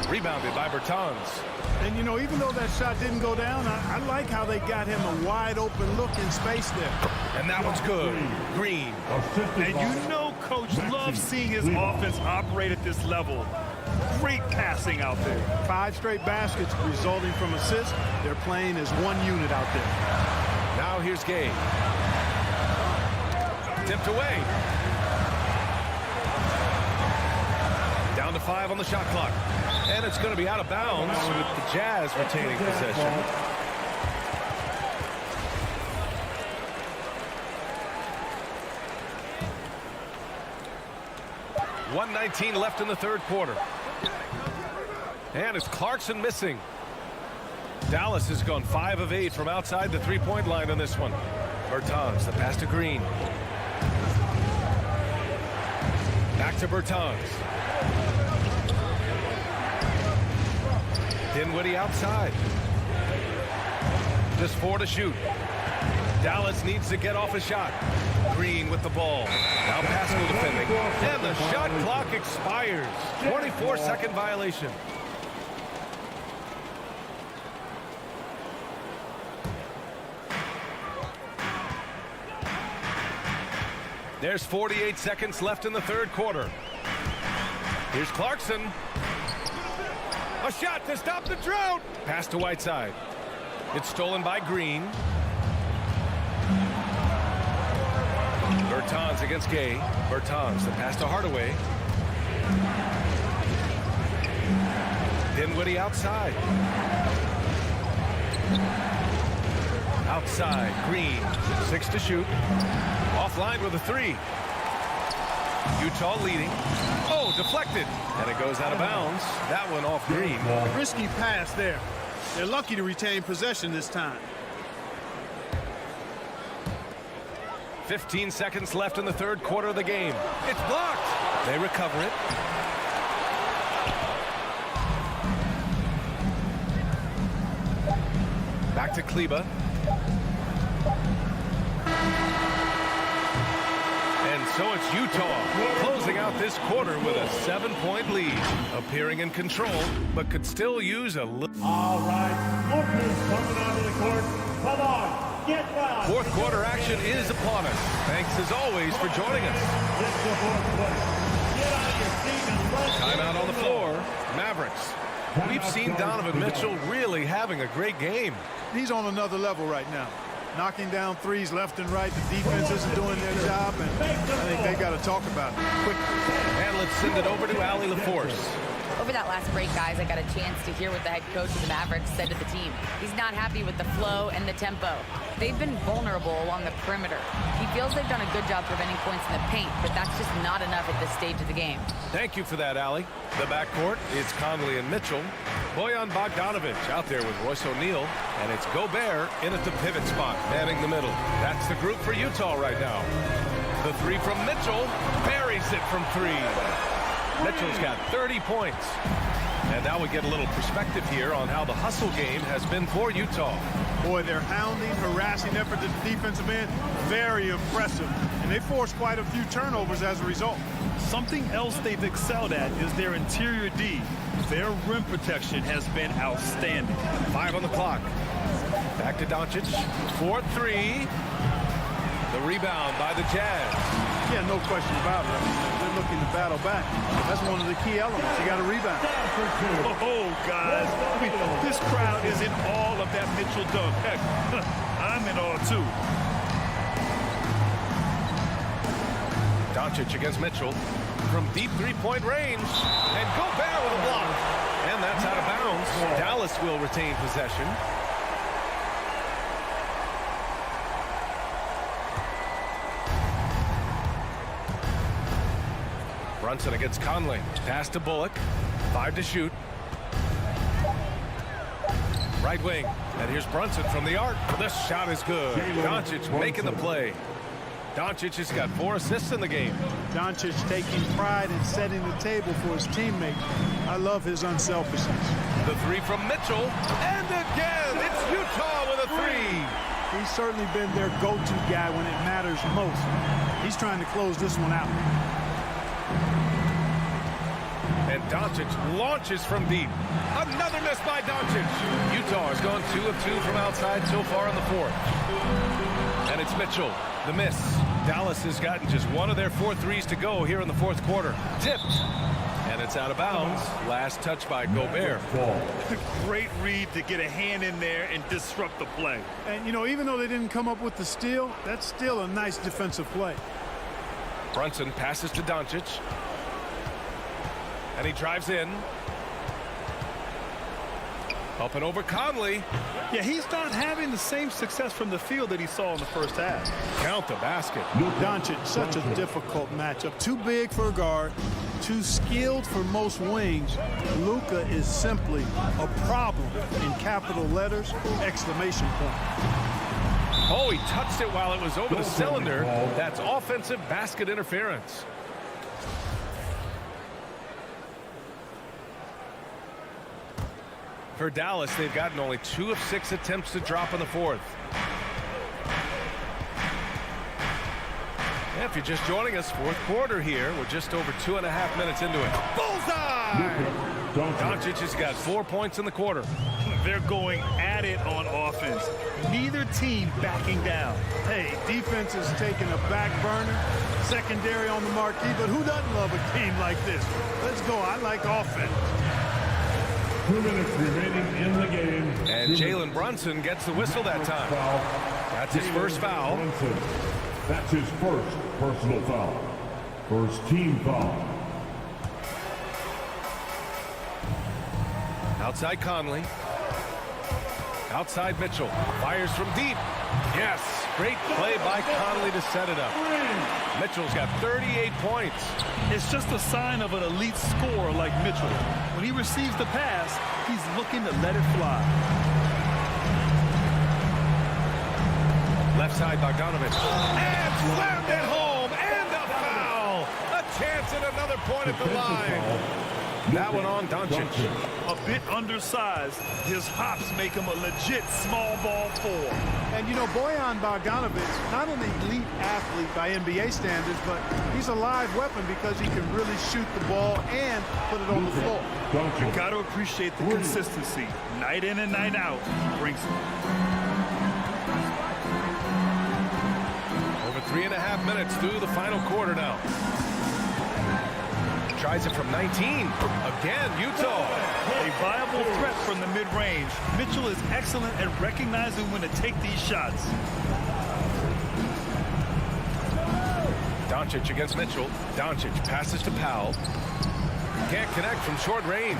Rebounded by Bertans.
And, you know, even though that shot didn't go down, I like how they got him a wide-open look in space there.
And that one's good. Green.
And you know Coach loves seeing his offense operate at this level. Great passing out there.
5 straight baskets resulting from assists. They're playing as one unit out there.
Now here's Gay. Tipped away. Down to 5 on the shot clock. And it's going to be out of bounds with the Jazz retaining possession. .119 left in the third quarter. And it's Clarkson missing. Dallas has gone 5 of 8 from outside the three-point line on this one. Bertans, the pass to Green. Back to Bertans. Dinwiddie outside. Just 4 to shoot. Dallas needs to get off a shot. Green with the ball. Now Pascal defending. And the shot clock expires. 24-second violation. There's 48 seconds left in the third quarter. Here's Clarkson. A shot to stop the drought. Pass to Whiteside. It's stolen by Green. Bertans against Gay. Bertans, the pass to Hardaway. Dinwiddie outside. Outside, Green. 6 to shoot. Offline with a 3. Utah leading. Oh, deflected. And it goes out of bounds. That one off Green.
Risky pass there. They're lucky to retain possession this time.
15 seconds left in the third quarter of the game. It's blocked. They recover it. Back to Kleba. And so it's Utah closing out this quarter with a 7-point lead. Appearing in control, but could still use a little.
All right, Walker's coming onto the court. Come on, get down.
Fourth quarter action is upon us. Thanks as always for joining us. Timeout on the floor. Mavericks. We've seen Donovan Mitchell really having a great game.
He's on another level right now. Knocking down threes left and right. The defense isn't doing their job, and I think they got to talk about it quickly.
And let's send it over to Allie LaForce.
Of Over that last break, guys, I got a chance to hear what the head coach of the Mavericks said to the team. He's not happy with the flow and the tempo. They've been vulnerable along the perimeter. He feels they've done a good job preventing points in the paint, but that's just not enough at this stage of the game.
Thank you for that, Allie. The backcourt is Conley and Mitchell. Bojan Bogdanovic out there with Royce O'Neal, and it's Gobert in at the pivot spot, manning the middle. That's the group for Utah right now. The three from Mitchell, buries it from three. Mitchell's got 30 points. And now we get a little perspective here on how the hustle game has been for Utah.
Boy, their hounding, harassing effort at the defensive end, very impressive. And they forced quite a few turnovers as a result.
Something else they've excelled at is their interior D. Their rim protection has been outstanding.
5 on the clock. Back to Doncic. 4-3. The rebound by the Jazz.
Yeah, no question about it. They're looking to battle back. That's one of the key elements. You got to rebound.
Oh, guys. I mean, this crowd is in all of that Mitchell dunk. Heck, I'm in awe, too.
Doncic against Mitchell from deep three-point range. And Gobert with a block. And that's out of bounds. Dallas will retain possession. Brunson against Conley. Pass to Bullock. 5 to shoot. Right wing. And here's Brunson from the arc. This shot is good. Doncic making the play. Doncic has got 4 assists in the game.
Doncic taking pride in setting the table for his teammates. I love his unselfishness.
The three from Mitchell. And again, it's Utah with a 3.
He's certainly been their go-to guy when it matters most. He's trying to close this one out.
And Doncic launches from deep. Another miss by Doncic. Utah has gone 2 of 2 from outside so far in the fourth. And it's Mitchell, the miss. Dallas has gotten just 1 of their 4 threes to go here in the fourth quarter. Tipped. And it's out of bounds. Last touch by Gobert.
Great read to get a hand in there and disrupt the play.
And, you know, even though they didn't come up with the steal, that's still a nice defensive play.
Brunson passes to Doncic. And he drives in. Up and over Conley.
Yeah, he's not having the same success from the field that he saw in the first half.
Count the basket.
Doncic, such a difficult matchup. Too big for a guard, too skilled for most wings. Luka is simply a problem in capital letters, exclamation point.
Oh, he touched it while it was over the cylinder. That's offensive basket interference. For Dallas, they've gotten only 2 of 6 attempts to drop in the fourth. Yeah, if you're just joining us, fourth quarter here. We're just over 2.5 minutes into it. Bullseye! Doncic has got 4 points in the quarter.
They're going at it on offense. Neither team backing down.
Hey, defense is taking a back burner, secondary on the marquee, but who doesn't love a game like this? Let's go. I like offense.
2 minutes remaining in the game.
And Jalen Brunson gets the whistle that time. That's his first foul.
That's his first personal foul. First team foul.
Outside Conley. Outside Mitchell. Fires from deep. Yes. Great play by Conley to set it up. Mitchell's got 38 points.
It's just a sign of an elite scorer like Mitchell. When he receives the pass, he's looking to let it fly.
Left side Bogdanovic. And slammed it home. And a foul. A chance at another point at the line. That one on Doncic.
A bit undersized. His hops make him a legit small ball 4.
And, you know, Bojan Bogdanovic, not an elite athlete by NBA standards, but he's a live weapon because he can really shoot the ball and put it on the floor.
You got to appreciate the consistency. Night in and night out, he brings it.
Over 3.5 minutes through the final quarter now. Tries it from 19. Again, Utah.
A viable threat from the mid-range. Mitchell is excellent at recognizing when to take these shots.
Doncic against Mitchell. Doncic passes to Powell. Can't connect from short range.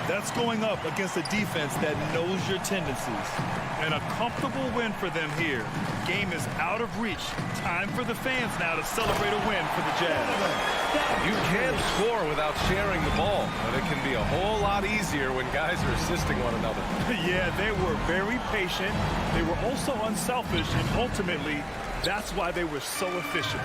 That's going up against a defense that knows your tendencies. And a comfortable win for them here. Game is out of reach. Time for the fans now to celebrate a win for the Jazz.
You can't score without sharing the ball, but it can be a whole lot easier when guys are assisting one another.
Yeah, they were very patient. They were also unselfish, and ultimately, that's why they were so efficient.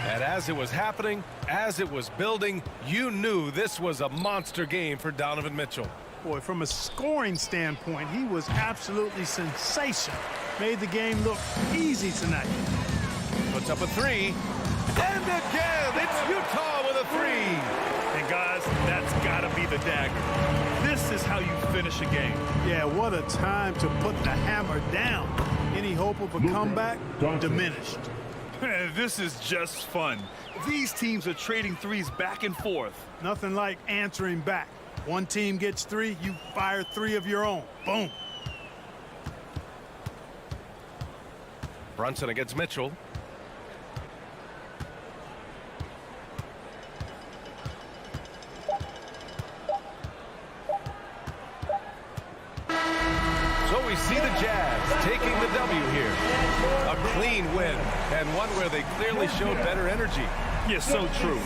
And as it was happening, as it was building, you knew this was a monster game for Donovan Mitchell.
Boy, from a scoring standpoint, he was absolutely sensational. Made the game look easy tonight.
Puts up a three. And again, it's Utah with a three.
And guys, that's got to be the dagger. This is how you finish a game.
Yeah, what a time to put the hammer down. Any hope of a comeback? Diminished.
This is just fun. These teams are trading threes back and forth.
Nothing like answering back. One team gets three, you fire three of your own. Boom.
Brunson against Mitchell. So we see the Jazz taking the W here. A clean win, and one where they clearly showed better energy.
Yeah, so true.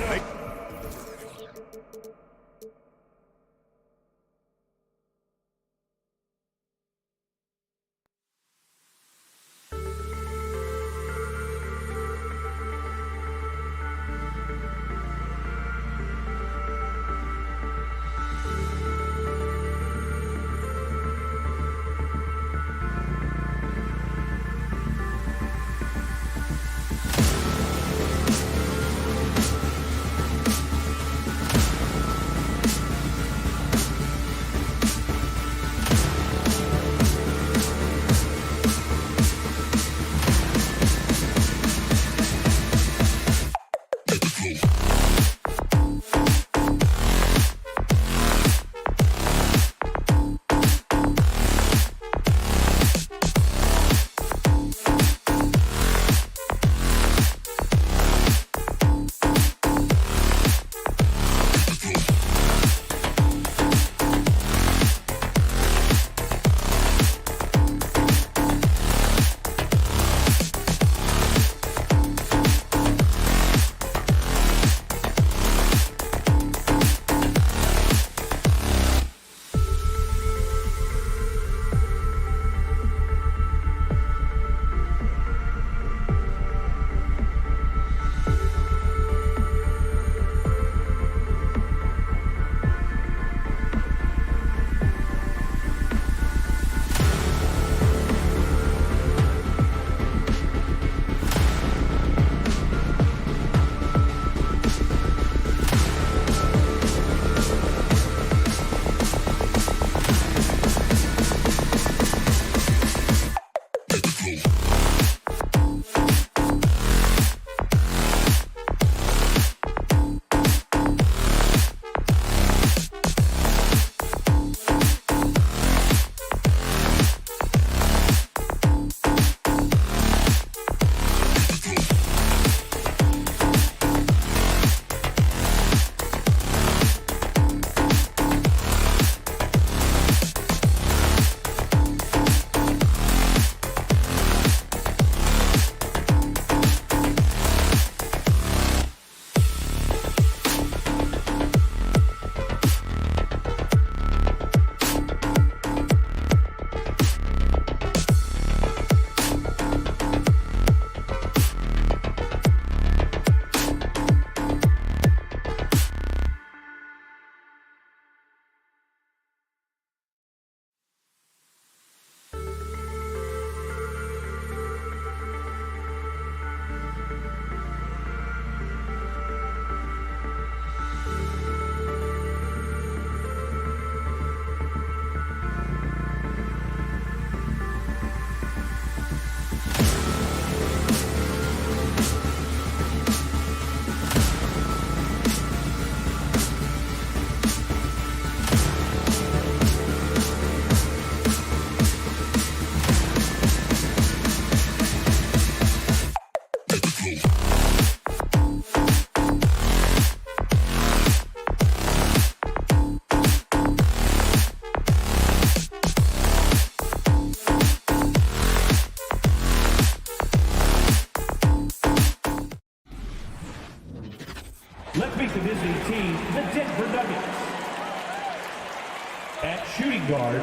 shooting guard.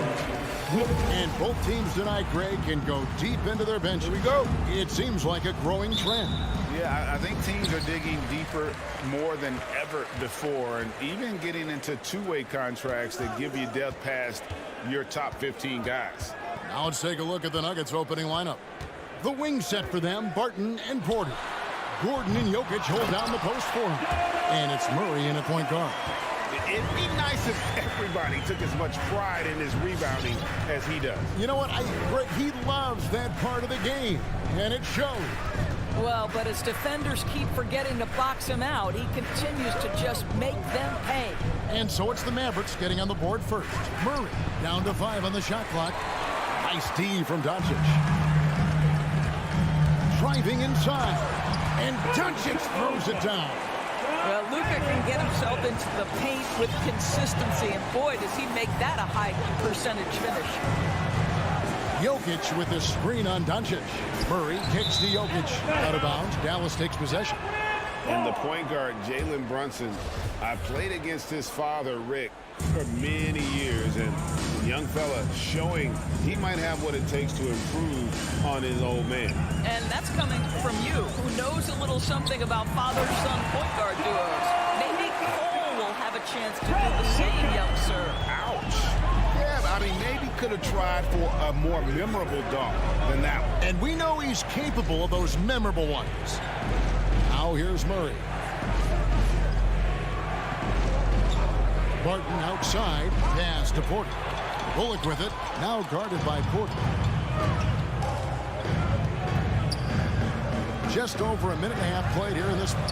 And both teams tonight, Greg, can go deep into their bench. Here we go. It seems like a growing trend.
Yeah, I think teams are digging deeper more than ever before, and even getting into two-way contracts that give you depth past your top 15 guys.
Now let's take a look at the Nuggets opening lineup. The wing set for them, Barton and Porter. Gordon and Jokic hold down the post for him. And it's Murray in at point guard.
It'd be nice if everybody took as much pride in his rebounding as he does.
You know what? Greg, he loves that part of the game, and it shows.
Well, but as defenders keep forgetting to box him out, he continues to just make them pay.
And so it's the Mavericks getting on the board first. Murray down to 5 on the shot clock. Nice D from Doncic. Driving inside. And Doncic throws it down.
Well, Luka can get himself into the paint with consistency, and boy, does he make that a high percentage finish.
Jokic with the screen on Doncic. Murray kicks to Jokic. Out of bounds. Dallas takes possession.
And the point guard, Jalen Brunson, I played against his father, Rick, for many years, and the young fella showing he might have what it takes to improve on his old man.
And that's coming from you, who knows a little something about father-son point guard duos. Maybe Cole will have a chance to do the same, young sir.
Ouch. Yeah, I mean, maybe could have tried for a more memorable dunk than that one.
And we know he's capable of those memorable ones. Now here's Murray. Barton outside, pass to Porter. Bullock with it, now guarded by Porter. Just over a minute and a half played here in this one.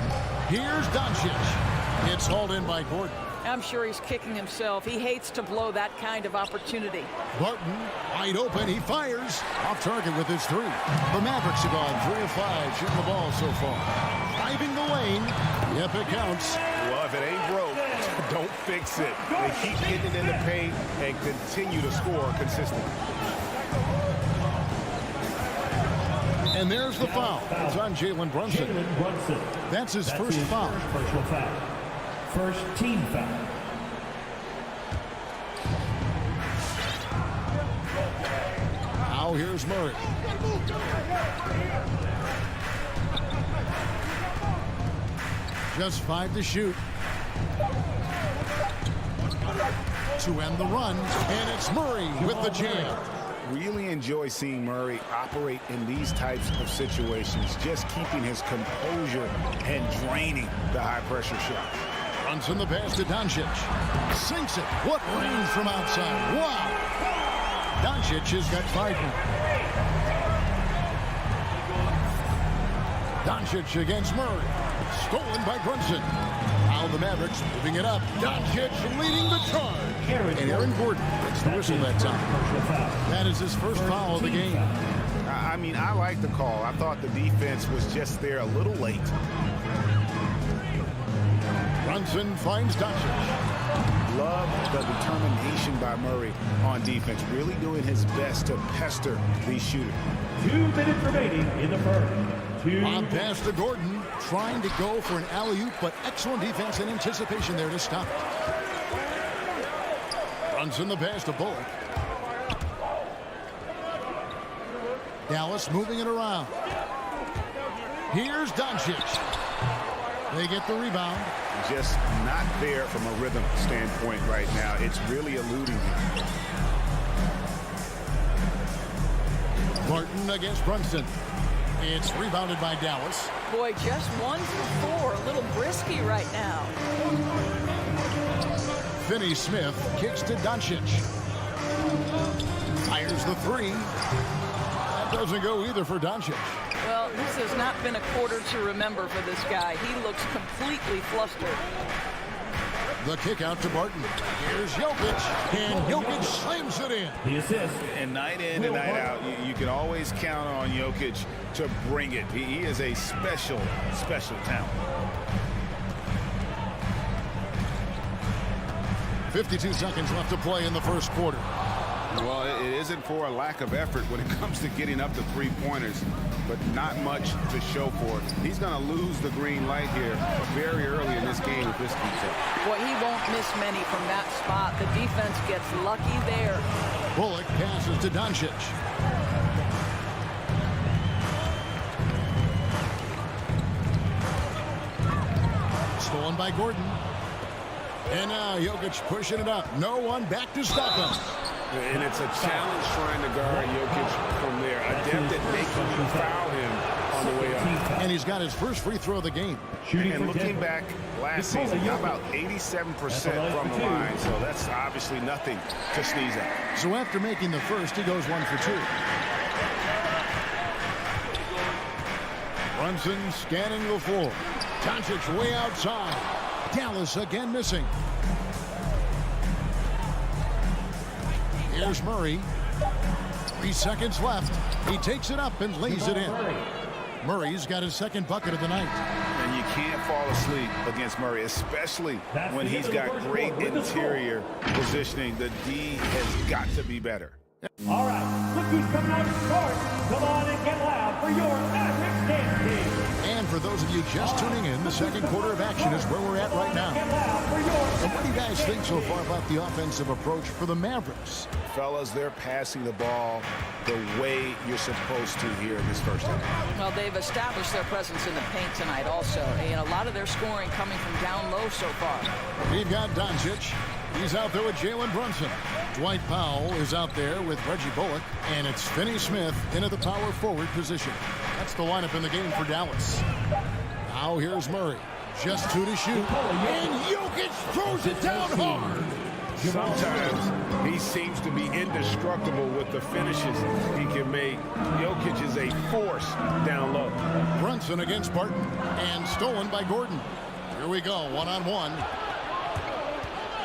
Here's Doncic. It's hauled in by Gordon.
I'm sure he's kicking himself. He hates to blow that kind of opportunity.
Barton, wide open, he fires. Off target with his 3. The Mavericks have gone 3 of 5 shooting the ball so far. Driving the lane. Yep, it counts.
Well, if it ain't broke, don't fix it. They keep getting it in the paint and continue to score consistently.
And there's the foul. It's on Jalen Brunson. That's his first foul.
Personal foul. First team foul.
Now here's Murray. Just 5 to shoot. To end the run, and it's Murray with the jam.
Really enjoy seeing Murray operate in these types of situations, just keeping his composure and draining the high-pressure shot.
Brunson the pass to Doncic. Sinks it. What range from outside. Wow. Doncic has got 5 now. Doncic against Murray. Stolen by Brunson. Now the Mavericks moving it up. Doncic leading the charge. And Aaron Gordon gets the whistle that time. That is his first foul of the game.
I mean, I like the call. I thought the defense was just there a little late.
Brunson finds Doncic.
Love the determination by Murray on defense. Really doing his best to pester these shooters.
2 minutes remaining in the first.
On pass to Gordon, trying to go for an alley-oop, but excellent defense and anticipation there to stop it. Brunson the pass to Bullock. Dallas moving it around. Here's Doncic. They get the rebound.
Just not there from a rhythm standpoint right now. It's really eluding him.
Barton against Brunson. It's rebounded by Dallas.
Boy, just 1 for 4. A little brisky right now.
Finney Smith kicks to Doncic. Fires the 3. That doesn't go either for Doncic.
Well, this has not been a quarter to remember for this guy. He looks completely flustered.
The kick out to Barton. Here's Jokic, and Jokic slams it in.
The assist.
And night in and night out, you can always count on Jokic to bring it. He is a special, special talent.
52 seconds left to play in the first quarter.
Well, it isn't for a lack of effort when it comes to getting up to three-pointers, but not much to show for it. He's going to lose the green light here very early in this game if this keeps up.
Boy, he won't miss many from that spot. The defense gets lucky there.
Bullock passes to Doncic. Stolen by Gordon. And now Jokic pushing it up. No one back to stop him.
And it's a challenge trying to guard Jokic from there. Adept at making you foul him on the way up.
And he's got his first free throw of the game.
And looking back last season, how about 87% from the line? So that's obviously nothing to sneeze at.
So after making the first, he goes 1 for 2. Brunson scanning the floor. Doncic way outside. Dallas again missing. Here's Murray. 3 seconds left. He takes it up and lays it in. Murray's got his second bucket of the night.
And you can't fall asleep against Murray, especially when he's got great interior positioning. The D has got to be better.
All right, look who's coming out to start. Come on and get loud for your Mavericks dance team.
And for those of you just tuning in, the second quarter of action is where we're at right now. And what do you guys think so far about the offensive approach for the Mavericks?
Fellas, they're passing the ball the way you're supposed to here in this first half.
Well, they've established their presence in the paint tonight also. And a lot of their scoring coming from down low so far.
We've got Doncic. He's out there with Jalen Brunson. Dwight Powell is out there with Reggie Bullock. And it's Finney Smith into the power forward position. That's the lineup in the game for Dallas. Now here's Murray. Just 2 to shoot. And Jokic throws it down hard.
Sometimes he seems to be indestructible with the finishes he can make. Jokic is a force down low.
Brunson against Barton. And stolen by Gordon. Here we go, one-on-one.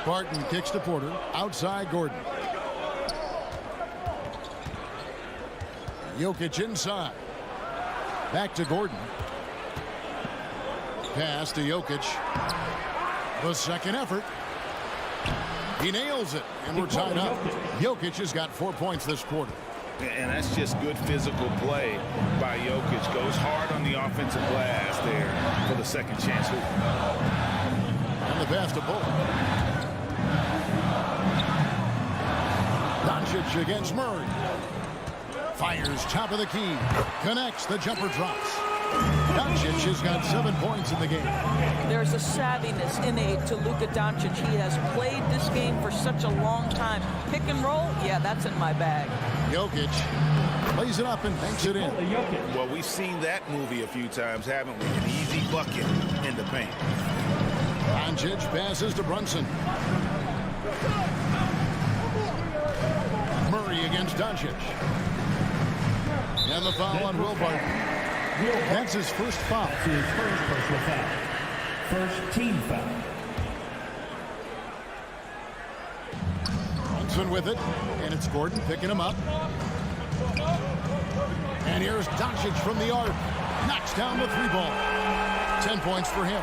Barton kicks to Porter. Outside Gordon. Jokic inside. Back to Gordon. Pass to Jokic. The second effort. He nails it, and we're tied up. Jokic has got 4 points this quarter.
And that's just good physical play by Jokic. Goes hard on the offensive glass there for the second chance hoop.
And the pass to Bullock. Doncic against Murray. Fires top of the key. Connects. The jumper drops. Doncic has got 7 points in the game.
There's a savviness innate to Luka Doncic. He has played this game for such a long time. Pick and roll, yeah, that's in my bag.
Jokic plays it up and banks it in.
Well, we've seen that movie a few times, haven't we? An easy bucket in the paint.
Doncic passes to Brunson. Murray against Doncic. And the foul on Will Barton. That's his first foul.
His first personal foul. First team foul.
Brunson with it, and it's Gordon picking him up. And here's Doncic from the arc. Knocks down the 3-ball. 10 points for him.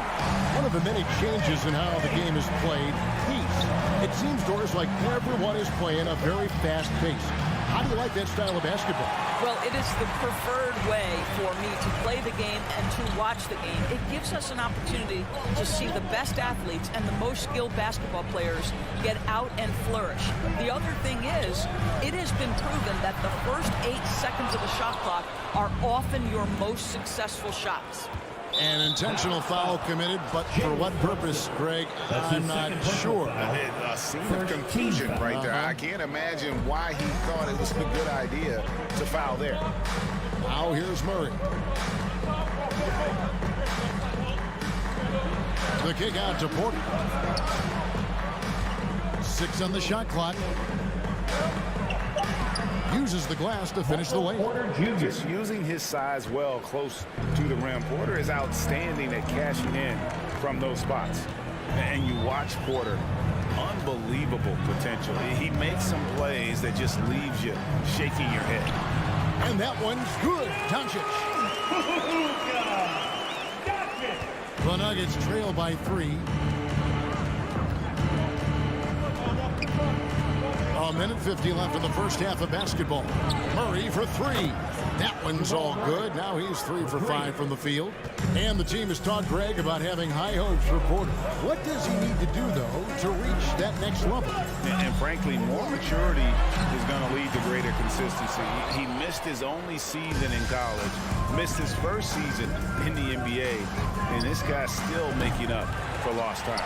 One of the many changes in how the game is played, pace. It seems, Doris, like everyone is playing a very fast pace. How do you like that style of basketball?
Well, it is the preferred way for me to play the game and to watch the game. It gives us an opportunity to see the best athletes and the most skilled basketball players get out and flourish. The other thing is, it has been proven that the first 8 seconds of the shot clock are often your most successful shots.
An intentional foul committed, but for what purpose, Greg? I'm not sure.
A scene of confusion right there. I can't imagine why he thought it was a good idea to foul there.
Now here's Murray. The kick out to Porter. 6 on the shot clock. Uses the glass to finish the lane.
Just using his size well close to the rim. Porter is outstanding at cashing in from those spots. And you watch Porter, unbelievable potential. He makes some plays that just leaves you shaking your head.
And that one's good. Doncic. The Nuggets trail by 3. 1:50 left in the first half of basketball. Murray for three. That one's all good. Now he's 3 for 5 from the field. And the team has talked Greg about having high hopes for Porter. What does he need to do, though, to reach that next level?
And frankly, more maturity is going to lead to greater consistency. He missed his only season in college, missed his first season in the NBA, and this guy's still making up for lost time.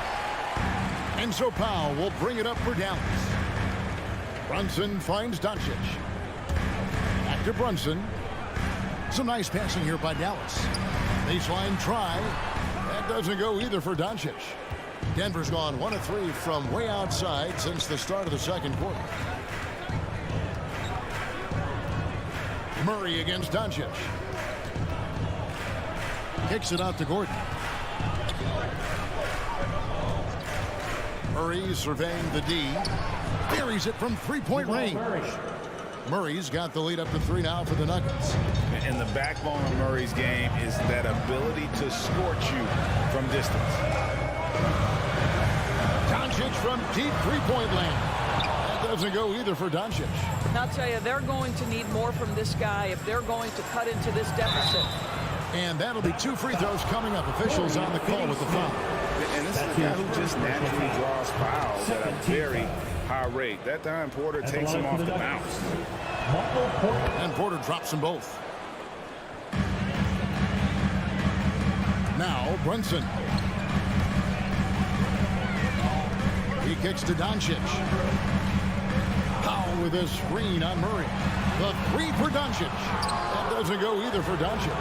And so Powell will bring it up for Dallas. Brunson finds Doncic. Back to Brunson. Some nice passing here by Dallas. Baseline try. That doesn't go either for Doncic. Denver's gone 1 of 3 from way outside since the start of the second quarter. Murray against Doncic. Kicks it out to Gordon. Murray surveying the D. Buries it from three-point range. Murray's got the lead up to 3 now for the Nuggets.
And the backbone of Murray's game is that ability to scorch you from distance.
Doncic from deep three-point land. That doesn't go either for Doncic.
And I'll tell you, they're going to need more from this guy if they're going to cut into this deficit.
And that'll be 2 free throws coming up. Officials on the call with the foul.
And this is a guy who just naturally draws fouls at a very high rate. That time Porter takes him off the bounce.
And Porter drops them both. Now Brunson. He kicks to Doncic. Powell with a screen on Murray. The 3 for Doncic. That doesn't go either for Doncic.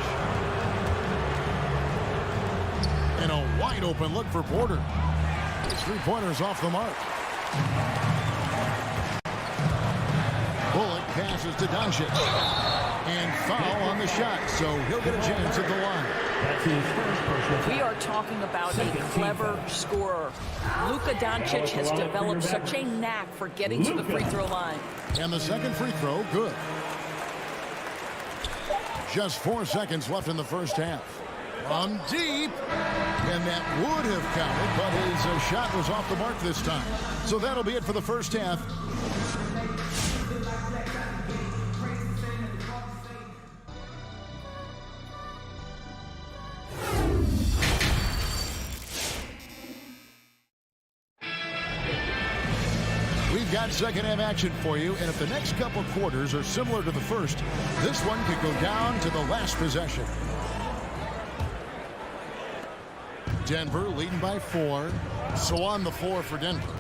And a wide open look for Porter. His 3-pointers off the mark. Bullock passes to Doncic. And foul on the shot, so he'll get a chance at the line.
We are talking about a clever scorer. Luka Doncic has developed such a knack for getting to the free throw line.
And the second free throw, good. Just 4 seconds left in the first half. From deep. And that would have counted, but his shot was off the mark this time. So that'll be it for the first half. We've got second half action for you, and if the next couple quarters are similar to the first, this one could go down to the last possession. Denver leading by 4. So on the floor for Denver,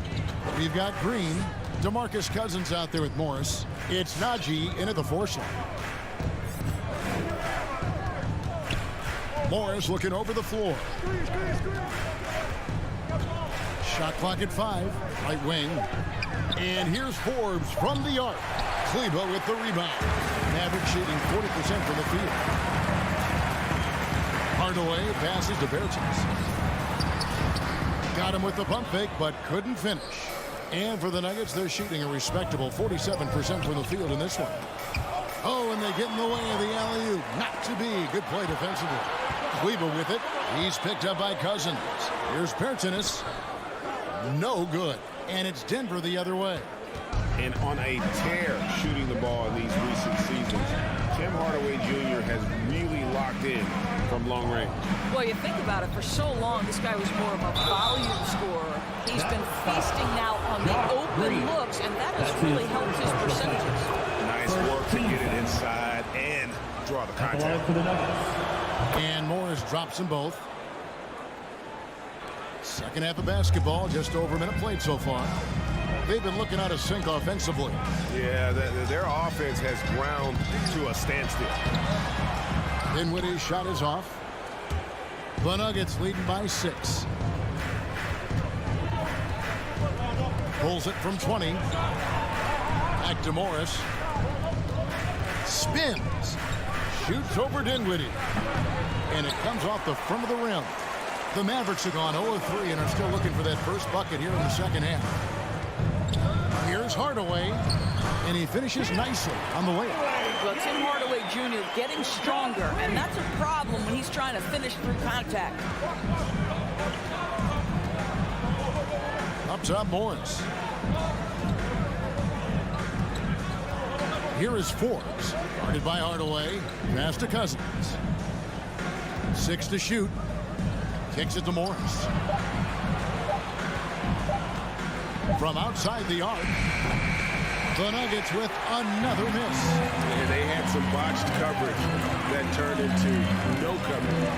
we've got Green, DeMarcus Cousins out there with Morris. It's Najee into the force line. Morris looking over the floor. Shot clock at 5. Right wing. And here's Forbes from the arc. Kleba with the rebound. Mavericks shooting 40% from the field. Hardaway passes to Bertans. Got him with the pump fake, but couldn't finish. And for the Nuggets, they're shooting a respectable 47% from the field in this one. Oh, and they get in the way of the alley-oop. Not to be. Good play defensively. Kleba with it. He's picked up by Cousins. Here's Bertans. No good. And it's Denver the other way.
And on a tear shooting the ball in these recent seasons, Tim Hardaway Jr. has really locked in from long range.
Well, you think about it, for so long, this guy was more of a volume scorer. He's been feasting now on the open looks, and that has really helped his percentages.
Nice work to get it inside and draw the contact.
And Morris drops them both. Second half of basketball, just over a minute played so far. They've been looking out of sync offensively.
Yeah, their offense has ground to a standstill.
Dinwiddie's shot is off. The Nuggets leading by 6. Pulls it from 20. Back to Morris. Spins. Shoots over Dinwiddie. And it comes off the front of the rim. The Mavericks have gone 0-3 and are still looking for that first bucket here in the second half. Here's Hardaway, and he finishes nicely on the layup.
Well, Tim Hardaway Jr. getting stronger, and that's a problem when he's trying to finish through contact.
Up top, Morris. Here is Forbes. Guarded by Hardaway. Pass to Cousins. 6 to shoot. Kicks it to Morris. From outside the arc. The Nuggets with another miss.
And they had some botched coverage that turned into no coverage.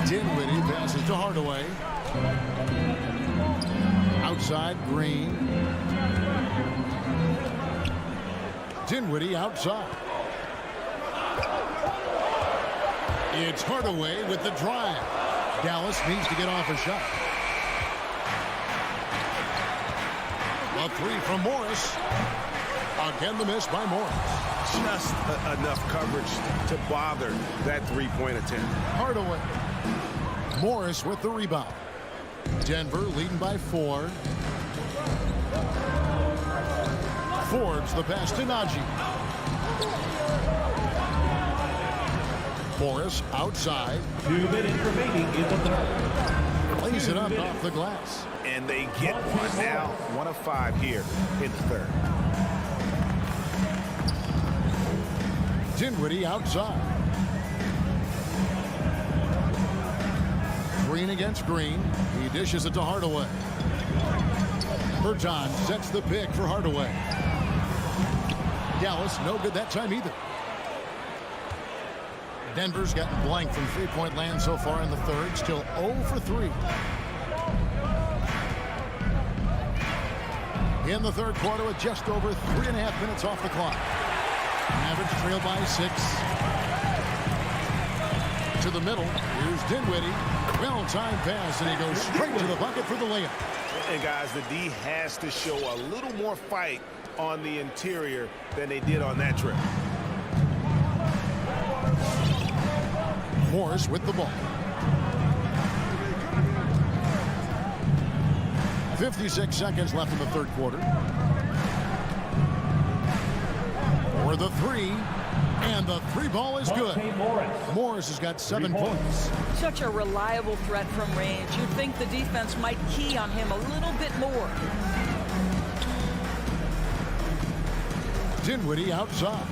Dinwiddie passes to Hardaway. Outside, Green. Dinwiddie outside. It's Hardaway with the drive. Dallas needs to get off a shot. A 3 from Morris. Again, the miss by Morris.
Just enough coverage to bother that three-point attempt.
Hardaway. Morris with the rebound. Denver leading by 4. Forbes the pass to Najee. Morris outside.
2 minutes remaining in the third.
Lays it up off the glass.
And they get one now. 1 of 5 here in the third.
Dinwiddie outside. Green against Green. He dishes it to Hardaway. Berton sets the pick for Hardaway. Dallas no good that time either. Denver's gotten blank from three-point land so far in the third. Still 0 for 3. In the third quarter with just over 3.5 minutes off the clock. Mavericks trail by 6. To the middle. Here's Dinwiddie. Well-timed pass, and he goes straight to the bucket for the layup.
And guys, the D has to show a little more fight on the interior than they did on that trip.
Morris with the ball. 56 seconds left in the third quarter. For the 3. And the 3 ball is good. Morris has got 7 points.
Such a reliable threat from range. You'd think the defense might key on him a little bit more.
Dinwiddie outside.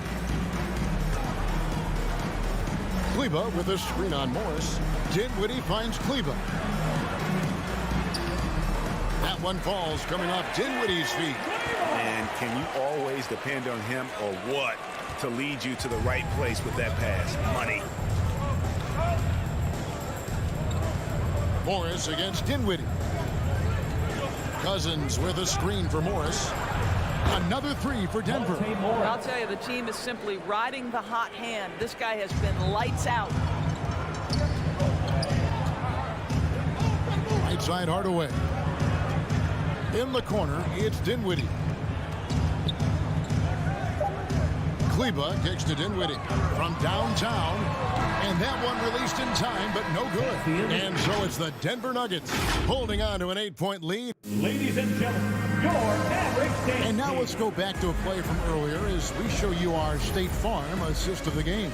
Kleba with a screen on Morris. Dinwiddie finds Kleba. That one falls coming off Dinwiddie's feet.
And can you always depend on him or what to lead you to the right place with that pass? Money.
Morris against Dinwiddie. Cousins with a screen for Morris. Another 3 for Denver.
I'll tell you, the team is simply riding the hot hand. This guy has been lights out.
Right side Hardaway. In the corner, it's Dinwiddie. Kleba kicks to Dinwiddie from downtown. And that one released in time, but no good. And so it's the Denver Nuggets holding on to an 8-point lead.
Ladies and gentlemen, your Mavericks.
And now let's go back to a play from earlier as we show you our State Farm assist of the game.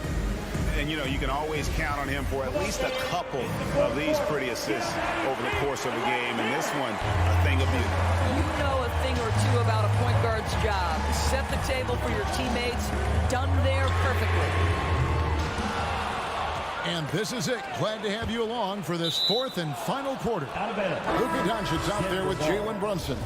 And, you know, you can always count on him for at least a couple of these pretty assists over the course of a game. And this one, a thing of beauty.
You know a thing or two about a point guard's job. Set the table for your teammates. Done there perfectly.
And this is it. Glad to have you along for this 4th and final quarter. Luka Doncic's out there with Jalen Brunson.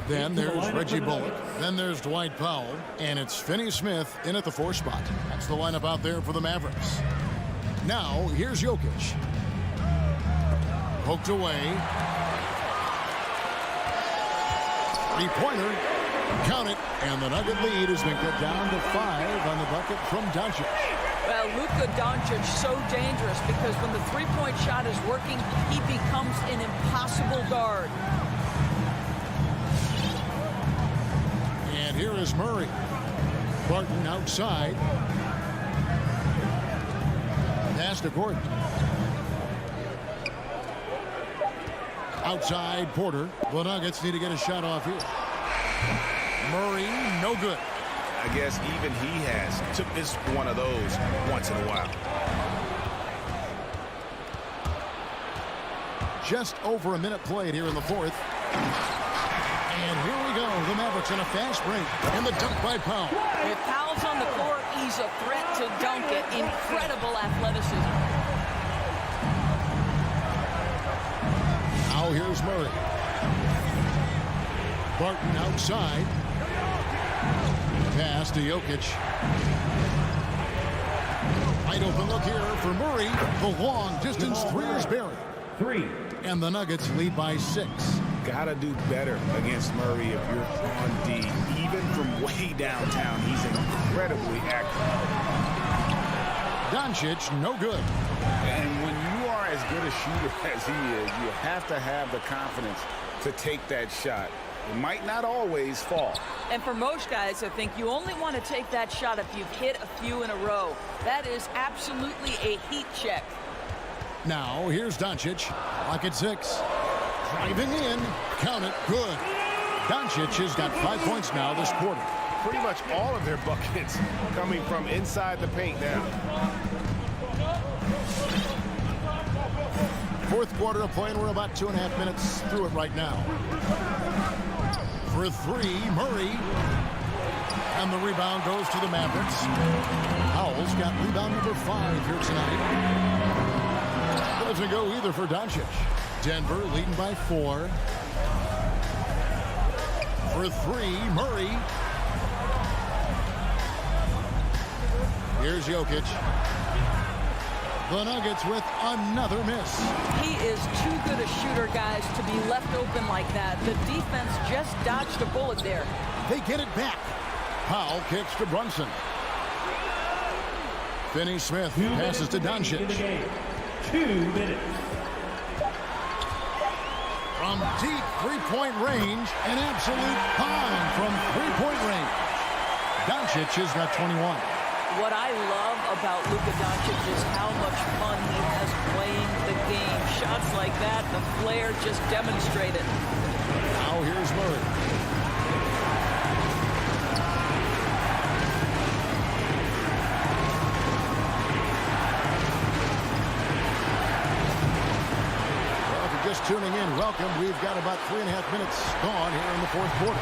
Then there's Reggie Bullock. Then there's Dwight Powell. And it's Finney-Smith in at the 4 spot. That's the lineup out there for the Mavericks. Now, here's Jokic. Poked away. 3-pointer. Count it. And the Nugget lead has been cut down to 5 on the bucket from Doncic.
Well, Luka Doncic so dangerous because when the three-point shot is working, he becomes an impossible guard.
And here is Murray. Barton outside. Pass to Gordon. Outside Porter. The Nuggets need to get a shot off here. Murray, no good.
I guess even he took this one of those once in a while.
Just over a minute played here in the 4th. And here we go. The Mavericks in a fast break. And the dunk by Powell.
If Powell's on the court, he's a threat to dunk it. Incredible athleticism.
Now here's Murray. Barton outside. Pass to Jokic. Wide open look here for Murray. The long distance three is buried.
3.
And the Nuggets lead by 6.
Gotta do better against Murray if you're on D. Even from way downtown, he's incredibly accurate.
Doncic, no good.
And when you are as good a shooter as he is, you have to have the confidence to take that shot. It might not always fall.
And for most guys, I think you only want to take that shot if you've hit a few in a row. That is absolutely a heat check.
Now here's Doncic. Lock at 6. Driving in. Count it. Good. Doncic has got 5 points now this quarter.
Pretty much all of their buckets coming from inside the paint now.
Fourth quarter of play, and we're about 2.5 minutes through it right now. For 3, Murray. And the rebound goes to the Mavericks. Powell's got rebound number 5 here tonight. Doesn't go either for Doncic. Denver leading by 4. For 3, Murray. Here's Jokic. The Nuggets with another miss.
He is too good a shooter, guys, to be left open like that. The defense just dodged a bullet there.
They get it back. Powell kicks to Brunson. Finney-Smith passes to Doncic.
2 minutes.
From deep three-point range, an absolute bomb from three-point range. Doncic has got 21.
What I love about Luka Doncic is how much fun he has playing the game. Shots like that, the flair just demonstrated.
Now here's Murray. Just tuning in, welcome. We've got about 3.5 minutes gone here in the fourth quarter.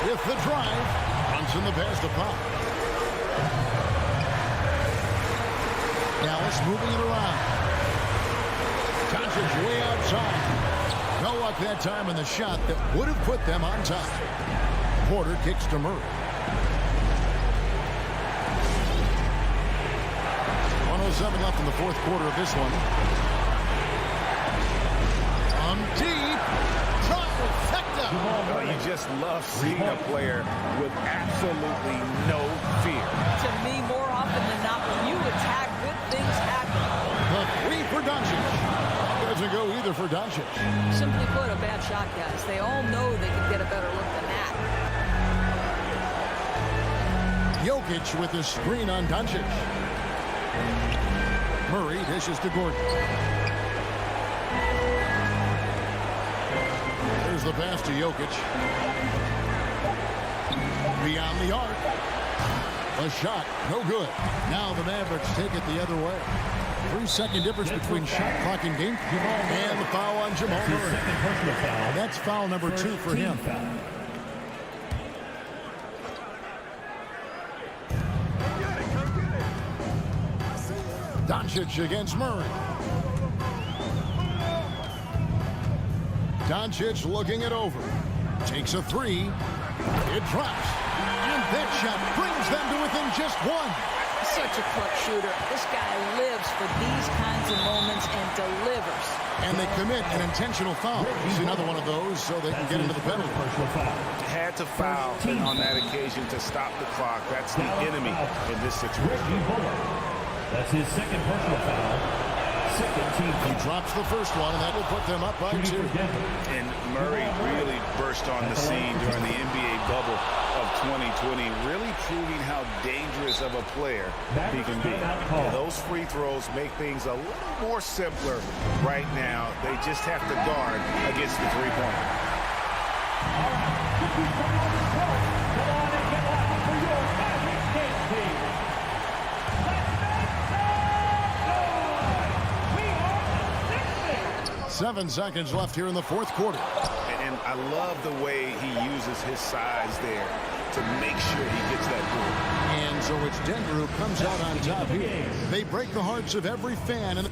With the drive, Brunson the pass to Pop. Dallas moving it around. Doncic way outside. No luck that time in the shot that would have put them on top. Porter kicks to Murray. 1:07 left in the fourth quarter of this one. Deep. Trifecta.
You just love seeing a player with absolutely no fear.
To me, more often than not, when you attack, good things happen.
The 3 for Doncic. Doesn't go either for Doncic.
Simply put, a bad shot, guys. They all know they can get a better look than that.
Jokic with his screen on Doncic. Murray dishes to Gordon. There's the pass to Jokic. Beyond the arc. A shot, no good. Now the Mavericks take it the other way. 3-second difference between shot clock and game. And the foul on Jamal Murray. That's foul number 2 for him. Doncic against Murray. Doncic looking it over. Takes a 3. It drops. And that shot brings them to within just 1.
Such a clutch shooter. This guy lives for these kinds of moments and delivers.
And they commit an intentional foul. It's another one of those so they can get into the penalty.
Had to foul on that occasion to stop the clock. That's the enemy in this situation.
That's his second personal foul. Second team.
He drops the first one, and that will put them up by 2.
And Murray really burst on the scene during the NBA bubble of 2020, really proving how dangerous of a player he can be. And those free throws make things a little more simpler right now. They just have to guard against the three-pointer.
7 seconds left here in the fourth quarter.
And I love the way he uses his size there to make sure he gets that goal.
And so it's Denver who comes out on top here. They break the hearts of every fan.